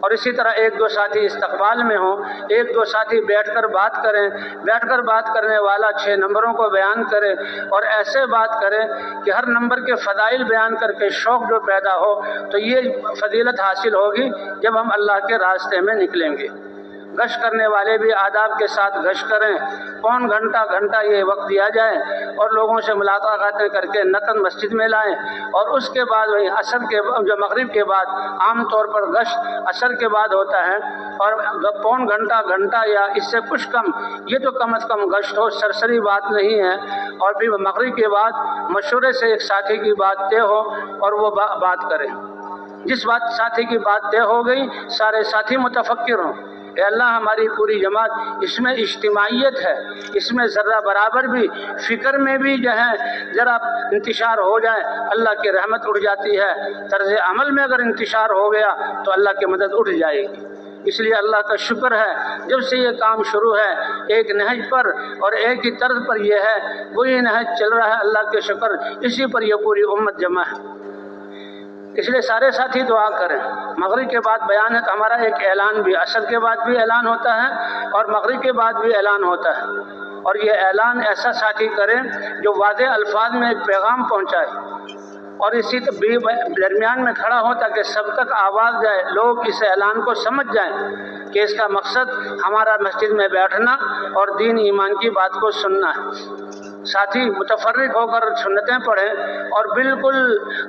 اور اسی طرح ایک دو ساتھی استقبال میں ہوں، ایک دو ساتھی بیٹھ کر بات کریں، بیٹھ کر بات کرنے والا 6 نمبروں کو بیان کرے، اور ایسے بات کرے کہ ہر نمبر کے فضائل بیان کر کے شوق جو پیدا ہو، تو یہ فضیلت حاصل ہوگی جب ہم اللہ کے راستے میں نکلیں گے۔ گشت کرنے والے بھی آداب کے ساتھ گشت کریں، پون گھنٹہ یہ وقت دیا جائے، اور لوگوں سے ملاقاتیں کر کے نقد مسجد میں لائیں، اور اس کے بعد وہی عصر کے جو مغرب کے بعد عام طور پر گشت عصر کے بعد ہوتا ہے، اور پون گھنٹہ یا اس سے کچھ کم، یہ تو کم از کم گشت ہو، سرسری بات نہیں ہے، اور پھر مغرب کے بعد مشورے سے ایک ساتھی کی بات طے ہو اور وہ بات کرے۔ جس بات ساتھی کی بات طے ہو گئی سارے ساتھی متفکر ہوں، اے اللہ ہماری پوری جماعت اس میں اجتماعیت ہے، اس میں ذرہ برابر بھی فکر میں بھی جو ہے ذرا انتشار ہو جائے اللہ کی رحمت اٹھ جاتی ہے، طرز عمل میں اگر انتشار ہو گیا تو اللہ کی مدد اٹھ جائے گی۔ اس لیے اللہ کا شکر ہے جب سے یہ کام شروع ہے ایک نہج پر اور ایک ہی طرز پر یہ ہے، وہی نہج چل رہا ہے، اللہ کے شکر اسی پر یہ پوری امت جمع ہے۔ اس لیے سارے ساتھی دعا کریں۔ مغرب کے بعد بیان ہے تو ہمارا ایک اعلان بھی، عصر کے بعد بھی اعلان ہوتا ہے اور مغرب کے بعد بھی اعلان ہوتا ہے، اور یہ اعلان ایسا ساتھی کریں جو واضح الفاظ میں ایک پیغام پہنچائے، اور اسی درمیان میں کھڑا ہو تاکہ سب تک آواز جائے، لوگ اس اعلان کو سمجھ جائیں کہ اس کا مقصد ہمارا مسجد میں بیٹھنا اور دین ایمان کی بات کو سننا ہے۔ ساتھی متفرق ہو کر سنتیں پڑھیں اور بالکل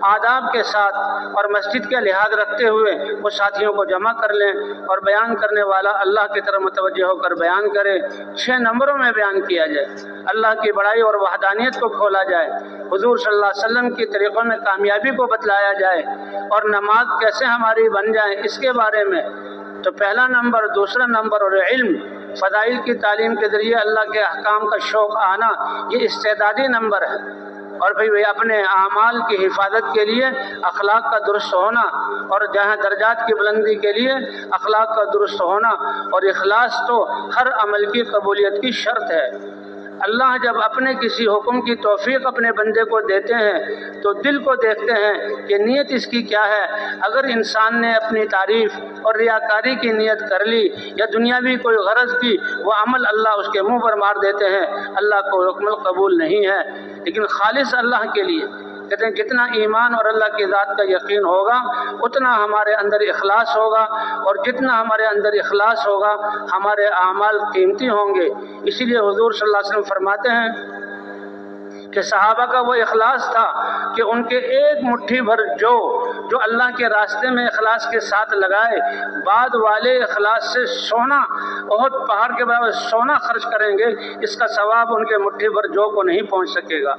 آداب کے ساتھ اور مسجد کے لحاظ رکھتے ہوئے وہ ساتھیوں کو جمع کر لیں، اور بیان کرنے والا اللہ کی طرف متوجہ ہو کر بیان کرے۔ 6 نمبروں میں بیان کیا جائے، اللہ کی بڑائی اور وحدانیت کو کھولا جائے، حضور صلی اللہ علیہ وسلم کی طریقوں میں کامیابی کو بتلایا جائے، اور نماز کیسے ہماری بن جائے اس کے بارے میں۔ تو پہلا نمبر، دوسرا نمبر اور علم، فضائل کی تعلیم کے ذریعے اللہ کے احکام کا شوق آنا، یہ استعدادی نمبر ہے۔ اور پھر اپنے اعمال کی حفاظت کے لیے اخلاق کا درست ہونا، اور جہاں درجات کی بلندی کے لیے اخلاق کا درست ہونا، اور اخلاص تو ہر عمل کی قبولیت کی شرط ہے۔ اللہ جب اپنے کسی حکم کی توفیق اپنے بندے کو دیتے ہیں تو دل کو دیکھتے ہیں کہ نیت اس کی کیا ہے۔ اگر انسان نے اپنی تعریف اور ریاکاری کی نیت کر لی یا دنیاوی کوئی غرض کی، وہ عمل اللہ اس کے منہ پر مار دیتے ہیں، اللہ کو حکم قبول نہیں ہے۔ لیکن خالص اللہ کے لیے کہتے ہیں جتنا ایمان اور اللہ کی ذات کا یقین ہوگا اتنا ہمارے اندر اخلاص ہوگا، اور جتنا ہمارے اندر اخلاص ہوگا ہمارے اعمال قیمتی ہوں گے۔ اسی لیے حضور صلی اللہ علیہ وسلم فرماتے ہیں کہ صحابہ کا وہ اخلاص تھا کہ ان کے ایک مٹھی بھر جو اللہ کے راستے میں اخلاص کے ساتھ لگائے، بعد والے اخلاص سے سونا، بہت پہاڑ کے برابر سونا خرچ کریں گے، اس کا ثواب ان کے مٹھی بھر جو کو نہیں پہنچ سکے گا۔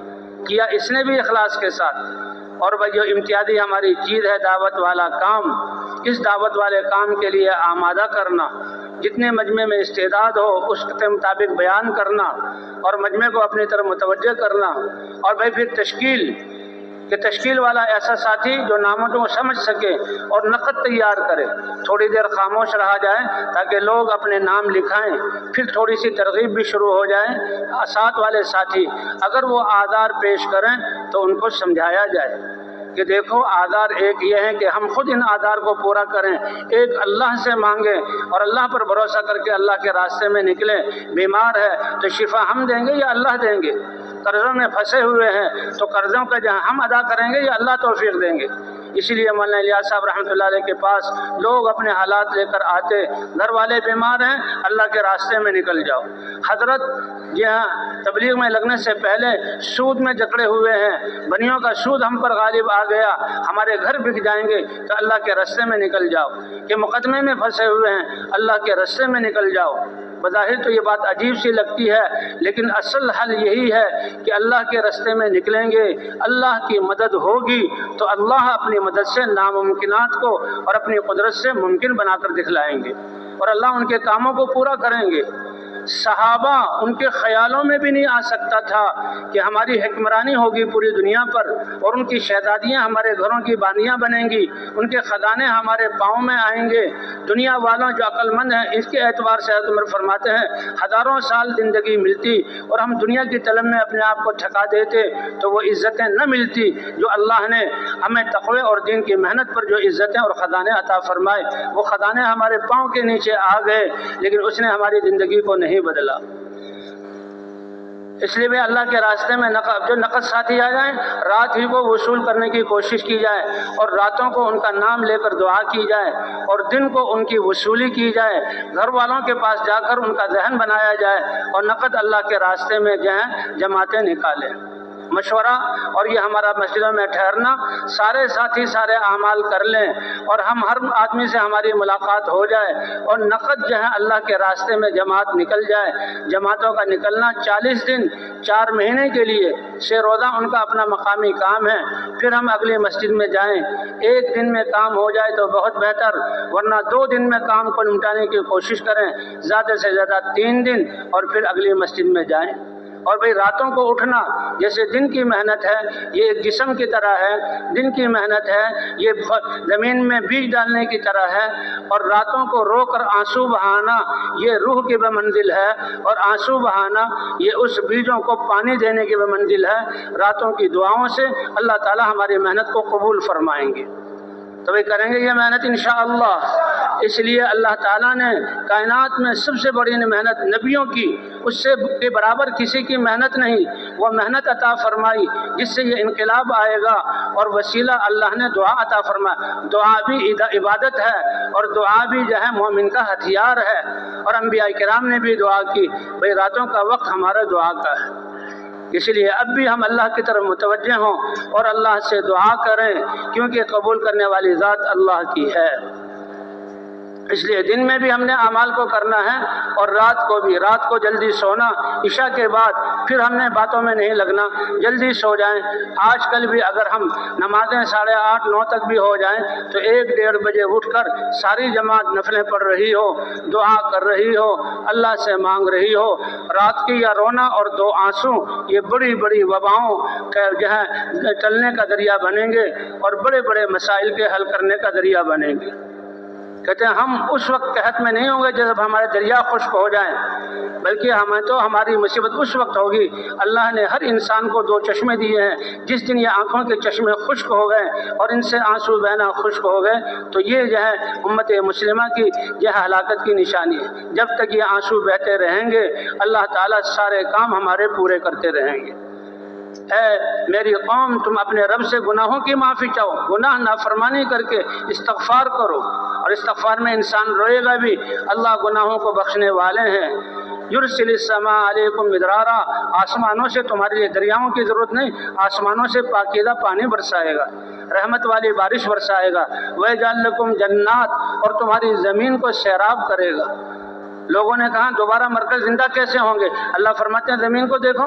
کیا اس نے بھی اخلاص کے ساتھ۔ اور بھائی جو امتیازی ہماری چیز ہے دعوت والا کام، اس دعوت والے کام کے لیے آمادہ کرنا، جتنے مجمع میں استعداد ہو اس کے مطابق بیان کرنا، اور مجمع کو اپنی طرف متوجہ کرنا، اور بھائی پھر تشکیل والا ایسا ساتھی جو ناموں کو سمجھ سکے اور نقد تیار کرے۔ تھوڑی دیر خاموش رہا جائے تاکہ لوگ اپنے نام لکھائیں، پھر تھوڑی سی ترغیب بھی شروع ہو جائے۔ ساتھ والے ساتھی اگر وہ آزار پیش کریں تو ان کو سمجھایا جائے کہ دیکھو آزار ایک یہ ہے کہ ہم خود ان آزار کو پورا کریں، ایک اللہ سے مانگیں اور اللہ پر بھروسہ کر کے اللہ کے راستے میں نکلیں۔ بیمار ہے تو شفا ہم دیں گے یا اللہ دیں گے؟ قرضوں میں پھنسے ہوئے ہیں تو قرضوں کا جہاں ہم ادا کریں گے یا اللہ توفیق دیں گے؟ اسی لیے مولانا الیاس صاحب رحمۃ اللہ علیہ کے پاس لوگ اپنے حالات لے کر آتے، گھر والے بیمار ہیں، اللہ کے راستے میں نکل جاؤ۔ حضرت تبلیغ میں لگنے سے پہلے سود میں جکڑے ہوئے ہیں، بنیوں کا سود ہم پر غالب آ گیا، ہمارے گھر بک جائیں گے، تو اللہ کے راستے میں نکل جاؤ۔ کہ مقدمے میں پھنسے ہوئے ہیں، اللہ کے راستے میں نکل جاؤ۔ بظاہر تو یہ بات عجیب سی لگتی ہے، لیکن اصل حل یہی ہے کہ اللہ کے راستے میں نکلیں گے، اللہ کی مدد ہوگی تو اللہ اپنی مدد سے ناممکنات کو اور اپنی قدرت سے ممکن بنا کر دکھلائیں گے، اور اللہ ان کے کاموں کو پورا کریں گے۔ صحابہ ان کے خیالوں میں بھی نہیں آ سکتا تھا کہ ہماری حکمرانی ہوگی پوری دنیا پر، اور ان کی شہزادیاں ہمارے گھروں کی بانیاں بنیں گی، ان کے خزانے ہمارے پاؤں میں آئیں گے۔ دنیا والوں جو عقل مند ہیں اس کے اعتبار سے حضرت عمر فرماتے ہیں ہزاروں سال زندگی ملتی اور ہم دنیا کی طلب میں اپنے آپ کو تھکا دیتے تو وہ عزتیں نہ ملتی جو اللہ نے ہمیں تقوی اور دین کی محنت پر جو عزتیں اور خزانے عطا فرمائے۔ وہ خزانے ہمارے پاؤں کے نیچے آ گئے، لیکن اس نے ہماری زندگی کو نہیں بدلا۔ اس لیے اللہ کے راستے میں جو نقد ساتھی آ جائیں، رات ہی کو وصول کرنے کی کوشش کی جائے، اور راتوں کو ان کا نام لے کر دعا کی جائے، اور دن کو ان کی وصولی کی جائے، گھر والوں کے پاس جا کر ان کا ذہن بنایا جائے، اور نقد اللہ کے راستے میں جماعتیں نکالیں۔ مشورہ اور یہ ہمارا مسجدوں میں ٹھہرنا، سارے ساتھی سارے اعمال کر لیں، اور ہم ہر آدمی سے ہماری ملاقات ہو جائے، اور نقد اللہ کے راستے میں جماعت نکل جائے۔ جماعتوں کا نکلنا 40 دن 4 مہینے کے لیے 6 روزہ ان کا اپنا مقامی کام ہے، پھر ہم اگلی مسجد میں جائیں۔ ایک دن میں کام ہو جائے تو بہت بہتر، ورنہ 2 دن میں کام کو نمٹانے کی کوشش کریں، زیادہ سے زیادہ 3 دن، اور پھر اگلی مسجد میں جائیں۔ اور بھئی راتوں کو اٹھنا جیسے دن کی محنت ہے، یہ ایک جسم کی طرح ہے، دن کی محنت ہے، یہ زمین میں بیج ڈالنے کی طرح ہے، اور راتوں کو رو کر آنسو بہانا یہ روح کی بمنزل ہے، اور آنسو بہانا یہ اس بیجوں کو پانی دینے کی بمنزل ہے۔ راتوں کی دعاؤں سے اللہ تعالی ہماری محنت کو قبول فرمائیں گے، تو وہ کریں گے یہ محنت انشاءاللہ۔ اس لیے اللہ تعالیٰ نے کائنات میں سب سے بڑی محنت نبیوں کی، اس سے کے برابر کسی کی محنت نہیں، وہ محنت عطا فرمائی جس سے یہ انقلاب آئے گا، اور وسیلہ اللہ نے دعا عطا فرمایا۔ دعا بھی عبادت ہے، اور دعا بھی مومن کا ہتھیار ہے، اور انبیاء کرام نے بھی دعا کی۔ بھئی راتوں کا وقت ہمارا دعا کا ہے، اس لیے اب بھی ہم اللہ کی طرف متوجہ ہوں اور اللہ سے دعا کریں، کیونکہ قبول کرنے والی ذات اللہ کی ہے۔ اس لیے دن میں بھی ہم نے اعمال کو کرنا ہے اور رات کو بھی، رات کو جلدی سونا، عشاء کے بعد پھر ہم نے باتوں میں نہیں لگنا، جلدی سو جائیں۔ آج کل بھی اگر ہم نمازیں 8:30 9 تک بھی ہو جائیں تو 1 1:30 بجے اٹھ کر ساری جماعت نفلیں پڑھ رہی ہو، دعا کر رہی ہو، اللہ سے مانگ رہی ہو۔ رات کی یا رونا اور 2 آنسو یہ بڑی بڑی وباؤں کا جو ہے ٹلنے کا ذریعہ بنیں گے اور بڑے بڑے مسائل کے حل کرنے کا ذریعہ بنیں گے۔ کہتے ہیں ہم اس وقت قحط میں نہیں ہوں گے جب ہمارے دریا خشک ہو جائیں، بلکہ ہمیں تو ہماری مصیبت اس وقت ہوگی۔ اللہ نے ہر انسان کو 2 چشمے دیے ہیں، جس دن یہ آنکھوں کے چشمے خشک ہو گئے اور ان سے آنسو بہنا خشک ہو گئے تو یہ جو ہے امت مسلمہ کی یہ ہلاکت کی نشانی ہے۔ جب تک یہ آنسو بہتے رہیں گے اللہ تعالیٰ سارے کام ہمارے پورے کرتے رہیں گے۔ اے میری قوم، تم اپنے رب سے گناہوں کی معافی چاہو، گناہ نافرمانی کر کے استغفار کرو، اور استغفار میں انسان روئے گا بھی، اللہ گناہوں کو بخشنے والے ہیں۔ یرسل السماء علیکم مدرارا، آسمانوں سے تمہارے لیے دریاؤں کی ضرورت نہیں، آسمانوں سے پاکیزہ پانی برسائے گا، رحمت والی بارش برسائے گا۔ وَيَجْعَلْ لَكُمْ جَنَّاتٍ، اور تمہاری زمین کو سیراب کرے گا۔ لوگوں نے کہا دوبارہ مر کر زندہ کیسے ہوں گے؟ اللہ فرماتے ہیں زمین کو دیکھو،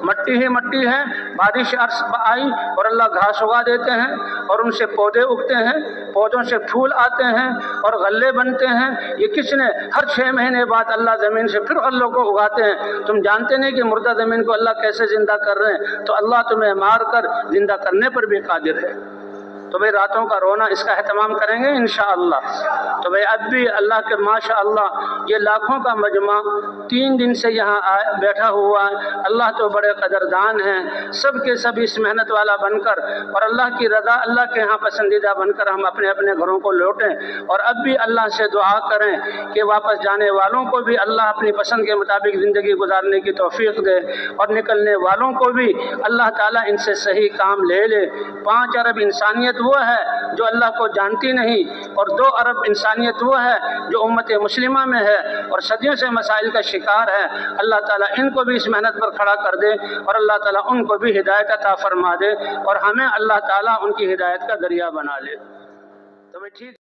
مٹی ہی مٹی ہے، بارش عرص آئی اور اللہ گھاس اگا دیتے ہیں اور ان سے پودے اگتے ہیں، پودوں سے پھول آتے ہیں اور غلے بنتے ہیں۔ یہ کس نے؟ ہر 6 مہینے بعد اللہ زمین سے پھر غلوں کو اگاتے ہیں۔ تم جانتے نہیں کہ مردہ زمین کو اللہ کیسے زندہ کر رہے ہیں؟ تو اللہ تمہیں مار کر زندہ کرنے پر بھی قادر ہے۔ تو بھئی راتوں کا رونا اس کا اہتمام کریں گے انشاءاللہ۔ تو بھئی اب بھی اللہ کے ماشاءاللہ یہ لاکھوں کا مجمع 3 دن سے یہاں بیٹھا ہوا ہے۔ اللہ تو بڑے قدردان ہیں، سب کے سب اس محنت والا بن کر اور اللہ کی رضا، اللہ کے ہاں پسندیدہ بن کر ہم اپنے اپنے گھروں کو لوٹیں، اور اب بھی اللہ سے دعا کریں کہ واپس جانے والوں کو بھی اللہ اپنی پسند کے مطابق زندگی گزارنے کی توفیق دے، اور نکلنے والوں کو بھی اللہ تعالیٰ ان سے صحیح کام لے لے۔ 5 ارب انسانیت وہ ہے جو اللہ کو جانتی نہیں، اور 2 ارب انسانیت وہ ہے جو امت مسلمہ میں ہے اور صدیوں سے مسائل کا شکار ہے۔ اللہ تعالیٰ ان کو بھی اس محنت پر کھڑا کر دے، اور اللہ تعالیٰ ان کو بھی ہدایت عطا فرما دے، اور ہمیں اللہ تعالیٰ ان کی ہدایت کا ذریعہ بنا لے۔ تو ٹھیک